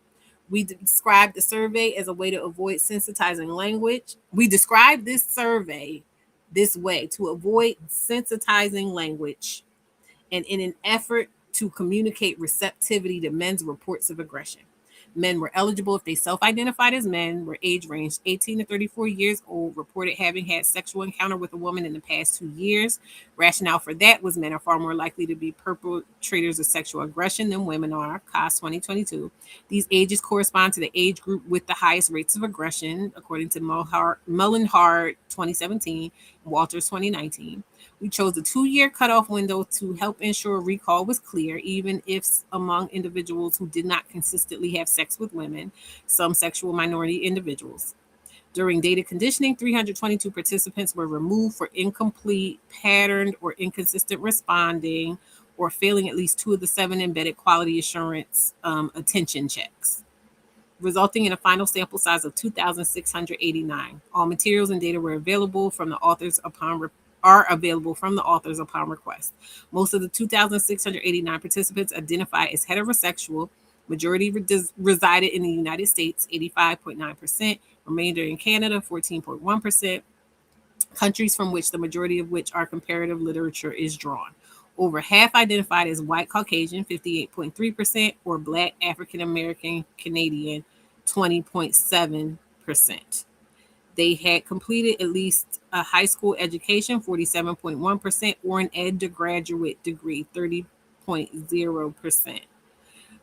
We described the survey as a way to avoid sensitizing language. We described this survey this way to avoid sensitizing language and in an effort to communicate receptivity to men's reports of aggression. Men were eligible if they self-identified as men, were age ranged 18 to 34 years old, reported having had sexual encounter with a woman in the past 2 years. Rationale for that was men are far more likely to be perpetrators of sexual aggression than women are, COS 2022. These ages correspond to the age group with the highest rates of aggression, according to Mullenhard 2017 and Walters 2019. We chose the 2-year cutoff window to help ensure recall was clear, even if among individuals who did not consistently have sex with women, some sexual minority individuals. During data conditioning, 322 participants were removed for incomplete, patterned, or inconsistent responding, or failing at least 2 of the 7 embedded quality assurance attention checks, resulting in a final sample size of 2,689. All materials and data were available from the authors upon request. Most of the 2,689 participants identify as heterosexual. Majority resided in the United States, 85.9%, remainder in Canada, 14.1%, countries from which the majority of which our comparative literature is drawn. Over half identified as white Caucasian, 58.3%, or Black African American Canadian, 20.7%. They had completed at least a high school education, 47.1%, or an undergraduate degree, 30.0%.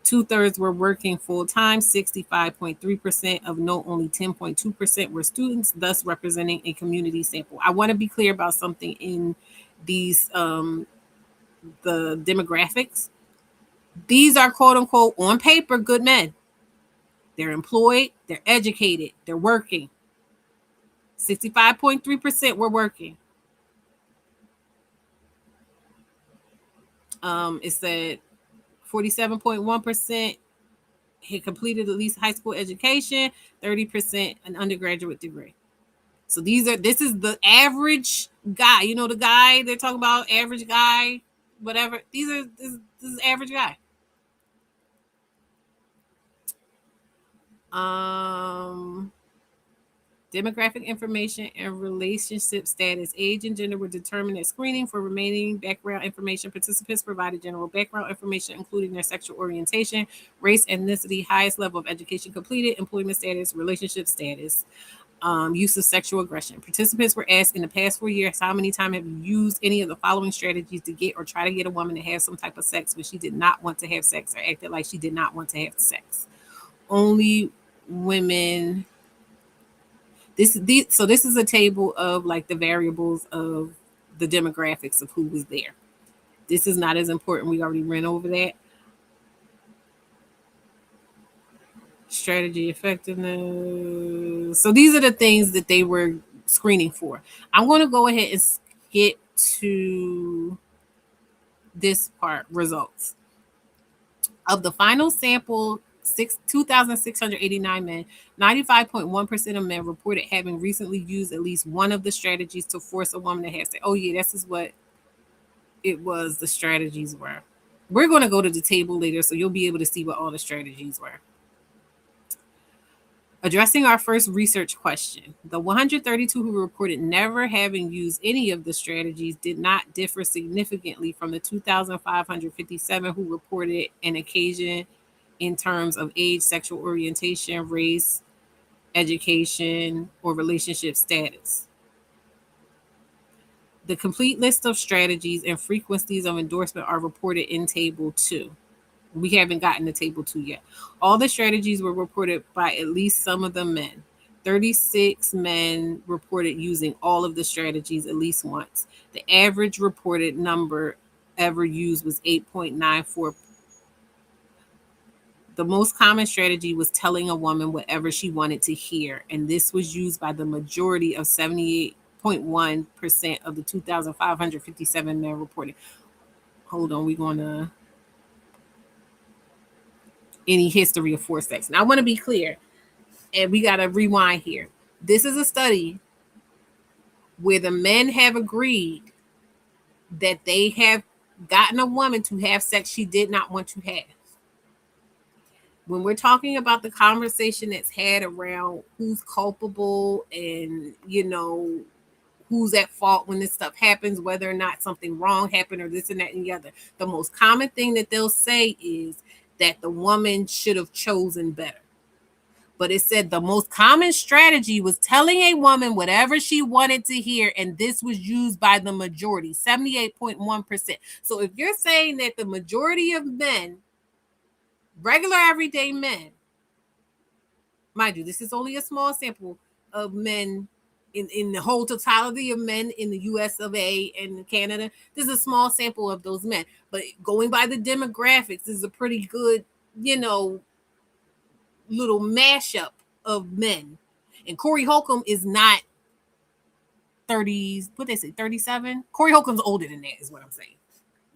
2/3 were working full time, 65.3%. Of note, only 10.2% were students, thus representing a community sample. I want to be clear about something in these the demographics. These are quote unquote on paper good men. They're employed, they're educated, they're working. 65.3% were working. It said 47.1% had completed at least high school education, 30% an undergraduate degree. So this is the average guy. You know the guy they're talking about, average guy, whatever. This is average guy. Demographic information and relationship status. Age and gender were determined at screening. For remaining background information, participants provided general background information, including their sexual orientation, race, ethnicity, highest level of education completed, employment status, relationship status, use of sexual aggression. Participants were asked in the past 4 years, how many times have you used any of the following strategies to get or try to get a woman to have some type of sex when she did not want to have sex or acted like she did not want to have sex? Only women. This is a table of like the variables of the demographics of who was there. This is not as important. We already ran over that. Strategy effectiveness. So these are the things that they were screening for. I'm going to go ahead and skip to this part, results. Of the final sample, 2,689 men, 95.1% of men reported having recently used at least one of the strategies to force a woman to have sex. Oh yeah, this is what it was. The strategies were. We're going to go to the table later, so you'll be able to see what all the strategies were. Addressing our first research question, the 132 who reported never having used any of the strategies did not differ significantly from the 2,557 who reported an occasion in terms of age, sexual orientation, race, education, or relationship status. The complete list of strategies and frequencies of endorsement are reported in Table 2. We haven't gotten to Table 2 yet. All the strategies were reported by at least some of the men. 36 men reported using all of the strategies at least once. The average reported number ever used was 8.94. The most common strategy was telling a woman whatever she wanted to hear, and this was used by the majority of 78.1% of the 2,557 men reported. Hold on, we're going to any history of forced sex. Now, I want to be clear, and we got to rewind here. This is a study where the men have agreed that they have gotten a woman to have sex she did not want to have. When we're talking about the conversation that's had around who's culpable and, who's at fault when this stuff happens, whether or not something wrong happened or this and that and the other, the most common thing that they'll say is that the woman should have chosen better. But it said the most common strategy was telling a woman whatever she wanted to hear, and this was used by the majority, 78.1%. So if you're saying that the majority of men, regular everyday men, mind you, this is only a small sample of men in the whole totality of men in the US of A and Canada. This is a small sample of those men. But going by the demographics, this is a pretty good, little mashup of men. And Corey Holcomb is not 30s, what they say, 37? Corey Holcomb's older than that, is what I'm saying.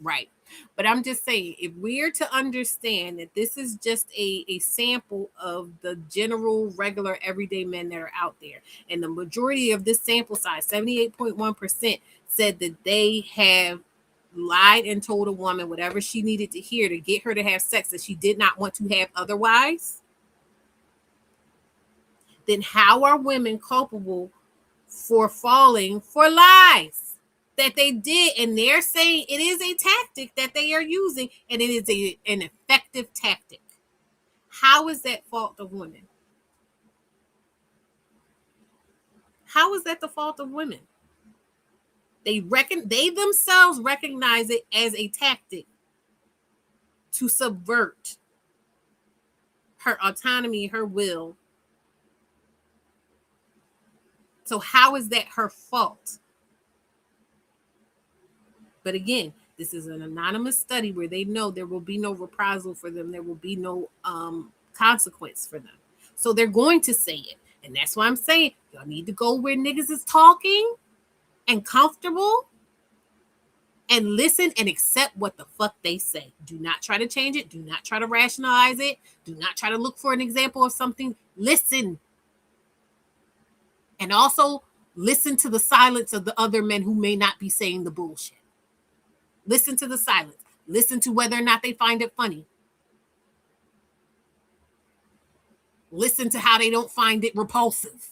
Right. But I'm just saying, if we're to understand that this is just a sample of the general, regular, everyday men that are out there, and the majority of this sample size, 78.1%, said that they have lied and told a woman whatever she needed to hear to get her to have sex that she did not want to have otherwise, then how are women culpable for falling for lies that they did? And they're saying it is a tactic that they are using, and it is an effective tactic. How is that fault of women? How is that the fault of women? They themselves recognize it as a tactic to subvert her autonomy, her will. So how is that her fault? But again, this is an anonymous study where they know there will be no reprisal for them. There will be no consequence for them. So they're going to say it. And that's why I'm saying y'all need to go where niggas is talking and comfortable and listen and accept what the fuck they say. Do not try to change it. Do not try to rationalize it. Do not try to look for an example of something. Listen. And also listen to the silence of the other men who may not be saying the bullshit. Listen to the silence. Listen to whether or not they find it funny. Listen to how they don't find it repulsive.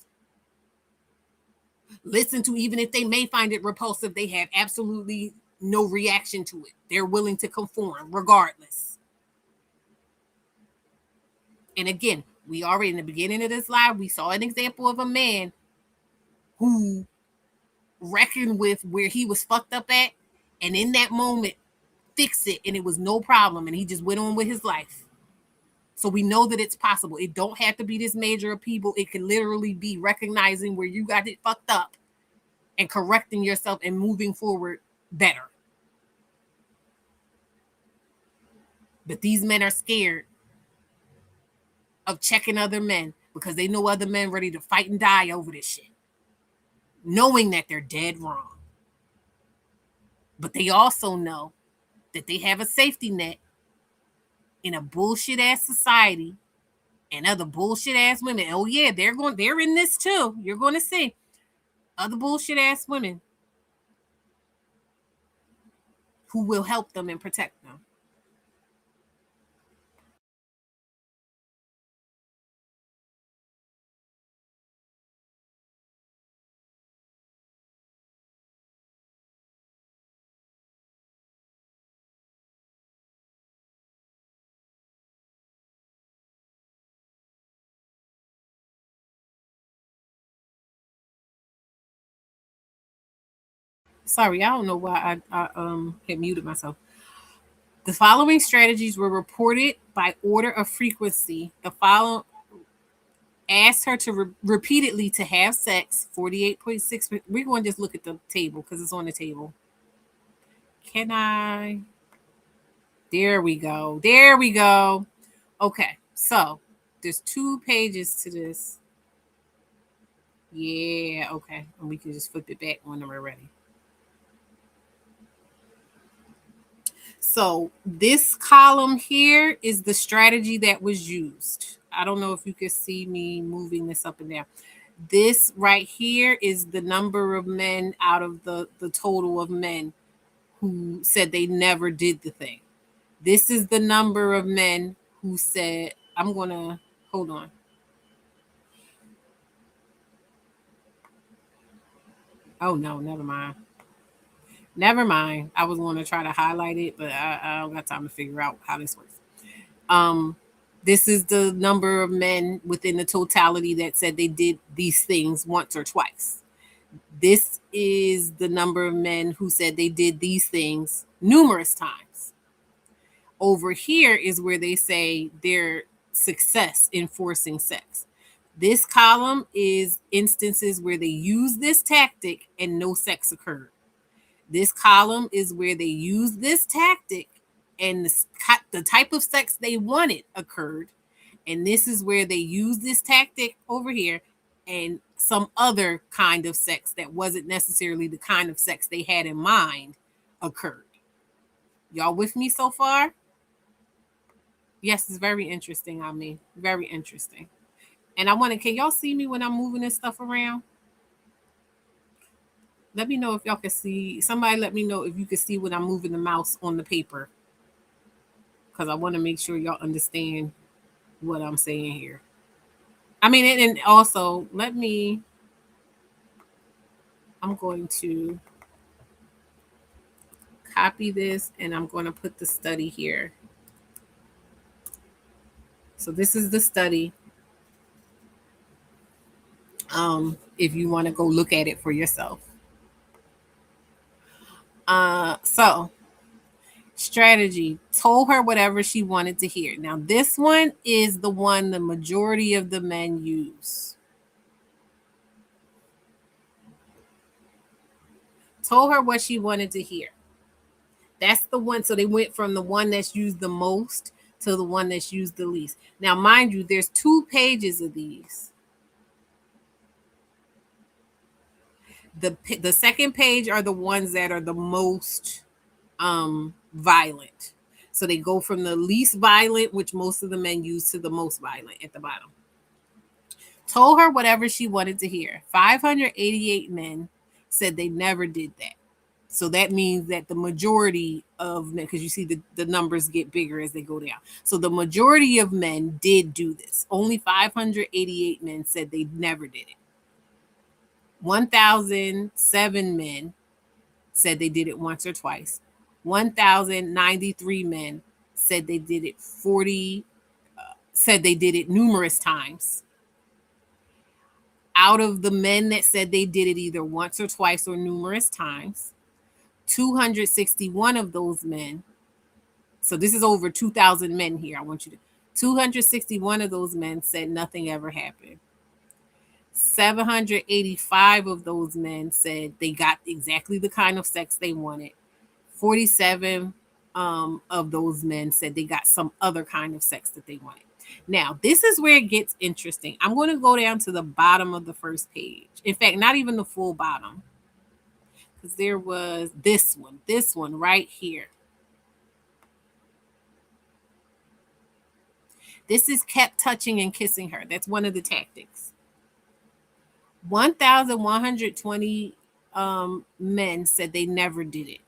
Listen to, even if they may find it repulsive, they have absolutely no reaction to it. They're willing to conform regardless. And again, we already in the beginning of this live, we saw an example of a man who reckoned with where he was fucked up at, and in that moment fixed it, and it was no problem, and he just went on with his life. So we know that it's possible. It don't have to be this major of people. It can literally be recognizing where you got it fucked up and correcting yourself and moving forward better. But these men are scared of checking other men because they know other men ready to fight and die over this shit, knowing that they're dead wrong. But they also know that they have a safety net in a bullshit ass society and other bullshit ass women. Oh yeah, they're in this too. You're going to see other bullshit ass women who will help them and protect them. Sorry, I don't know why I had muted myself. The following strategies were reported by order of frequency. The following asked her to repeatedly to have sex, 48.6. We're going to just look at the table because it's on the table. Can I? There we go. There we go. Okay, so there's 2 pages to this. Yeah, okay. And we can just flip it back when we're ready. So this column here is the strategy that was used. I don't know if you can see me moving this up and down. This right here is the number of men out of the total of men who said they never did the thing. This is the number of men who said, I'm going to, hold on. Oh, no, never mind. Never mind. I was going to try to highlight it, but I don't got time to figure out how this works. This is the number of men within the totality that said they did these things once or twice. This is the number of men who said they did these things numerous times. Over here is where they say their success in forcing sex. This column is instances where they use this tactic and no sex occurred. This column is where they use this tactic and the type of sex they wanted occurred. And this is where they use this tactic over here and some other kind of sex that wasn't necessarily the kind of sex they had in mind occurred. Y'all with me so far? Yes, it's very interesting. I mean, very interesting. And I want to, can y'all see me when I'm moving this stuff around? Let me know if y'all can see. Somebody let me know if you can see when I'm moving the mouse on the paper. Because I want to make sure y'all understand what I'm saying here. I mean, and also, I'm going to copy this and I'm going to put the study here. So this is the study. If you want to go look at it for yourself. So strategy, told her whatever she wanted to hear. Now this one is the one the majority of the men use. Told her what she wanted to hear. That's the one. So they went from the one that's used the most to the one that's used the least. Now, mind you, there's 2 pages of these. The second page are the ones that are the most violent. So they go from the least violent, which most of the men use, to the most violent at the bottom. Told her whatever she wanted to hear. 588 men said they never did that. So that means that the majority of men, because you see the numbers get bigger as they go down. So the majority of men did do this. Only 588 men said they never did it. 1,007 men said they did it once or twice. 1,093 men said they did it said they did it numerous times. Out of the men that said they did it either once or twice or numerous times, 261 of those men, so this is over 2,000 men here. I want you to, 261 of those men said nothing ever happened. 785 of those men said they got exactly the kind of sex they wanted. 47 of those men said they got some other kind of sex that they wanted. Now, this is where it gets interesting. I'm going to go down to the bottom of the first page. In fact, not even the full bottom. Because there was this one right here. This is kept touching and kissing her. That's one of the tactics. 1,120 men said they never did it.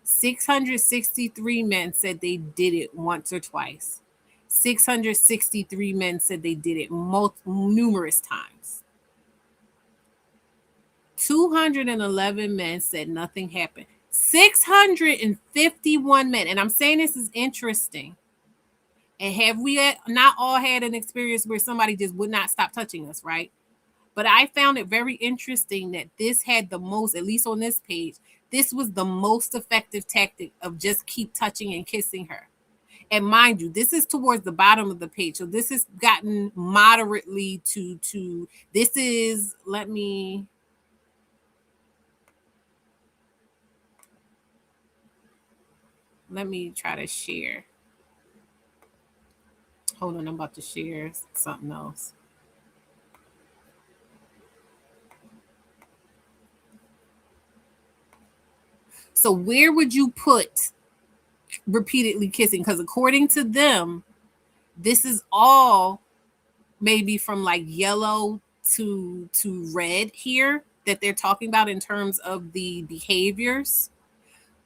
663 men said they did it once or twice. 663 men said they did it numerous times. 211 men said nothing happened. 651 men, and I'm saying this is interesting. And have we not all had an experience where somebody just would not stop touching us, right? But I found it very interesting that this had the most, at least on this page, this was the most effective tactic of just keep touching and kissing her. And mind you, this is towards the bottom of the page. So this has gotten moderately to this is, let me try to share. Hold on, I'm about to share something else. So where would you put repeatedly kissing? Because according to them, this is all maybe from like yellow to red here that they're talking about in terms of the behaviors.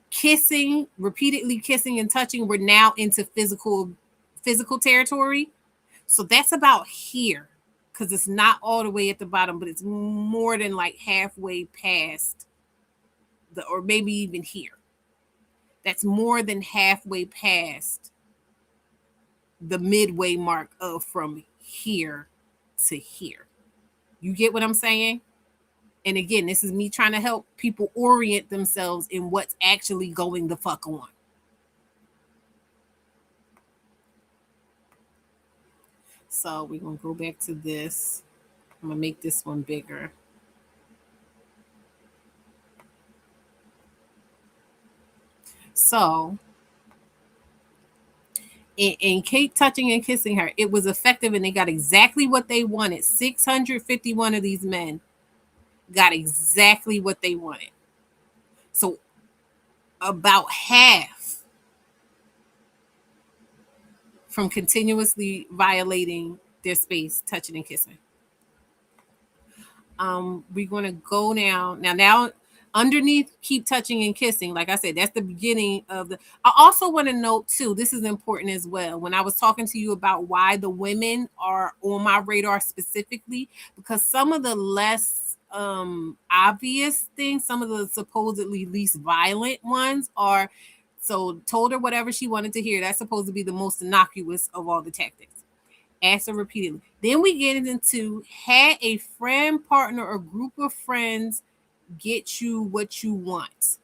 Kissing, repeatedly kissing and touching, we're now into physical territory. So that's about here, because it's not all the way at the bottom, but it's more than like halfway past or maybe even here. That's more than halfway past the midway mark of from here to here. You get what I'm saying? And again, this is me trying to help people orient themselves in what's actually going the fuck on. So we're going to go back to this. I'm going to make this one bigger. So, in Kate touching and kissing her, it was effective and they got exactly what they wanted. 651 of these men got exactly what they wanted. So, about half from continuously violating their space, touching and kissing. We're going to go now underneath keep touching and kissing. Like I said, that's the beginning of the. I also want to note too, this is important as well, when I was talking to you about why the women are on my radar specifically, because some of the less obvious things, some of the supposedly least violent ones are, so told her whatever she wanted to hear. That's supposed to be the most innocuous of all the tactics. Asked her repeatedly. Then we get into had a friend, partner, or group of friends get you what you want.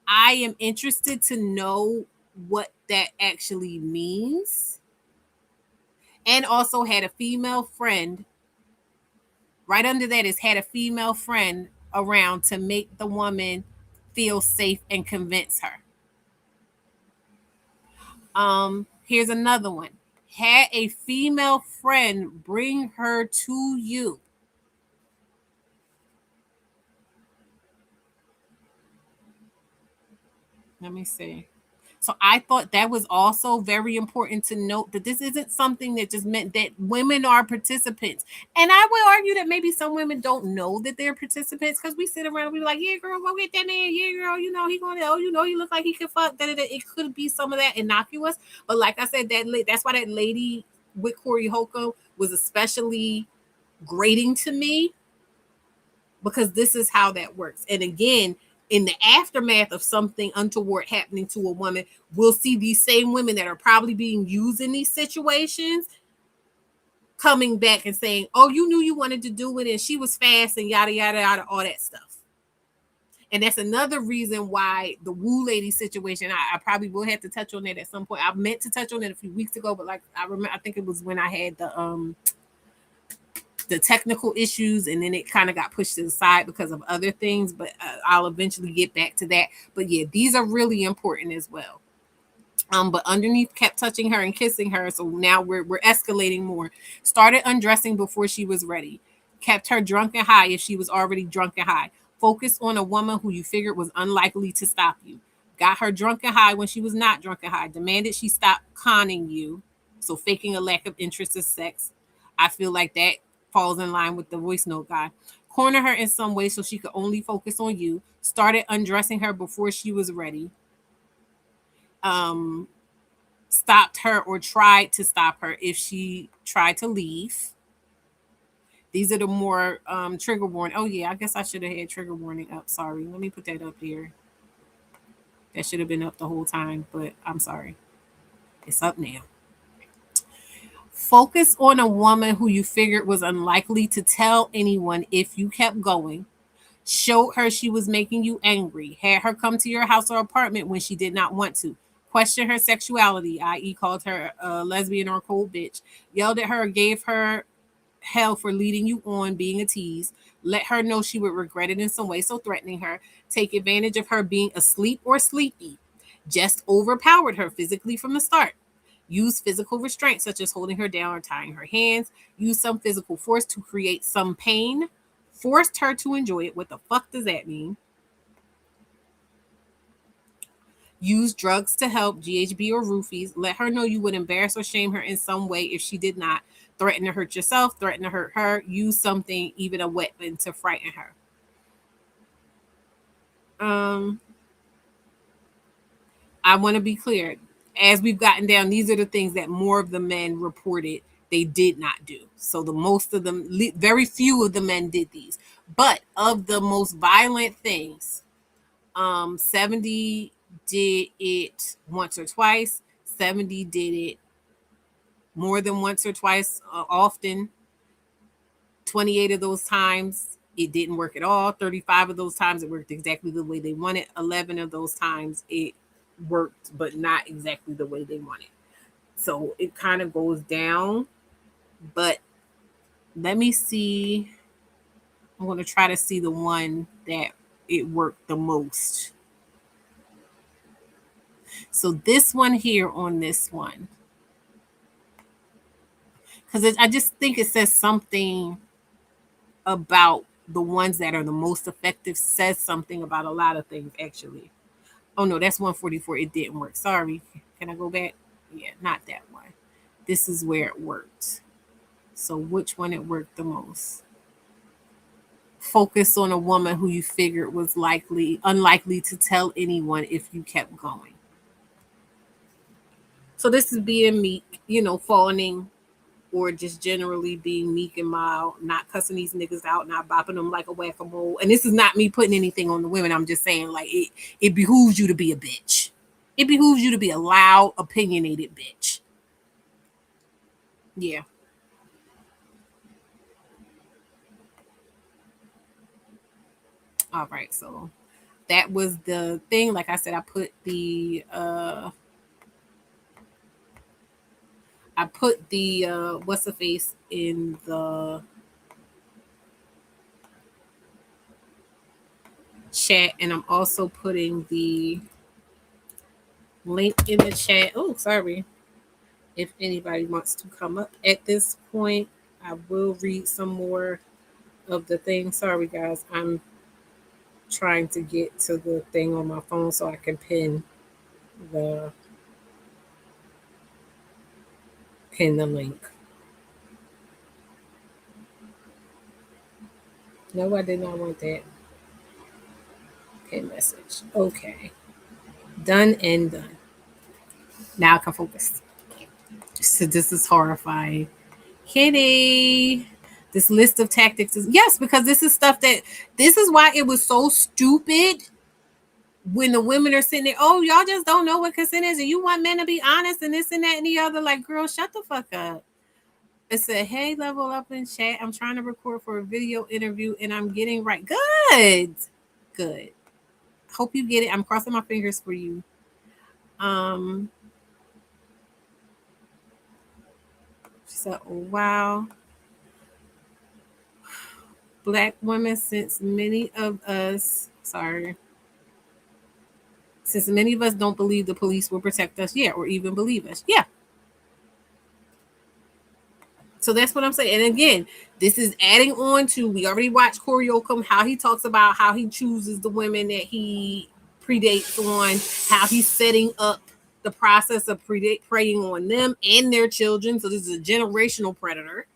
I am interested to know what that actually means. And also had a female friend. Right under that is had a female friend around to make the woman feel safe and convince her. Here's another one. Had a female friend bring her to you. Let me see. So I thought that was also very important to note that this isn't something that just meant that women are participants. And I would argue that maybe some women don't know that they're participants because we sit around and be like, yeah, girl, go get that man. Yeah, girl, you know, he going to, oh, you know, he look like he could fuck. It could be some of that innocuous. But like I said, that's why that lady with Corey Holcomb was especially grating to me, because this is how that works. And again, in the aftermath of something untoward happening to a woman, we'll see these same women that are probably being used in these situations coming back and saying, oh, you knew you wanted to do it and she was fast and yada, yada, yada, all that stuff. And that's another reason why the Woo Lady situation, I probably will have to touch on that at some point. I meant to touch on it a few weeks ago, but like I remember, I think it was when I had the technical issues, and then it kind of got pushed to the side because of other things, but I'll eventually get back to that. But yeah, these are really important as well. But underneath kept touching her and kissing her, so now we're escalating more. Started undressing before she was ready. Kept her drunk and high if she was already drunk and high. Focused on a woman who you figured was unlikely to stop you. Got her drunk and high when she was not drunk and high. Demanded she stop conning you, so faking a lack of interest in sex. I feel like that falls in line with the voice note guy. Corner her in some way so she could only focus on you. Started undressing her before she was ready. Stopped her or tried to stop her if she tried to leave. These are the more trigger warning. Oh yeah, I guess I should have had trigger warning up. Sorry, let me put that up here. That should have been up the whole time, but I'm sorry. It's up now. Focus on a woman who you figured was unlikely to tell anyone if you kept going. Showed her she was making you angry. Had her come to your house or apartment when she did not want to. Questioned her sexuality, i.e. called her a lesbian or a cold bitch. Yelled at her, gave her hell for leading you on, being a tease. Let her know she would regret it in some way, so threatening her. Take advantage of her being asleep or sleepy. Just overpowered her physically from the start. Use physical restraint, such as holding her down or tying her hands. Use some physical force to create some pain. Forced her to enjoy it. What the fuck does that mean? Use drugs to help, GHB or roofies. Let her know you would embarrass or shame her in some way if she did not. Threaten to hurt yourself, threaten to hurt her. Use something, even a weapon, to frighten her. I want to be clear. As we've gotten down, these are the things that more of the men reported they did not do. So the most of them, very few of the men did these. But of the most violent things, 70 did it once or twice. 70 did it more than once or twice, often. 28 of those times it didn't work at all. 35 of those times it worked exactly the way they wanted. 11 of those times it worked, but not exactly the way they wanted. So it kind of goes down. But let me see. I'm going to try to see the one that it worked the most. So this one here on this one, because I just think it says something about the ones that are the most effective, says something about a lot of things, actually. Oh, no, that's 144. It didn't work. Sorry. Can I go back? Yeah, not that one. This is where it worked. So which one it worked the most? Focus on a woman who you figured was unlikely to tell anyone if you kept going. So this is being meek, fawning, or just generally being meek and mild, not cussing these niggas out, not bopping them like a whack-a-mole. And this is not me putting anything on the women. I'm just saying, like, it behooves you to be a bitch. It behooves you to be a loud, opinionated bitch. Yeah. All right, so that was the thing. Like I said, I put the what's the face in the chat, and I'm also putting the link in the chat. Oh, sorry. If anybody wants to come up at this point, I will read some more of the thing. Sorry, guys. I'm trying to get to the thing on my phone so I can the pin the link. No, I did not want that. Pin message. Okay. Done and done. Now I can focus. So this is horrifying. Kitty. This list of tactics is, yes, because this is why it was so stupid when the women are sitting there. Oh, y'all just don't know what consent is, and you want men to be honest and this and that and the other. Like, girl, shut the fuck up. It said, hey, level up in chat. I'm trying to record for a video interview and I'm getting right. Good. Hope you get it. I'm crossing my fingers for you. She said, oh, wow. Black women, since many of us don't believe the police will protect us, or even believe us. Yeah. So that's what I'm saying. And again, this is adding on to, we already watched Corey Oakham, how he talks about how he chooses the women that he predates on, how he's setting up the process of preying on them and their children. So this is a generational predator.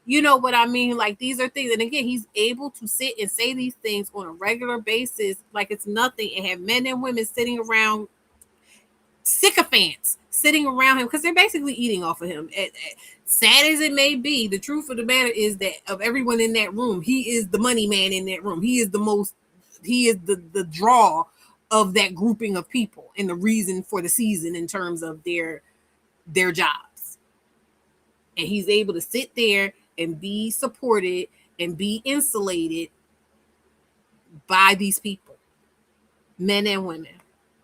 You know what I mean? Like, these are things. And again, he's able to sit and say these things on a regular basis like it's nothing, and have men and women sitting around, sycophants sitting around him, because they're basically eating off of him. Sad as it may be, the truth of the matter is that of everyone in that room, he is the money man in that room. He is the draw of that grouping of people and the reason for the season in terms of their jobs. And he's able to sit there and be supported and be insulated by these people, men and women.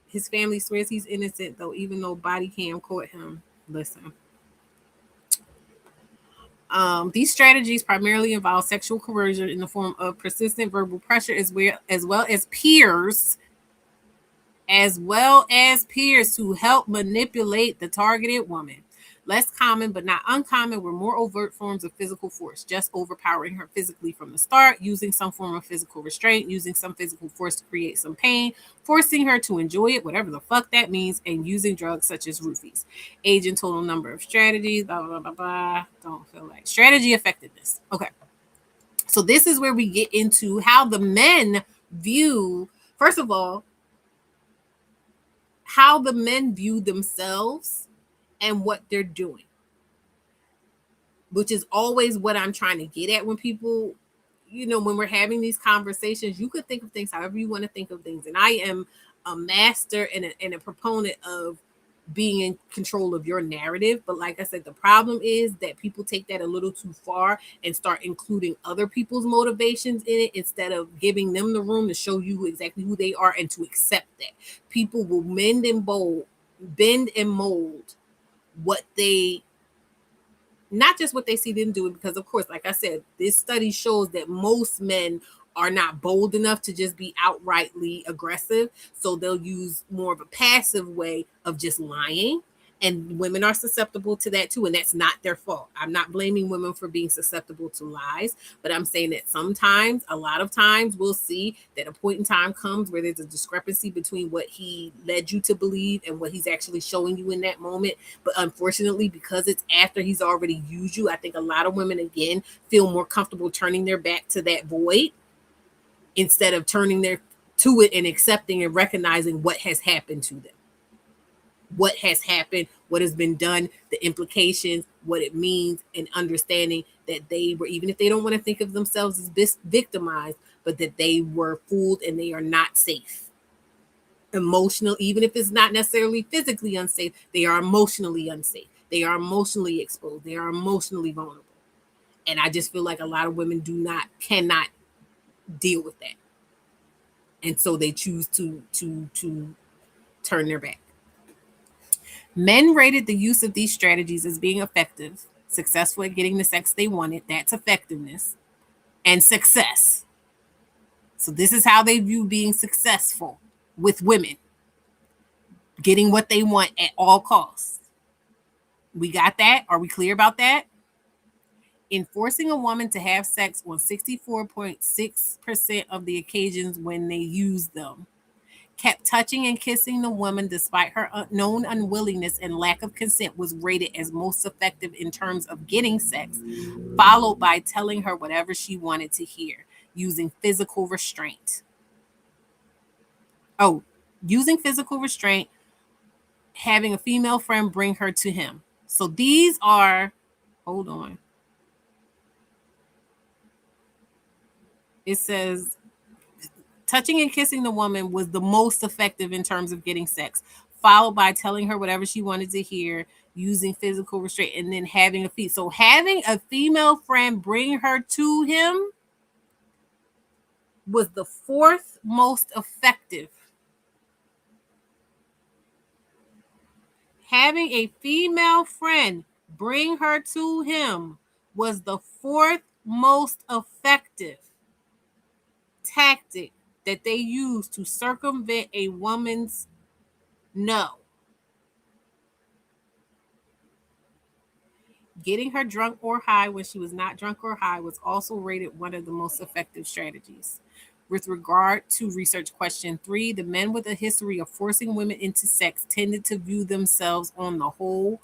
His family swears he's innocent, though, even though body cam caught him. Listen. These strategies primarily involve sexual coercion in the form of persistent verbal pressure, as well as peers who help manipulate the targeted woman. Less common, but not uncommon, were more overt forms of physical force, just overpowering her physically from the start, using some form of physical restraint, using some physical force to create some pain, forcing her to enjoy it, whatever the fuck that means, and using drugs such as roofies. Age and total number of strategies, blah, blah, blah, blah. Don't feel like strategy effectiveness. Okay. So this is where we get into how the men view, first of all, how the men view themselves and what they're doing, which is always what I'm trying to get at when people, when we're having these conversations. You could think of things however you want to think of things. And I am a master and a proponent of being in control of your narrative. But like I said, the problem is that people take that a little too far and start including other people's motivations in it instead of giving them the room to show you exactly who they are and to accept that. People will bend and mold what they, not just what they see them doing, because of course, like I said, this study shows that most men are not bold enough to just be outrightly aggressive. So they'll use more of a passive way of just lying. And women are susceptible to that too. And that's not their fault. I'm not blaming women for being susceptible to lies, but I'm saying that sometimes, a lot of times, we'll see that a point in time comes where there's a discrepancy between what he led you to believe and what he's actually showing you in that moment. But unfortunately, because it's after he's already used you, I think a lot of women, again, feel more comfortable turning their back to that void instead of turning their to it and accepting and recognizing what has happened to them. What has happened, what has been done, the implications, what it means, and understanding that they were, even if they don't want to think of themselves as victimized, but that they were fooled and they are not safe. Emotional, even if it's not necessarily physically unsafe, they are emotionally unsafe. They are emotionally exposed. They are emotionally vulnerable. And I just feel like a lot of women cannot deal with that. And so they choose to turn their back. Men rated the use of these strategies as being effective, successful at getting the sex they wanted. That's effectiveness and success. So this is how they view being successful with women, getting what they want at all costs. We got that? Are we clear about that? In forcing a woman to have sex on 64.6% of the occasions when they use them, kept touching and kissing the woman despite her known unwillingness and lack of consent was rated as most effective in terms of getting sex, followed by telling her whatever she wanted to hear, using physical restraint. Using physical restraint, having a female friend bring her to him. So these are, hold on. It says touching and kissing the woman was the most effective in terms of getting sex, followed by telling her whatever she wanted to hear, using physical restraint, and then having a feast. So having a female friend bring her to him was the fourth most effective. Having a female friend bring her to him was the fourth most effective tactic that they use to circumvent a woman's no. Getting her drunk or high when she was not drunk or high was also rated one of the most effective strategies. With regard to research question 3, the men with a history of forcing women into sex tended to view themselves on the whole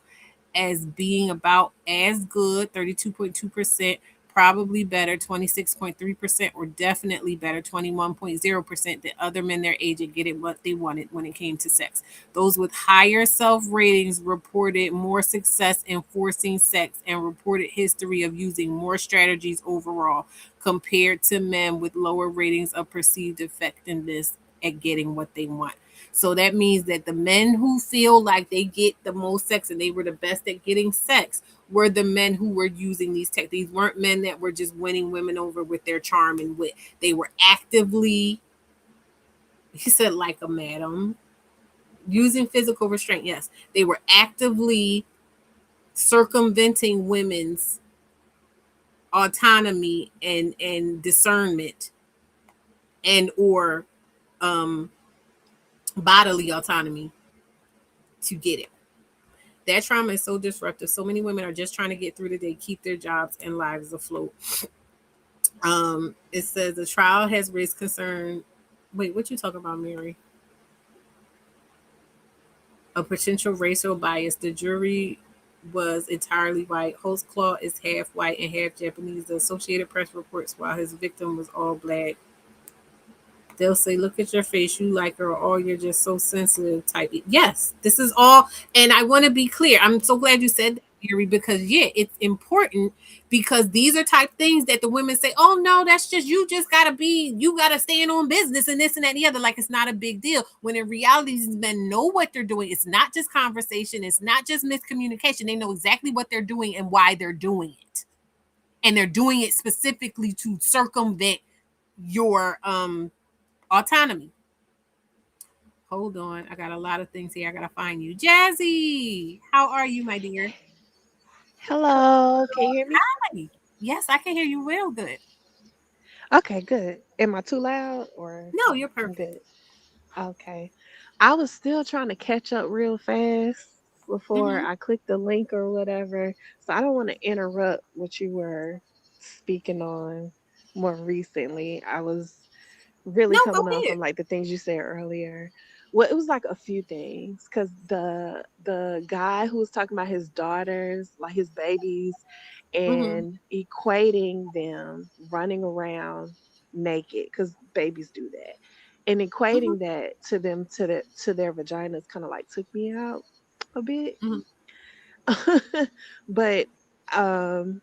as being about as good, 32.2%, probably better, 26.3%, or definitely better, 21.0%, than other men their age at getting what they wanted when it came to sex. Those with higher self ratings reported more success in forcing sex and reported history of using more strategies overall compared to men with lower ratings of perceived effectiveness at getting what they want. So that means that the men who feel like they get the most sex and they were the best at getting sex were the men who were using these techniques. These weren't men that were just winning women over with their charm and wit. They were actively, he said, like a madam, using physical restraint. Yes, they were actively circumventing women's autonomy and discernment and or bodily autonomy to get it. That trauma is so disruptive. So many women are just trying to get through the day, keep their jobs and lives afloat. It says the trial has raised concern. Wait, what you talking about, Mary? A potential racial bias. The jury was entirely white. Holtzclaw is half white and half Japanese. The Associated Press reports while his victim was all black. They'll say, look at your face, you like her, or you're just so sensitive type. Yes, this is all, and I want to be clear. I'm so glad you said that. theory because it's important because these are type things that the women say, oh no, that's just you gotta stand on business and this and that and the other. Like it's not a big deal. When in reality, these men know what they're doing. It's not just conversation, it's not just miscommunication. They know exactly what they're doing and why they're doing it. And they're doing it specifically to circumvent your autonomy. Hold on. I got a lot of things here. I gotta find you. Jazzy, how are you, my dear? Hello, can you hear me? Hi. Yes, I can hear you real good. Okay, good. Am I too loud or No, you're I'm perfect. good? Okay. I was still trying to catch up real fast before Mm-hmm. I clicked the link or whatever. So I don't want to interrupt what you were speaking on more recently. I was really No, go coming on ahead. from like the things you said earlier. Well, it was like a few things because the guy who was talking about his daughters, like his babies, Mm-hmm. and equating them running around naked because babies do that, and Mm-hmm. equating that to them to their vaginas kind of like took me out a bit. Mm-hmm. But um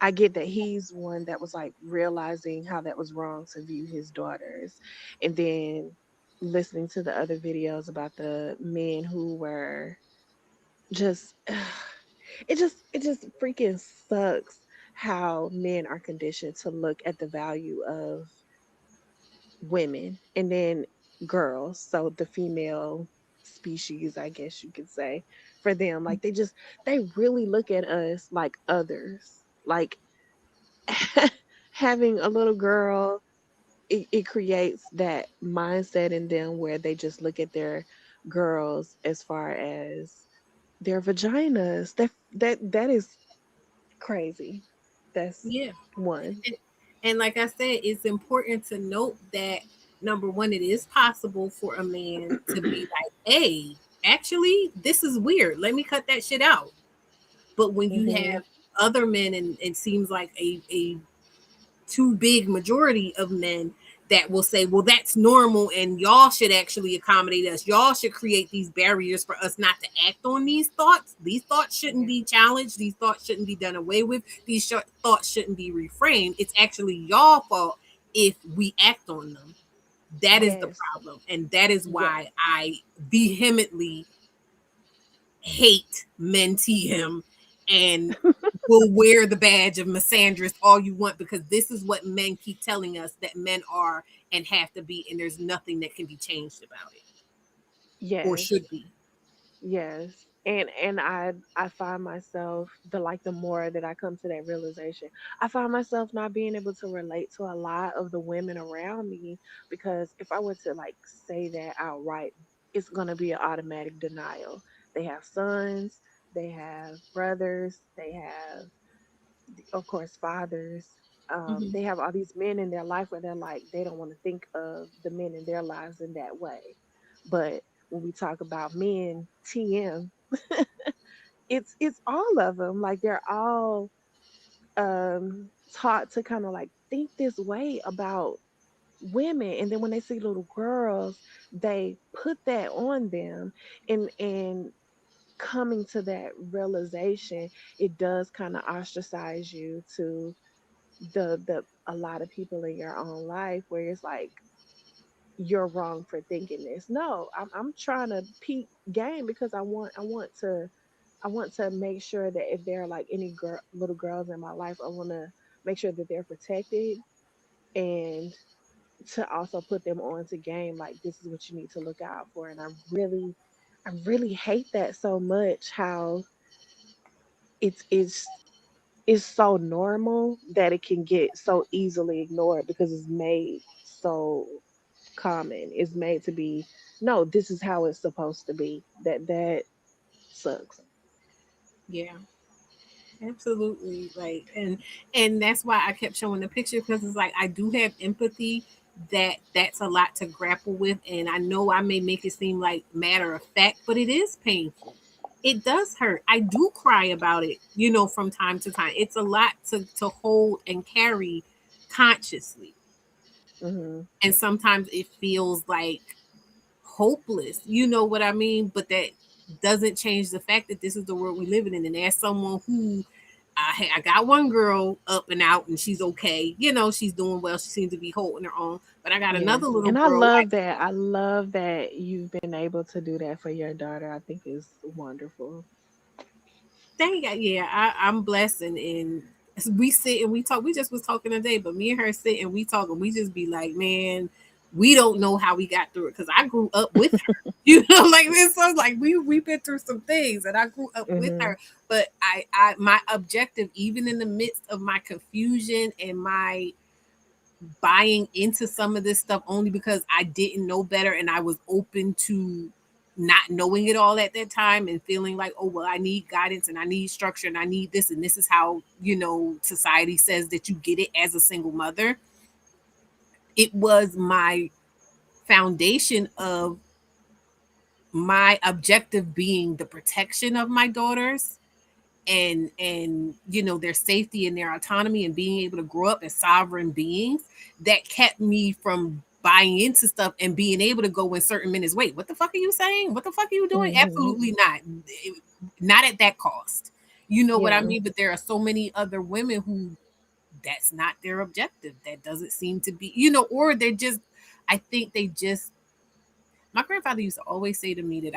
I get that he's one that was like realizing how that was wrong to view his daughters. And then listening to the other videos about the men who were just it just freaking sucks how men are conditioned to look at the value of women and then girls, so the female species, I guess you could say, for them. Like they really look at us like others. Like having a little girl, it creates that mindset in them where they just look at their girls as far as their vaginas. That is crazy. That's Yeah. one. And like I said, it's important to note that number one, it is possible for a man to be like, hey, actually, this is weird. Let me cut that shit out. But when you Hmm. have other men, and it seems like a too big majority of men that will say, well, that's normal and y'all should actually accommodate us. Y'all should create these barriers for us not to act on these thoughts. These thoughts shouldn't be challenged. These thoughts shouldn't be done away with. These thoughts shouldn't be reframed. It's actually y'all fault if we act on them. That is the Yes. problem. And that is Yes. why I vehemently hate men him and will wear the badge of misandrist all you want because this is what men keep telling us that men are and have to be, and there's nothing that can be changed about it or Yes. should be. Yes. And I find myself the more that I come to that realization, I find myself not being able to relate to a lot of the women around me because if I were to like say that outright, it's gonna be an automatic denial. They have sons, they have brothers, they have of course fathers. Mhm. They have all these men in their life where they're like they don't want to think of the men in their lives in that way. But when we talk about men, TM, it's all of them. Like they're all taught to kind of like think this way about women, and then when they see little girls, they put that on them, and coming to that realization, it does kind of ostracize you to the a lot of people in your own life where it's like you're wrong for thinking this. No, I'm trying to peak game because I want to make sure that if there are like any little girls in my life, I want to make sure that they're protected, and to also put them on to game like this is what you need to look out for. And I really hate that so much, how it's so normal that it can get so easily ignored because it's made so common. It's made to be, no, this is how it's supposed to be. That sucks. Yeah, absolutely. Like, and that's why I kept showing the picture because it's like I do have empathy that's a lot to grapple with, and I know I may make it seem like matter of fact, but it is painful. It does hurt. I do cry about it, from time to time. It's a lot to hold and carry consciously. Hmm. And sometimes it feels like hopeless. You know what I mean? But that doesn't change the fact that this is the world we live in. And as someone who I got one girl up and out and she's okay, she's doing well. She seems to be holding her own. But I got Yes. another little And I girl like love that. I love that you've been able to do that for your daughter. I think it's wonderful. dang, yeah, I'm blessed, and we sit and we talk. We just was talking today, but me and her sit and we talk, and we just be like, man, we don't know how we got through it because I grew up with her. Like this. So like we've been through some things, and I grew up with Hmm. her. But I my objective, even in the midst of my confusion and my buying into some of this stuff only because I didn't know better and I was open to not knowing it all at that time and feeling like, oh, well, I need guidance and I need structure and I need this. And this is how, society says that you get it as a single mother. It was my foundation of my objective being the protection of my daughters and their safety and their autonomy and being able to grow up as sovereign beings that kept me from buying into stuff and being able to go in certain minutes. Wait, what the fuck are you saying? What the fuck are you doing? Hmm. Absolutely not. Not at that cost. You know what I Yeah. mean? But there are so many other women who that's not their objective. That doesn't seem to be, or they're just, I think they just, my grandfather used to always say to me that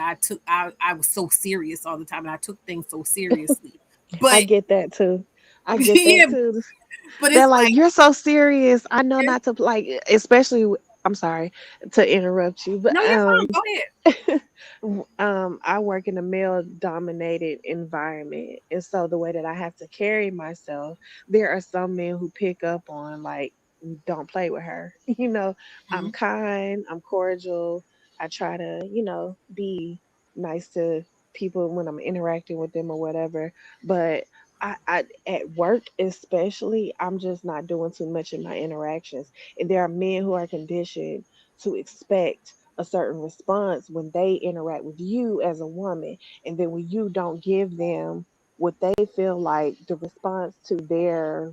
I was so serious all the time and I took things so seriously. I But get that too. I get yeah, that too. but They're it's like, like, you're so serious. I know yeah, not to like, especially. I'm sorry to interrupt you, but no, you're fine. Go ahead. I work in a male dominated environment, and so the way that I have to carry myself, there are some men who pick up on like, don't play with her. I'm Mhm. kind, I'm cordial. I try to, be nice to people when I'm interacting with them or whatever. But I at work especially, I'm just not doing too much in my interactions. And there are men who are conditioned to expect a certain response when they interact with you as a woman. And then when you don't give them what they feel like the response to their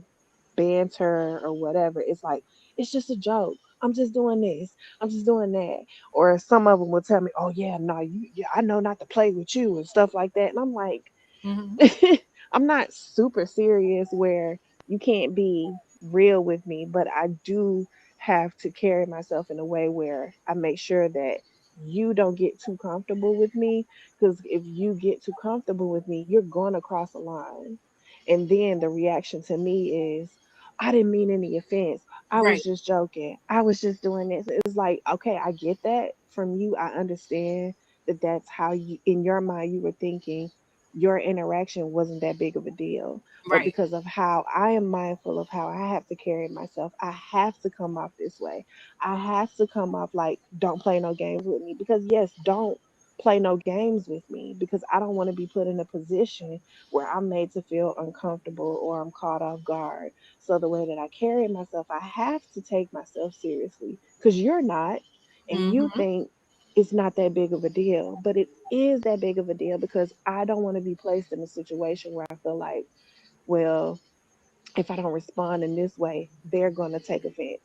banter or whatever, it's like, it's just a joke. I'm just doing this. I'm just doing that. Or some of them will tell me, oh, yeah, no, yeah, I know not to play with you and stuff like that. And I'm like, Mhm. I'm not super serious where you can't be real with me, but I do have to carry myself in a way where I make sure that you don't get too comfortable with me. Because if you get too comfortable with me, you're going to cross a line. And then the reaction to me is, I didn't mean any offense. I was Right, just joking. I was just doing this. It's like, okay, I get that from you. I understand that that's how you, in your mind, you were thinking your interaction wasn't that big of a deal. But right, because of how I am mindful of how I have to carry myself, I have to come off this way. I have to come off like, don't play no games with me. Because, yes, don't play no games with me because I don't want to be put in a position where I'm made to feel uncomfortable or I'm caught off guard. So, the way that I carry myself, I have to take myself seriously because you're not. And you mhm, think it's not that big of a deal, but it is that big of a deal because I don't want to be placed in a situation where I feel like, well, if I don't respond in this way, they're going to take offense.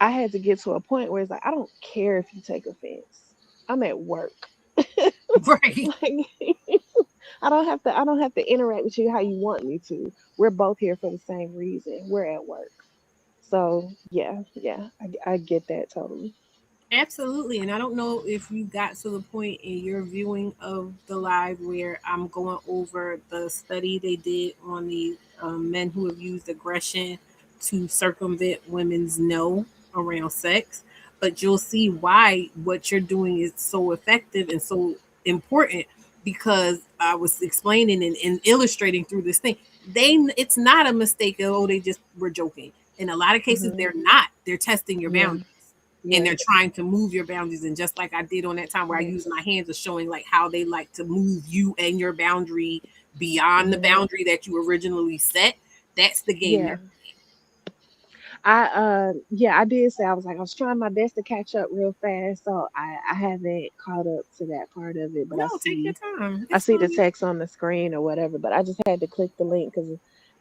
I had to get to a point where it's like, I don't care if you take offense. I'm at work. right. Like, I don't have to interact with you how you want me to. We're both here for the same reason. We're at work. So yeah, yeah, I get that totally. Absolutely. And I don't know if you got to the point in your viewing of the live where I'm going over the study they did on the men who have used aggression to circumvent women's no around sex. But you'll see why what you're doing is so effective and so important because I was explaining and illustrating through this thing. It's not a mistake. Oh, they just were joking. In a lot of cases, Hmm. they're not. They're testing your Yeah. boundaries and they're Yes. trying to move your boundaries. And just like I did on that time where I used Yes. my hands of showing like how they like to move you and your boundary beyond the Hmm. boundary that you originally set, that's the game Yeah. they're Yeah, I did say I was trying my best to catch up real fast, so I haven't caught up to that part of it, but no, take your time. I It's see the fine. text on the screen or whatever, but I just had to click the link because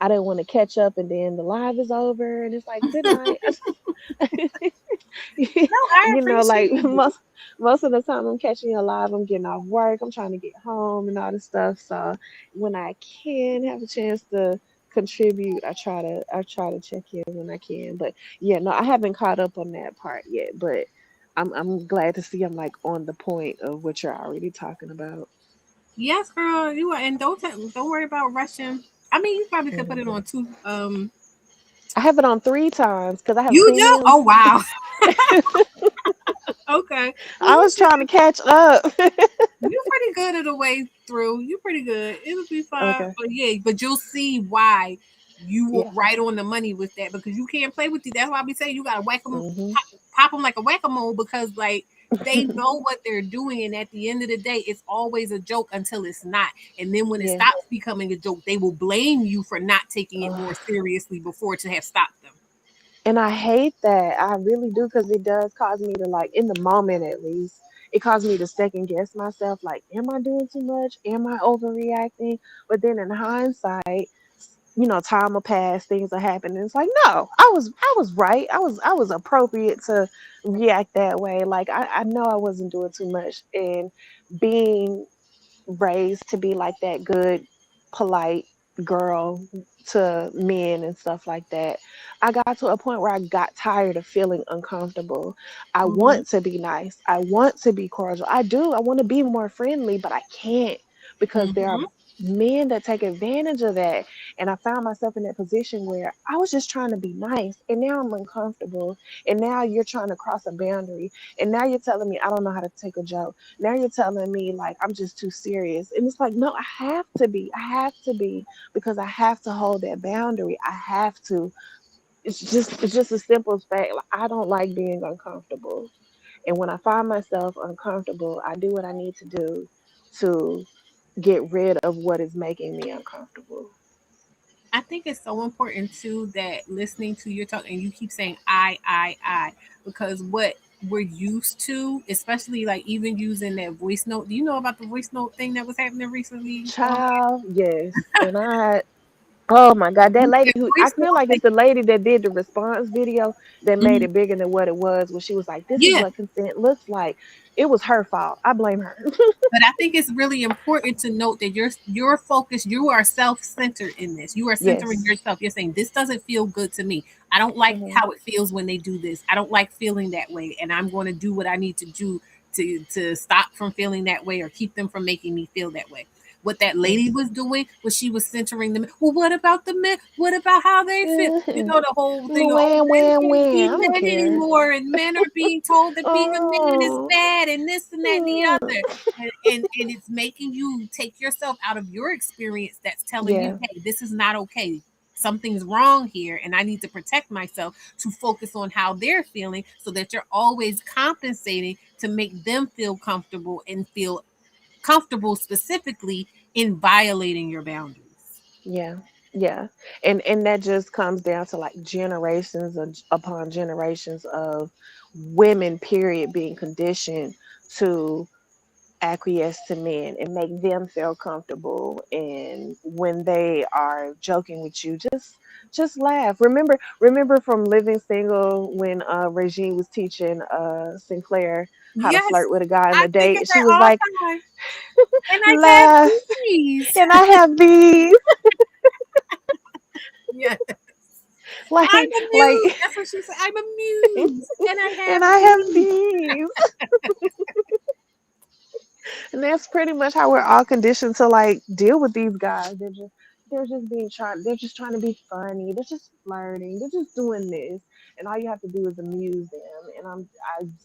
I didn't want to catch up, and then the live is over, and it's like good night. No, I Like appreciate it. most of the time I'm catching you live, I'm getting off work, I'm trying to get home and all this stuff. So when I can have a chance to contribute, I try to check in when I can. But yeah, no, I haven't caught up on that part yet. But I'm glad to see I'm like on the point of what you're already talking about. Yes, girl, you are, and don't worry about rushing. I mean, you probably could put Mhm. it on two. I have it on 3 times because I have You do? premium. Oh wow. Okay. Well, I was trying to catch up. you're pretty good at the way through. You're pretty good. It'll be fine. Okay. But yeah, but you'll see why you were Yeah. right on the money with that because you can't play with you. That's why we say you gotta whack them, Hmm. pop them like a whack a mole because like they know what they're doing, and at the end of the day, it's always a joke until it's not. And then when it Yeah. stops becoming a joke, they will blame you for not taking it Ugh. more seriously before to have stopped them. And I hate that. I really do because it does cause me to like in the moment at least. It caused me to second guess myself. Like, am I doing too much? Am I overreacting? But then in hindsight, time will pass, things will happen, and it's like, no, I was right. I was appropriate to react that way. Like I know I wasn't doing too much, and being raised to be like that good, polite girl to men and stuff like that. I got to a point where I got tired of feeling uncomfortable. I Mm-hmm. want to be nice. I want to be cordial. I do. I want to be more friendly, but I can't because there are Mm-hmm. men that take advantage of that. And I found myself in that position where I was just trying to be nice and now I'm uncomfortable. And now you're trying to cross a boundary. And now you're telling me I don't know how to take a joke. Now you're telling me like I'm just too serious. And it's like, no, I have to be. I have to be because I have to hold that boundary. I have to. It's just a simple fact. Like, I don't like being uncomfortable. And when I find myself uncomfortable, I do what I need to do to get rid of what is making me uncomfortable. I think it's so important too that listening to your talk and you keep saying I, because what we're used to, especially like even using that voice note. Do you know about the voice note thing that was happening recently online? Child, yes. And oh my God, that lady That who I voice feel note like thing. it's the lady that did the response video that made Mhm. it bigger than what it was when she was like, this is Yeah, what consent looks like. It was her fault. I blame her. but I think it's really important to note that your focus, you are self-centered in this. You are centering Yes. yourself. You're saying this doesn't feel good to me. I don't like Hmm. how it feels when they do this. I don't like feeling that way, and I'm going to do what I need to do to stop from feeling that way or keep them from making me feel that way. What that lady Yes. was doing was she was centering them. Well, what about the men? What about how they feel? You know the whole thing. Oh, Wham, men wham, can't be wham. I don't men care. anymore, and men are being told that being a man is Oh. bad, and this and that and the Mm. other, and it's making you take yourself out of your experience that's telling you, Yeah. hey, this is not okay, something's wrong here, and I need to protect myself, to focus on how they're feeling so that you're always compensating to make them feel comfortable and feel comfortable specifically in violating your boundaries. Yeah. Yeah. And that just comes down to like upon generations of women, period, being conditioned to acquiesce to men and make them feel comfortable, and when they are joking with you, just laugh. Remember from Living Single when Regine was teaching Sinclair how to Yes, flirt with a guy on I the think date, of and she that was all like, the time. And I have laugh, these. and I have these. Yes. I'm like amused. like That's what she said. I'm amused. And I have and I have these. these. And that's pretty much how we're all conditioned to like deal with these guys. They're just trying to be funny. They're just flirting. They're just doing this. And all you have to do is amuse them. And I'm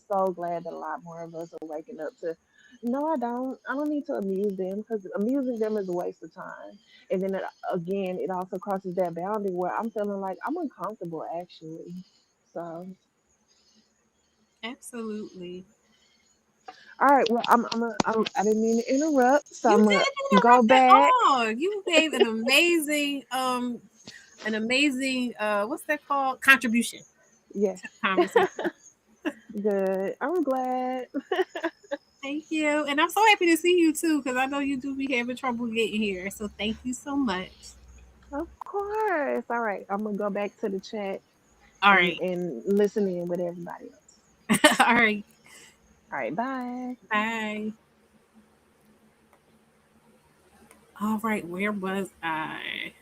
so glad that a lot more of us are waking up to no, I don't. I don't need to amuse them because amusing them is a waste of time. And then again, it also crosses that boundary where I'm feeling like I'm uncomfortable actually. So, Absolutely. all right. Well, I didn't mean to interrupt. So You I'm gonna didn't go interrupt at back. all. You gave an amazing what's that called? Contribution Yes. to the conversation. Good. I'm glad. Thank you. And I'm so happy to see you too, because I know you do be having trouble getting here. So thank you so much. Of course. All right. I'm gonna go back to the chat All and right. listen in with everybody else. All right. All right. Bye. Bye. All right. Where was I?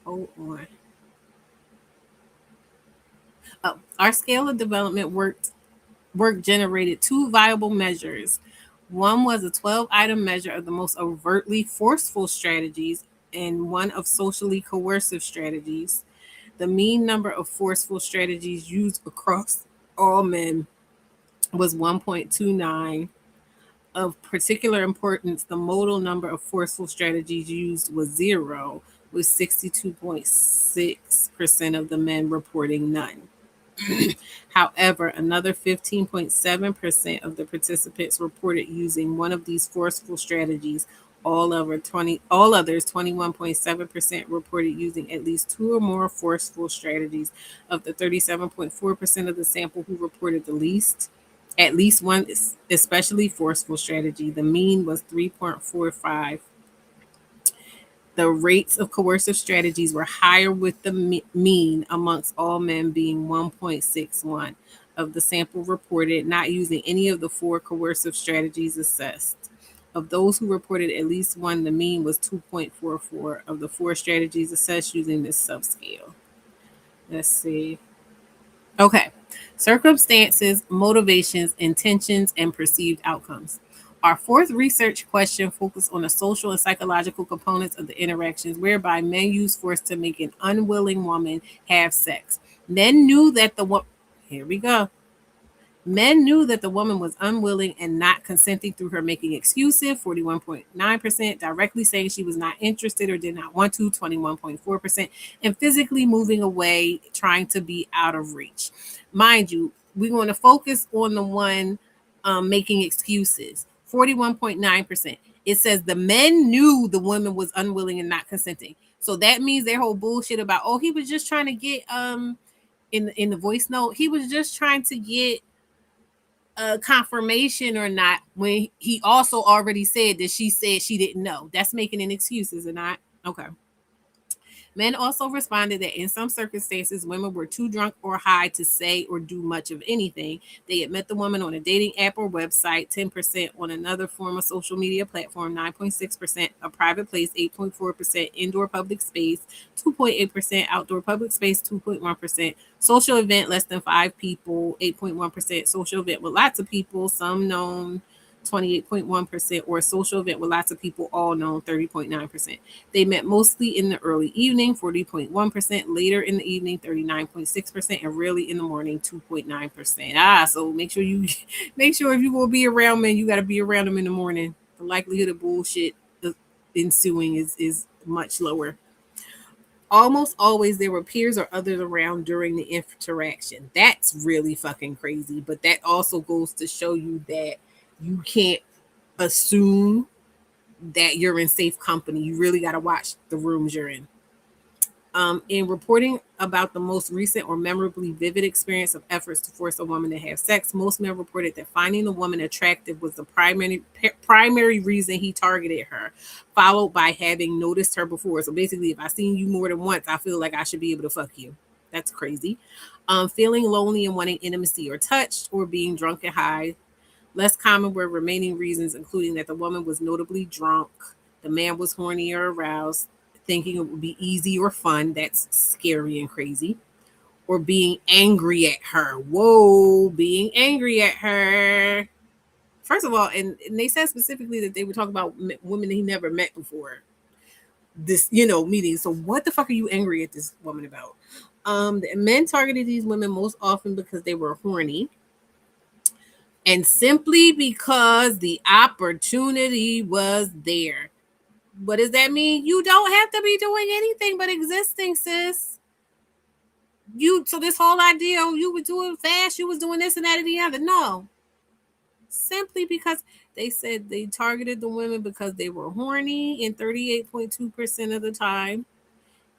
Hold on. Oh, our scale of development work generated two viable measures. One was a 12-item measure of the most overtly forceful strategies and one of socially coercive strategies. The mean number of forceful strategies used across all men was 1.29. Of particular importance, the modal number of forceful strategies used was zero, with 62.6% of the men reporting none. However, another 15.7% of the participants reported using one of these forceful strategies. All others, 21.7%, reported using at least two or more forceful strategies. Of the 37.4% of the sample who reported at least one especially forceful strategy, the mean was 3.45. The rates of coercive strategies were higher, with the mean amongst all men being 1.61 of the sample reported not using any of the four coercive strategies assessed. Of those who reported at least one, the mean was 2.44 of the four strategies assessed using this subscale. Let's see. Okay. Circumstances, motivations, intentions, and perceived outcomes. Our fourth research question focused on the social and psychological components of the interactions whereby men use force to make an unwilling woman have sex. Men knew that the woman. Here we go. Men knew that the woman was unwilling and not consenting through her making excuses, 41.9%, directly saying she was not interested or did not want to, 21.4%, and physically moving away, trying to be out of reach. Mind you, we want to focus on the one making excuses, 41.9%. It says the men knew the woman was unwilling and not consenting. So that means their whole bullshit about, oh, he was just trying to get in the voice note, he was just trying to get a confirmation or not, when he also already said that she said she didn't know. That's making an excuse, is it not? Okay. Men also responded that in some circumstances, women were too drunk or high to say or do much of anything. They had met the woman on a dating app or website, 10%, on another form of social media platform, 9.6%, a private place, 8.4%, indoor public space, 2.8%, outdoor public space, 2.1%, social event, less than 5 people, 8.1%, social event with lots of people, some known, 28.1%, or a social event with lots of people, all known, 30.9%. They met mostly in the early evening, 40.1%, later in the evening, 39.6%, and rarely in the morning, 2.9%. So make sure make sure if you will be around men, you got to be around them in the morning. The likelihood of bullshit ensuing is much lower. Almost always there were peers or others around during the interaction. That's really fucking crazy, but that also goes to show you that you can't assume that you're in safe company. You really got to watch the rooms you're in. In reporting about the most recent or memorably vivid experience of efforts to force a woman to have sex, most men reported that finding the woman attractive was the primary reason he targeted her, followed by having noticed her before. So basically, if I seen you more than once, I feel like I should be able to fuck you. That's crazy. Feeling lonely and wanting intimacy or touch, or being drunk and high. Less common were remaining reasons, including that the woman was notably drunk, the man was horny or aroused, thinking it would be easy or fun. That's scary and crazy. Or being angry at her. Whoa, being angry at her. First of all, and they said specifically that they would talk about women that he never met before this, meeting. So what the fuck are you angry at this woman about? The men targeted these women most often because they were horny, and simply because the opportunity was there. What does that mean? You don't have to be doing anything but existing, sis. So this whole idea, you were doing fast, you was doing this and that and the other. No. Simply because they said they targeted the women because they were horny in 38.2% of the time.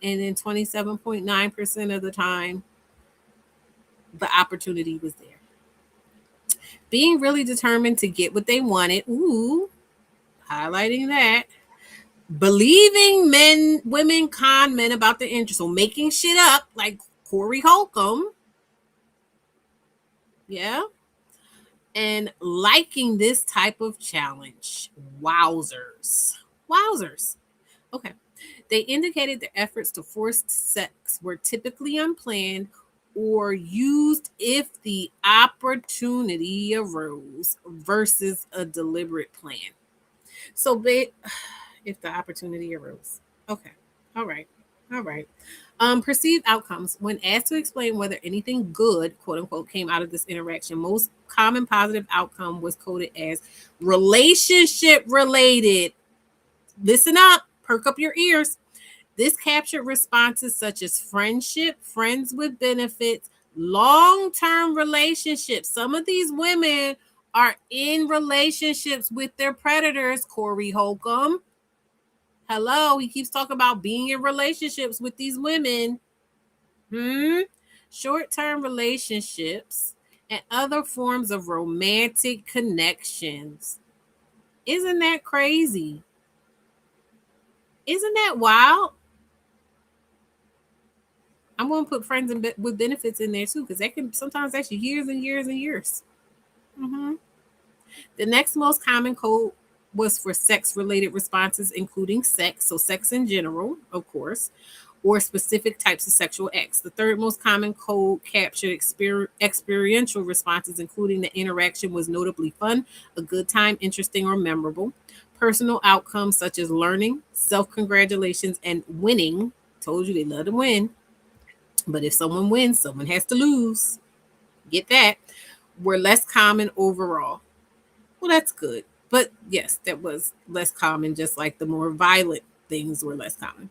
And then 27.9% of the time, the opportunity was there. Being really determined to get what they wanted. Ooh, highlighting that. believing women con men about their interest, so making shit up like Corey Holcomb. Yeah. And liking this type of challenge. Wowzers. Wowzers. Okay. They indicated their efforts to force sex were typically unplanned or used if the opportunity arose versus a deliberate plan. So, if the opportunity arose. Okay. All right. All right. Perceived outcomes. When asked to explain whether anything good, quote unquote, came out of this interaction, most common positive outcome was coded as relationship related. Listen up, perk up your ears. This captured responses such as friendship, friends with benefits, long term relationships. Some of these women are in relationships with their predators, Corey Holcomb. Hello, he keeps talking about being in relationships with these women. Short-term relationships and other forms of romantic connections. Isn't that crazy? Isn't that wild? I'm going to put friends with benefits in there too, because that can sometimes actually years and years and years. The next most common code was for sex-related responses, including sex, so sex in general, of course, or specific types of sexual acts. The third most common code captured experiential responses, including the interaction was notably fun, a good time, interesting, or memorable. Personal outcomes such as learning, self-congratulations, and winning. Told you they love to win. But if someone wins, someone has to lose. Get that? Were less common overall. Well, that's good. But yes, that was less common, just like the more violent things were less common.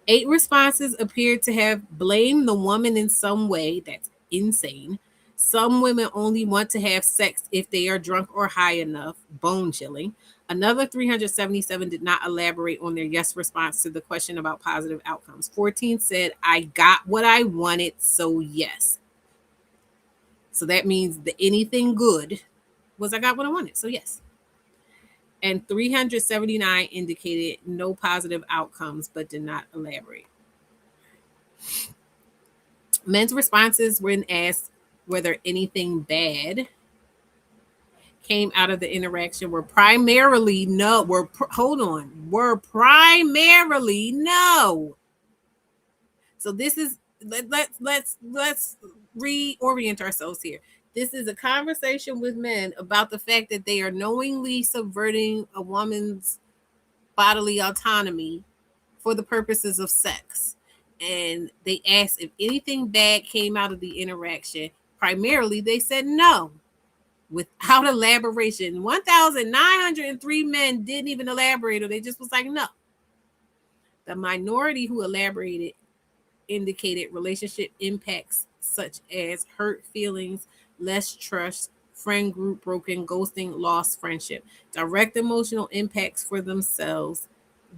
8 responses appeared to have blamed the woman in some way. That's insane. Some women only want to have sex if they are drunk or high enough. Bone chilling. Another 377 did not elaborate on their yes response to the question about positive outcomes. 14 said, I got what I wanted, so yes. So that means the anything good was I got what I wanted, so yes. And 379 indicated no positive outcomes but did not elaborate. Men's responses when asked whether anything bad came out of the interaction were primarily no. Were primarily no. So this is let's reorient ourselves here. This is a conversation with men about the fact that they are knowingly subverting a woman's bodily autonomy for the purposes of sex. And they asked if anything bad came out of the interaction. Primarily, they said no, without elaboration. 1,903 men didn't even elaborate, or they just was like, no. The minority who elaborated indicated relationship impacts such as hurt feelings, less trust, friend group broken, ghosting, lost friendship, direct emotional impacts for themselves,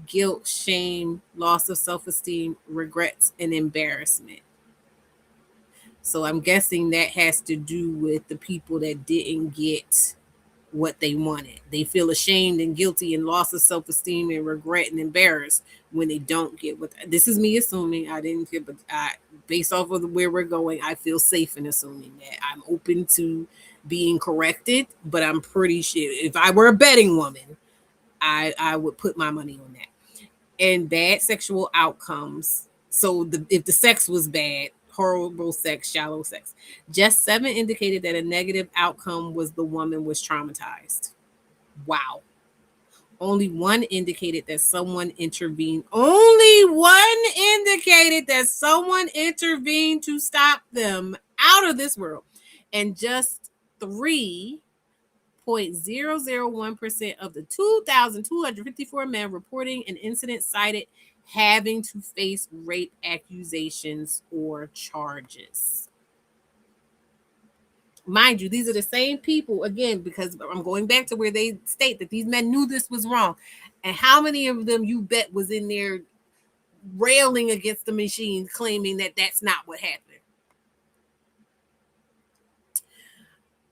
guilt, shame, loss of self-esteem, regrets, and embarrassment. So I'm guessing that has to do with the people that didn't get what they wanted. They feel ashamed and guilty and loss of self-esteem and regret and embarrassed when they don't get what. This is me assuming I didn't get, but based off of where we're going, I feel safe in assuming that. I'm open to being corrected, but I'm pretty sure if I were a betting woman, I would put my money on that. And bad sexual outcomes. So if the sex was bad, horrible sex, shallow sex, just 7 indicated that a negative outcome was the woman was traumatized. Wow. Only 1 indicated that someone intervened. Only 1 indicated that someone intervened to stop them out of this world. And just 3.001% of the 2,254 men reporting an incident cited having to face rape accusations or charges. Mind you, these are the same people, again, because I'm going back to where they state that these men knew this was wrong. And how many of them you bet was in there railing against the machine, claiming that that's not what happened?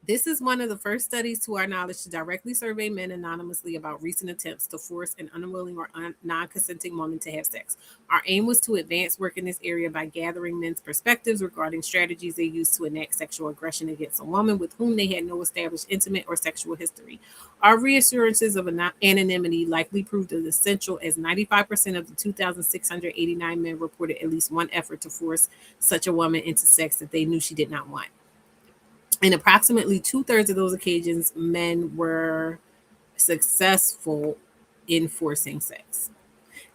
This is one of the first studies, to our knowledge, to directly survey men anonymously about recent attempts to force an unwilling or non consenting woman to have sex. Our aim was to advance work in this area by gathering men's perspectives regarding strategies they use to enact sexual aggression against a woman with whom they had no established intimate or sexual history. Our reassurances of anonymity likely proved as essential, as 95% of the 2,689 men reported at least one effort to force such a woman into sex that they knew she did not want. In approximately two-thirds of those occasions, men were successful in forcing sex.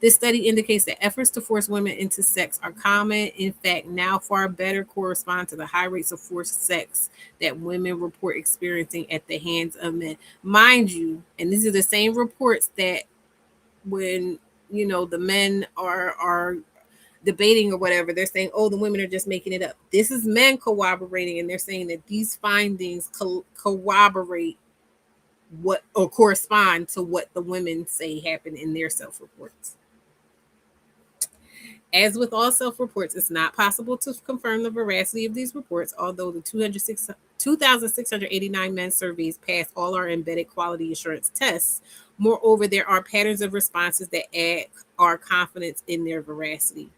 This study indicates that efforts to force women into sex are common. In fact, now far better correspond to the high rates of forced sex that women report experiencing at the hands of men. Mind you, and these are the same reports that when the men are debating or whatever, they're saying, oh, the women are just making it up. This is men corroborating, and they're saying that these findings corroborate what or correspond to what the women say happened in their self-reports. As with all self-reports, it's not possible to confirm the veracity of these reports, although the 2,689 men surveys passed all our embedded quality assurance tests. Moreover, there are patterns of responses that add our confidence in their veracity.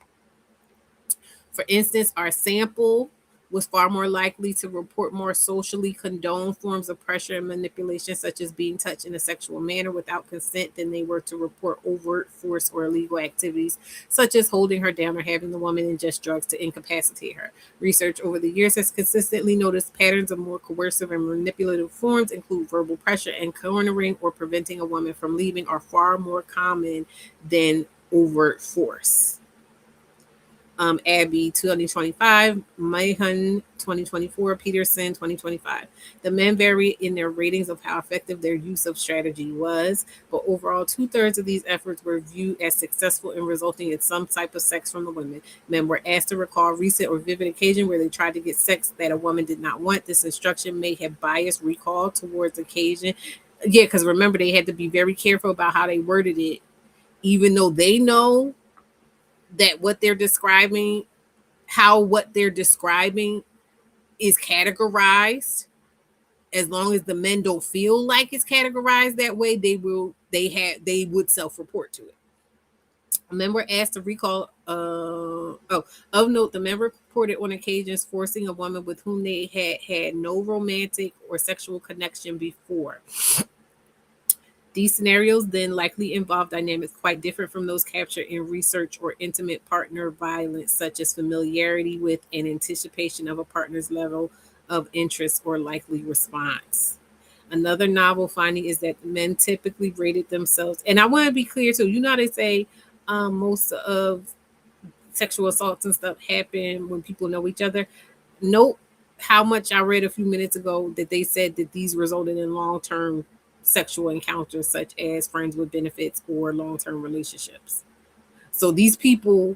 For instance, our sample was far more likely to report more socially condoned forms of pressure and manipulation, such as being touched in a sexual manner without consent, than they were to report overt force or illegal activities, such as holding her down or having the woman ingest drugs to incapacitate her. Research over the years has consistently noticed patterns of more coercive and manipulative forms, include verbal pressure and cornering or preventing a woman from leaving, are far more common than overt force. Abby 2025, Mayhan 2024, Peterson 2025. The men vary in their ratings of how effective their use of strategy was, but overall, two-thirds of these efforts were viewed as successful in resulting in some type of sex from the women. Men were asked to recall recent or vivid occasion where they tried to get sex that a woman did not want. This instruction may have biased recall towards occasion. Yeah, because remember, they had to be very careful about how they worded it, even though they know that what they're describing is categorized. As long as the men don't feel like it's categorized that way, they would self-report to it. Men were asked to recall of note, the men reported on occasions forcing a woman with whom they had no romantic or sexual connection before. These scenarios then likely involve dynamics quite different from those captured in research or intimate partner violence, such as familiarity with and anticipation of a partner's level of interest or likely response. Another novel finding is that men typically rated themselves, and I want to be clear too, they say most of sexual assaults and stuff happen when people know each other. Note how much I read a few minutes ago that they said that these resulted in long-term sexual encounters, such as friends with benefits or long-term relationships. So these people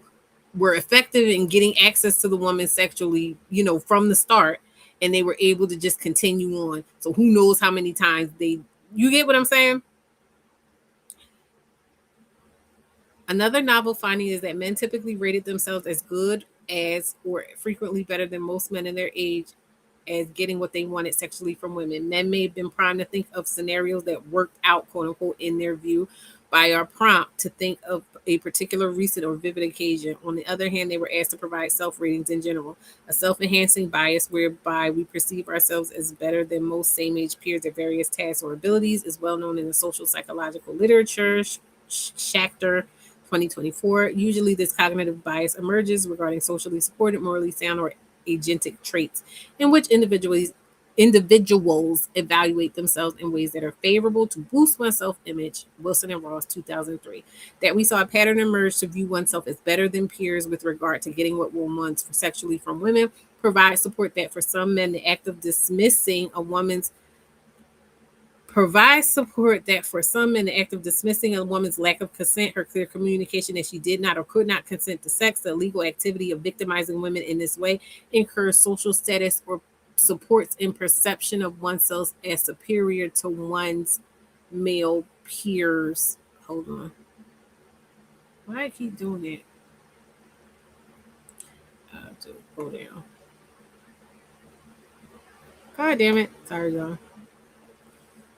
were effective in getting access to the woman sexually, from the start, and they were able to just continue on. So who knows how many times you get what I'm saying? Another novel finding is that men typically rated themselves as good as or frequently better than most men in their age as getting what they wanted sexually from women. Men may have been primed to think of scenarios that worked out, quote unquote, in their view by our prompt to think of a particular recent or vivid occasion. On the other hand, they were asked to provide self-ratings in general. A self-enhancing bias whereby we perceive ourselves as better than most same-age peers at various tasks or abilities is well known in the social psychological literature. Schachter 2024. Usually, this cognitive bias emerges regarding socially supported, morally sound, or agentic traits in which individuals evaluate themselves in ways that are favorable to boost one's self-image. Wilson and Ross, 2003. That we saw a pattern emerge to view oneself as better than peers with regard to getting what one wants sexually from women provides support that for some men, the act of dismissing a woman's provides support that for some men, the act of dismissing a woman's lack of consent, her clear communication that she did not or could not consent to sex, the illegal activity of victimizing women in this way incurs social status or supports in perception of oneself as superior to one's male peers. Hold on. Why I keep doing it? I have to go down. God damn it. Sorry, y'all.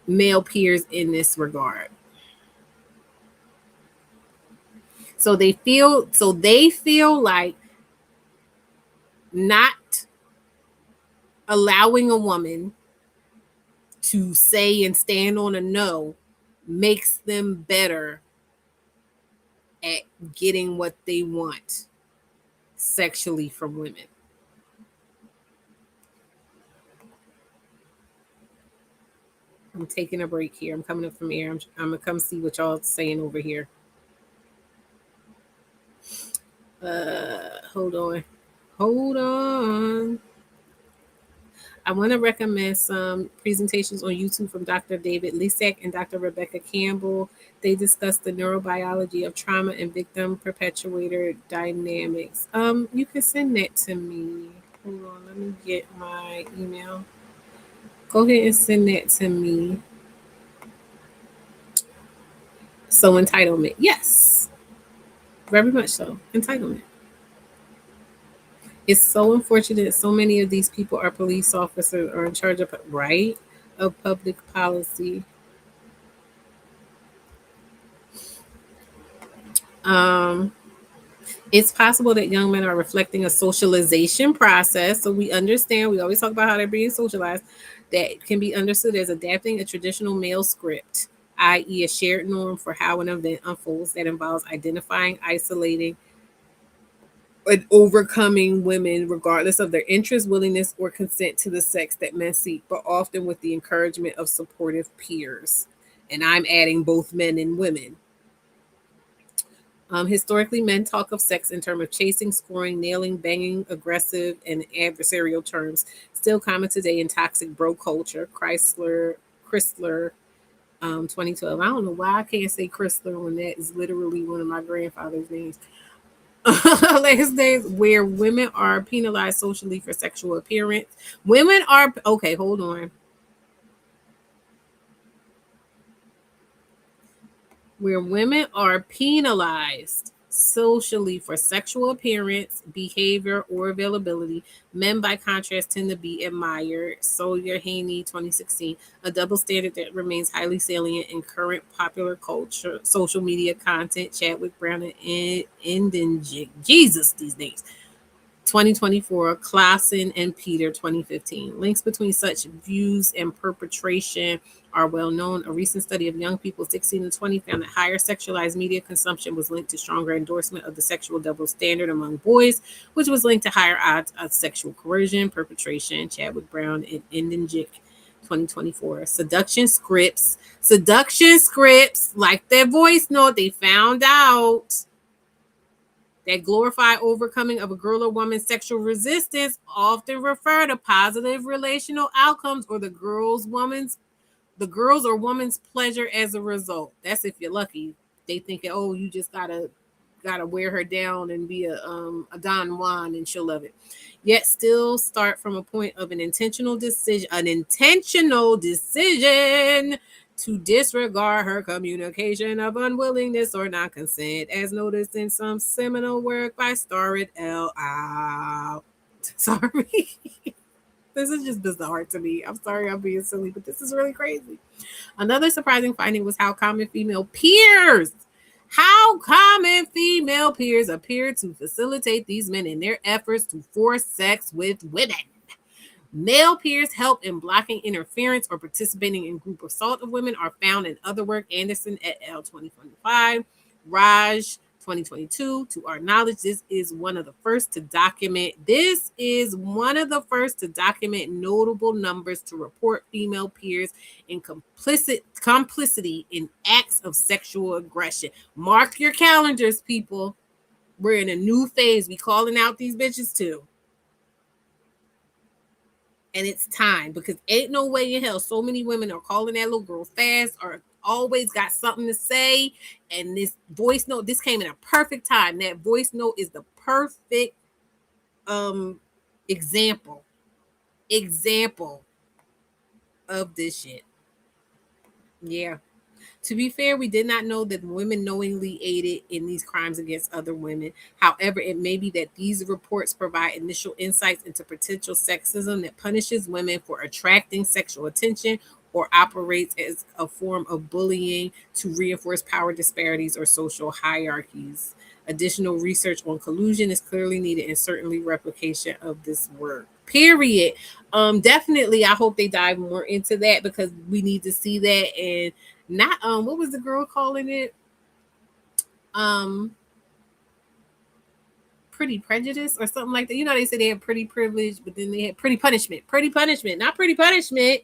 Male peers in this regard. So they feel like not allowing a woman to say and stand on a no makes them better at getting what they want sexually from women. I'm taking a break here. I'm coming up from air. I'm gonna come see what y'all saying over here. Hold on. Hold on. I want to recommend some presentations on YouTube from Dr. David Lisak and Dr. Rebecca Campbell. They discuss the neurobiology of trauma and victim perpetuator dynamics. You can send that to me. Hold on, let me get my email. Go ahead and send that to me. So entitlement, yes, very much so. Entitlement. It's so unfortunate. So many of these people are police officers or in charge of of public policy. Um, it's possible that young men are reflecting a socialization process. So we understand. We always talk about how they're being socialized. That can be understood as adapting a traditional male script, i.e., a shared norm for how an event unfolds that involves identifying, isolating, and overcoming women regardless of their interest, willingness, or consent to the sex that men seek, but often with the encouragement of supportive peers. And I'm adding both men and women. Historically, men talk of sex in terms of chasing, scoring, nailing, banging, aggressive, and adversarial terms. Still common today in toxic bro culture. Chrysler, 2012. I don't know why I can't say Chrysler when that is literally one of my grandfather's names. Last days, where women are penalized socially for sexual appearance. Women are okay. Hold on. Where women are penalized socially for sexual appearance, behavior, or availability. Men, by contrast, tend to be admired. Sawyer Haney, 2016. A double standard that remains highly salient in current popular culture, social media content. Chadwick Brown and Endinjik. Jesus, these names. 2024, Klassen and Peter, 2015. Links between such views and perpetration are well known. A recent study of young people 16 to 20 found that higher sexualized media consumption was linked to stronger endorsement of the sexual double standard among boys, which was linked to higher odds of sexual coercion, perpetration. Chadwick Brown and Endinjik, 2024. Seduction scripts, like their voice note, they found out that glorify overcoming of a girl or woman's sexual resistance often refer to positive relational outcomes or the girl's or woman's pleasure as a result. That's if you're lucky. They think, oh, you just gotta wear her down and be a Don Juan and she'll love it. Yet still start from a point of an intentional decision to disregard her communication of unwillingness or non-consent, as noticed in some seminal work by Starrett L. Sorry. This is just bizarre to me. I'm sorry I'm being silly, but this is really crazy. Another surprising finding was how common female peers appear to facilitate these men in their efforts to force sex with women. Male peers help in blocking interference or participating in group assault of women are found in other work. Anderson et al. 2025, Raj 2022. To our knowledge, this is one of the first to document notable numbers to report female peers in complicity in acts of sexual aggression. Mark your calendars, people. We're in a new phase. We calling out these bitches too. And it's time, because ain't no way in hell so many women are calling that little girl fast or always got something to say. And this voice note, this came in a perfect time. That voice note is the perfect example of this shit. Yeah. To be fair, we did not know that women knowingly aided in these crimes against other women. However, it may be that these reports provide initial insights into potential sexism that punishes women for attracting sexual attention or operates as a form of bullying to reinforce power disparities or social hierarchies. Additional research on collusion is clearly needed and certainly replication of this work. Period. Definitely I hope they dive more into that because we need to see that. And not what was the girl calling it? Pretty prejudice or something like that. You know, they say they have pretty privilege, but then they had pretty punishment. Pretty punishment, not pretty punishment.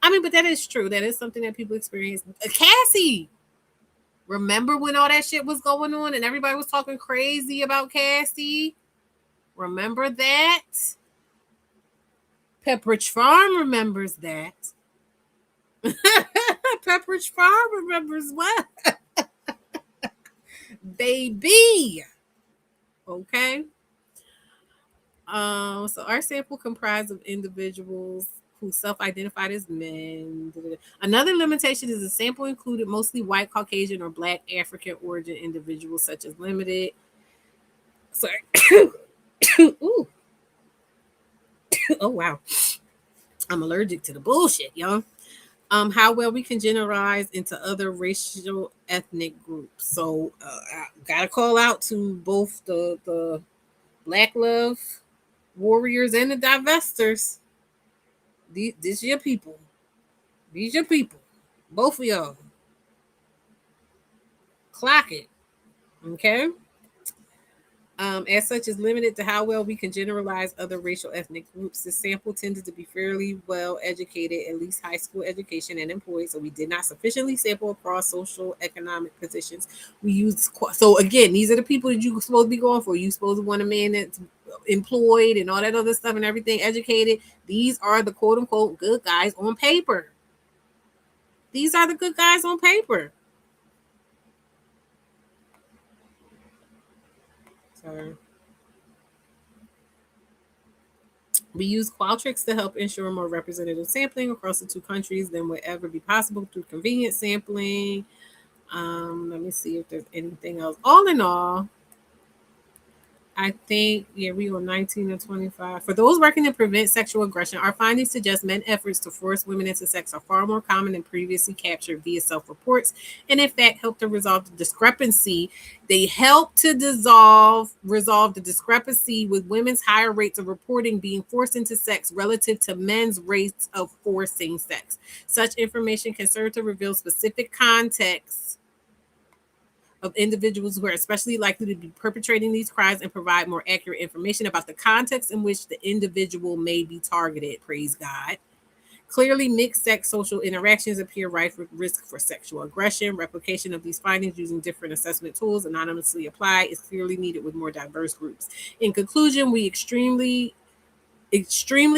I mean, but that is true. That is something that people experience. Cassie, remember when all that shit was going on and everybody was talking crazy about Cassie? Remember that? Pepperidge Farm remembers that. Pepperidge Farm remembers what? Baby. Okay. So our sample comprised of individuals who self-identified as men. Another limitation is the sample included mostly white, Caucasian, or Black African origin individuals, such as limited. Sorry. Ooh. Oh wow. I'm allergic to the bullshit, y'all. How well we can generalize into other racial ethnic groups. So I gotta call out to both the Black love warriors and the divestors. This your people. These your people. Both of y'all. Clock it. Okay. As such, is limited to how well we can generalize other racial ethnic groups. The sample tended to be fairly well educated, at least high school education and employed. So we did not sufficiently sample across social economic positions. We used so again, these are the people that you're supposed to be going for. You supposed to want a man that's employed and all that other stuff and everything, educated. These are the quote unquote good guys on paper. These are the good guys on paper. Sorry. We use Qualtrics to help ensure more representative sampling across the two countries than would ever be possible through convenient sampling. Let me see if there's anything else. All in all, I think, yeah, we on 19 and 25. For those working to prevent sexual aggression, our findings suggest men efforts to force women into sex are far more common than previously captured via self-reports, and in fact help to resolve the discrepancy. They help to resolve the discrepancy with women's higher rates of reporting being forced into sex relative to men's rates of forcing sex. Such information can serve to reveal specific contexts of individuals who are especially likely to be perpetrating these crimes and provide more accurate information about the context in which the individual may be targeted. Praise God. Clearly, mixed sex social interactions appear rife with risk for sexual aggression. Replication of these findings using different assessment tools anonymously applied is clearly needed with more diverse groups. In conclusion, we extremely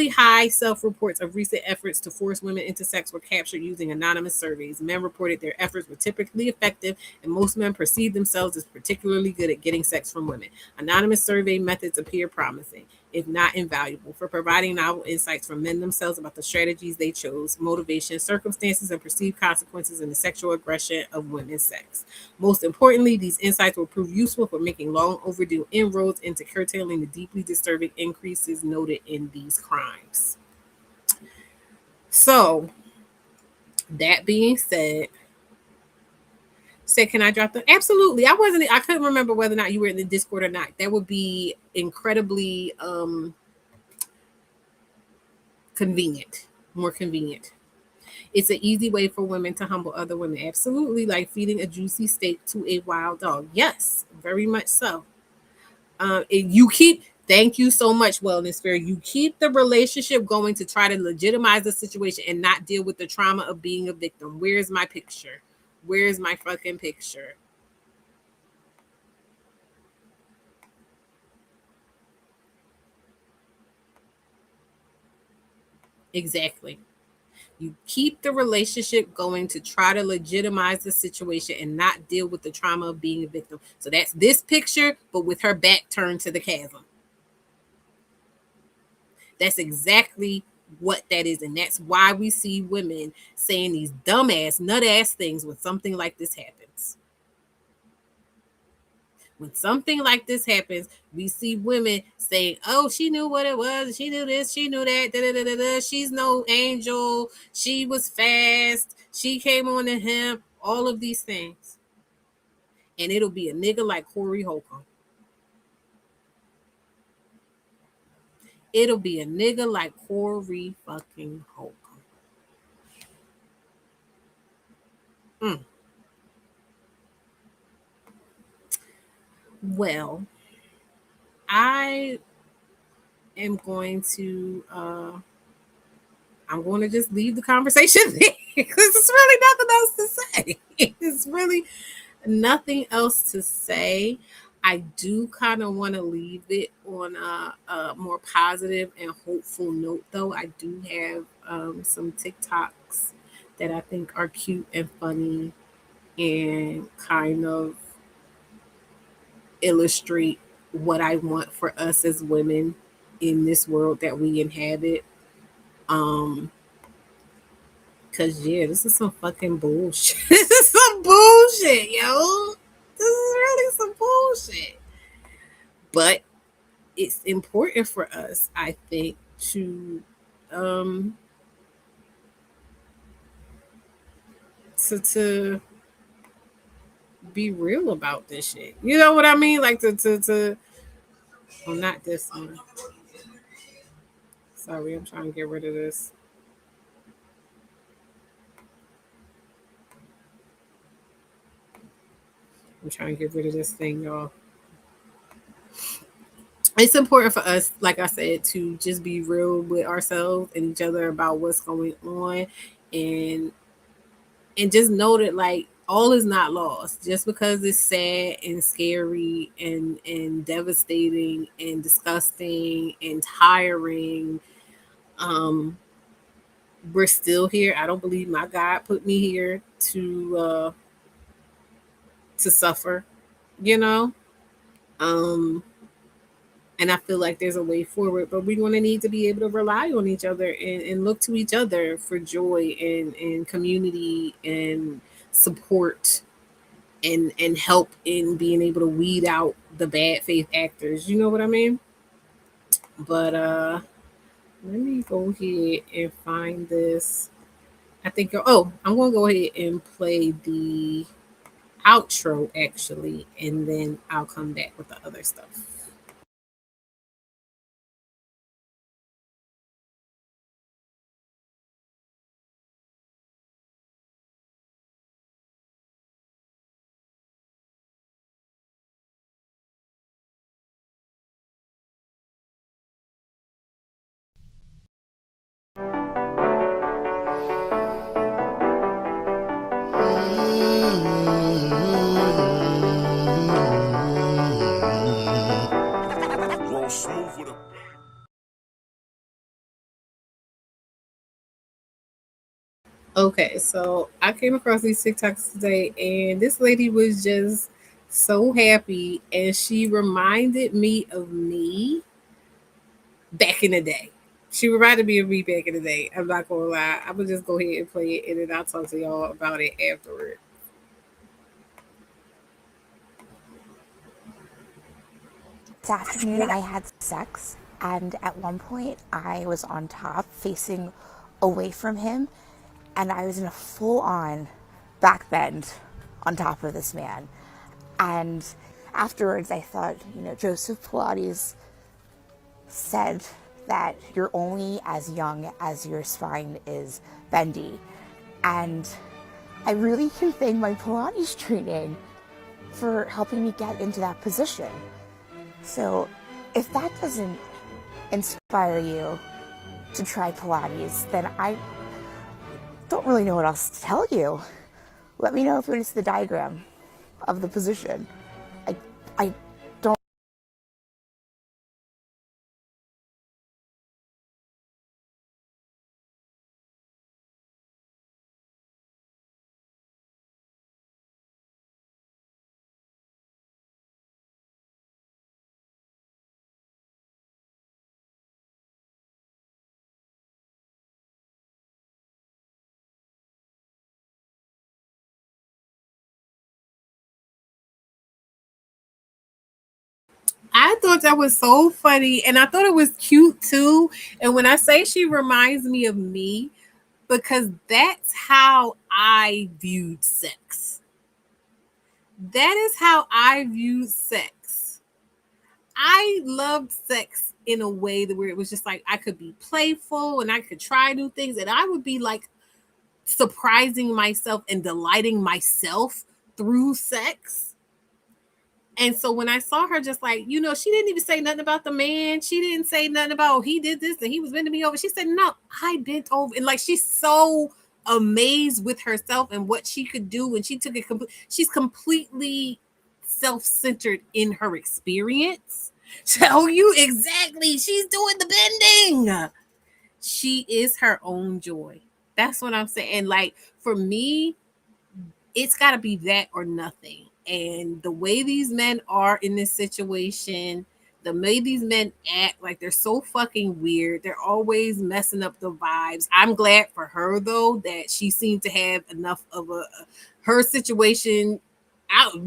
high self-reports of recent efforts to force women into sex were captured using anonymous surveys. Men reported their efforts were typically effective, and most men perceived themselves as particularly good at getting sex from women. Anonymous survey methods appear promising, if not invaluable, for providing novel insights from men themselves about the strategies they chose, motivation, circumstances, and perceived consequences in the sexual aggression of women's sex. Most importantly, these insights will prove useful for making long overdue inroads into curtailing the deeply disturbing increases noted in these crimes. So, that being said, can I drop them? Absolutely. I couldn't remember whether or not you were in the Discord or not. That would be incredibly convenient, more convenient. It's an easy way for women to humble other women. Absolutely, like feeding a juicy steak to a wild dog. Yes, very much so. Thank you so much, Wellness Fair. You keep the relationship going to try to legitimize the situation and not deal with the trauma of being a victim. Where's my picture? Where's my fucking picture? Exactly. You keep the relationship going to try to legitimize the situation and not deal with the trauma of being a victim. So that's this picture, but with her back turned to the chasm. That's exactly what that is. And that's why we see women saying these dumbass, nut ass things when something like this happens. When something like this happens, we see women saying, "Oh, she knew what it was. She knew this. She knew that. Da, da, da, da, da. She's no angel. She was fast. She came on to him." All of these things, and it'll be a nigga like Corey Holcomb. It'll be a nigga like Corey fucking Holcomb. Mm. Well, I am going to I'm going to just leave the conversation there because it's really nothing else to say. It's really nothing else to say. I do kind of want to leave it on a more positive and hopeful note, though. I do have some TikToks that I think are cute and funny and kind of illustrate what I want for us as women in this world that we inhabit. Um, Cause yeah, this is some fucking bullshit. This is some bullshit, yo. This is really some bullshit. But it's important for us, I think, um to be real about this shit. You know what I mean? Like to well, not this one. Sorry, I'm trying to get rid of this. I'm trying to get rid of this thing, y'all. It's important for us, like I said, to just be real with ourselves and each other about what's going on, and just know that like all is not lost just because it's sad and scary and devastating and disgusting and tiring. um we're still here. I don't believe my God put me here to suffer, you know. um and I feel like there's a way forward, but we're going to need to be able to rely on each other and look to each other for joy and community and support and help in being able to weed out the bad faith actors. You know what I mean? But let me go ahead and find this. I think I'm gonna go ahead and play the outro actually, and then I'll come back with the other stuff. Roll smooth with a Okay, so I came across these TikToks today, and this lady was just so happy, and she reminded me of me back in the day. She reminded me of me back in the day. I'm not gonna lie. I'm gonna just go ahead and play it, and then I'll talk to y'all about it afterward. This afternoon, I had sex, and at one point, I was on top, facing away from him, and I was in a full-on back bend on top of this man. And afterwards, I thought, Joseph Pilates said that you're only as young as your spine is bendy. And I really can thank my Pilates training for helping me get into that position. So if that doesn't inspire you to try Pilates, then I don't really know what else to tell you. Let me know if it's the diagram of the position. I I thought that was so funny, and I thought it was cute too. And when I say she reminds me of me, because that's how I viewed sex. That is how I viewed sex. I loved sex in a way that where it was just like I could be playful and I could try new things, and I would be like surprising myself and delighting myself through sex. And so when I saw her, just like, she didn't even say nothing about the man. She didn't say nothing about, oh, he did this and he was bending me over. She said, no, I bent over. And like, she's so amazed with herself and what she could do. And she took it, she's completely self-centered in her experience. Tell you exactly. She's doing the bending. She is her own joy. That's what I'm saying. Like, for me, it's got to be that or nothing. And the way these men are in this situation, the way these men act, like they're so fucking weird. They're always messing up the vibes. I'm glad for her though that she seemed to have enough of her situation.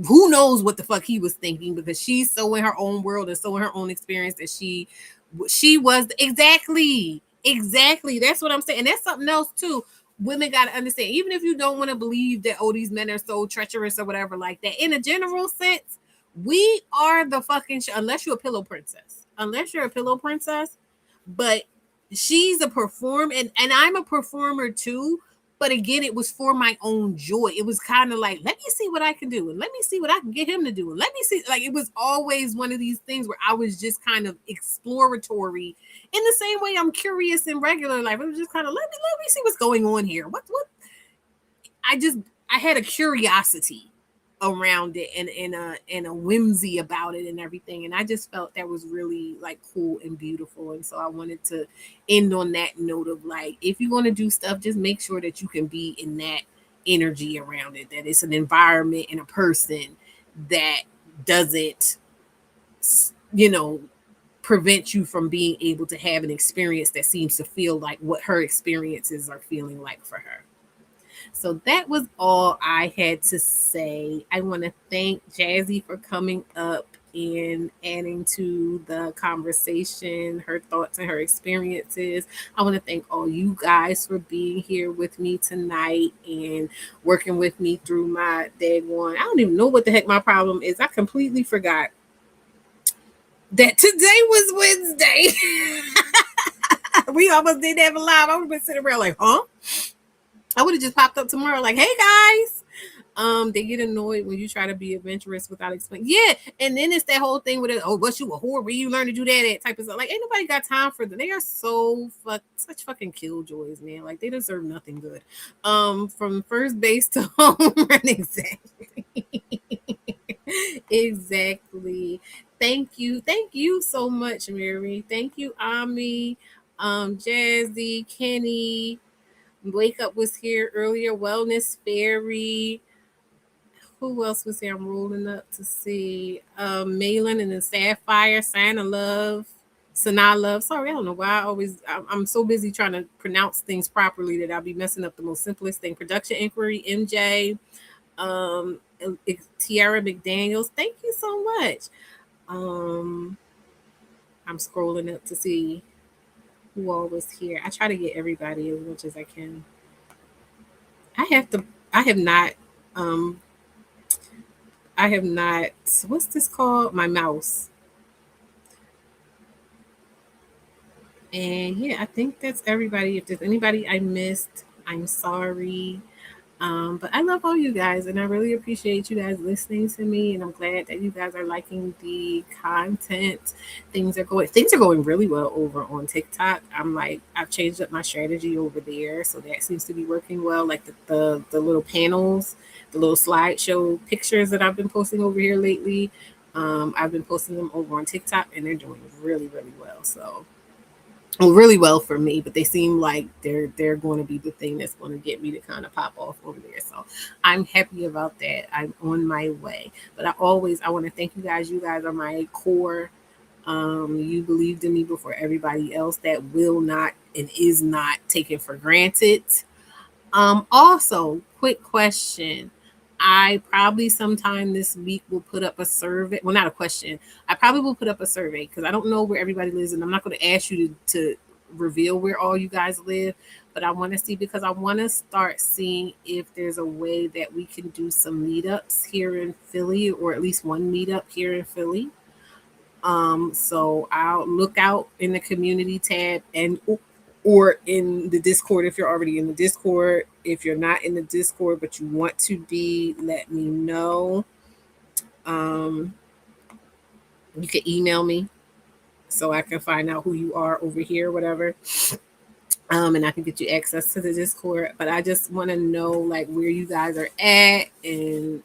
Who knows what the fuck he was thinking, because she's so in her own world and so in her own experience that she was exactly. That's what I'm saying. And that's something else too. Women got to understand, even if you don't want to believe that, oh, these men are so treacherous or whatever like that, in a general sense, we are the fucking unless you're a pillow princess. But she's a performer, and I'm a performer too. But again, it was for my own joy. It was kind of like, let me see what I can do, and let me see what I can get him to do, and let me see. Like, it was always one of these things where I was just kind of exploratory, in the same way I'm curious in regular life. It was just kind of, let me see what's going on here. What I had a curiosity around it, and a whimsy about it and everything, and I just felt that was really like cool and beautiful. And so I wanted to end on that note of like, if you want to do stuff, just make sure that you can be in that energy around it, that it's an environment and a person that doesn't prevent you from being able to have an experience that seems to feel like what her experiences are feeling like for her. So that was all I had to say. I want to thank Jazzy for coming up and adding to the conversation, her thoughts and her experiences. I want to thank all you guys for being here with me tonight and working with me through my dead one. I don't even know what the heck my problem is. I completely forgot that today was Wednesday. We almost didn't have a live. I would have been sitting around like, huh? I would have just popped up tomorrow like, hey guys. They get annoyed when you try to be adventurous without explaining. Yeah, and then it's that whole thing with it. Oh, what, you a whore? Where you learn to do that type of stuff? Like, ain't nobody got time for them. They are so such fucking killjoys, man. Like, they deserve nothing good. From first base to home run, exactly. Exactly. Thank you so much, Mary. Thank you, Ami, Jazzy, Kenny. Wake Up was here earlier. Wellness Fairy. Who else was here? I'm rolling up to see. Malin and the Sapphire. Sana Love. Sorry, I don't know why I'm so busy trying to pronounce things properly that I'll be messing up the most simplest thing. Production Inquiry, MJ, Tiara McDaniels. Thank you so much. I'm scrolling up to see who all was here. I try to get everybody as much as I can. I have not, what's this called? My mouse. And yeah, I think that's everybody. If there's anybody I missed, I'm sorry. But I love all you guys, and I really appreciate you guys listening to me, and I'm glad that you guys are liking the content. Things are going really well over on TikTok. I've changed up my strategy over there, so that seems to be working well. Like the little panels, the little slideshow pictures that I've been posting over here lately. I've been posting them over on TikTok, and they're doing really, really well. So really well for me, but they seem like they're going to be the thing that's going to get me to kind of pop off over there. So I'm happy about that. I'm on my way. But I want to thank you guys. You guys are my core. You believed in me before everybody else. That will not and is not taken for granted. Also, quick question. I probably sometime this week will put up a survey. Well, not a question. I probably will put up a survey because I don't know where everybody lives, and I'm not going to ask you to reveal where all you guys live, but I want to see, because I want to start seeing if there's a way that we can do some meetups here in Philly, or at least one meetup here in Philly. So I'll look out in the community tab and or in the Discord if you're already in the Discord. If you're not in the Discord but you want to be, let me know. You can email me so I can find out who you are over here, whatever. And I can get you access to the Discord. But I just want to know like where you guys are at, and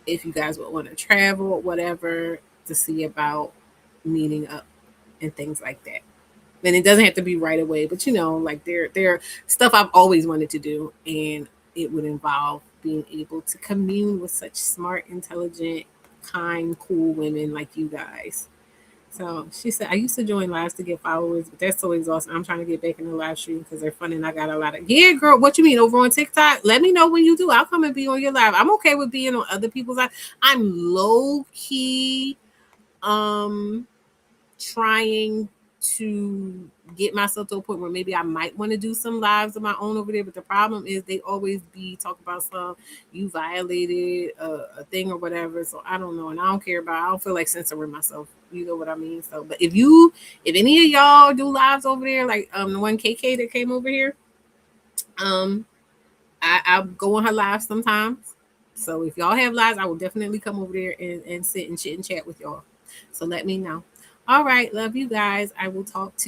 if you guys would want to travel or whatever, to see about meeting up and things like that. And it doesn't have to be right away, but like there stuff I've always wanted to do, and it would involve being able to commune with such smart, intelligent, kind, cool women like you guys. So she said, I used to join lives to get followers, but that's so exhausting. I'm trying to get back in the live stream because they're fun and I got a lot of, yeah, girl, what you mean over on TikTok? Let me know when you do. I'll come and be on your live. I'm okay with being on other people's live. I'm low key trying to get myself to a point where maybe I might want to do some lives of my own over there. But the problem is they always be talking about some, you violated a thing or whatever. So I don't know. And I don't care about, I don't feel like censoring myself. You know what I mean? So, but if any of y'all do lives over there, like the one KK that came over here, I'll go on her live sometimes. So if y'all have lives, I will definitely come over there and sit and chit and chat with y'all. So let me know. All right. Love you guys. I will talk to you.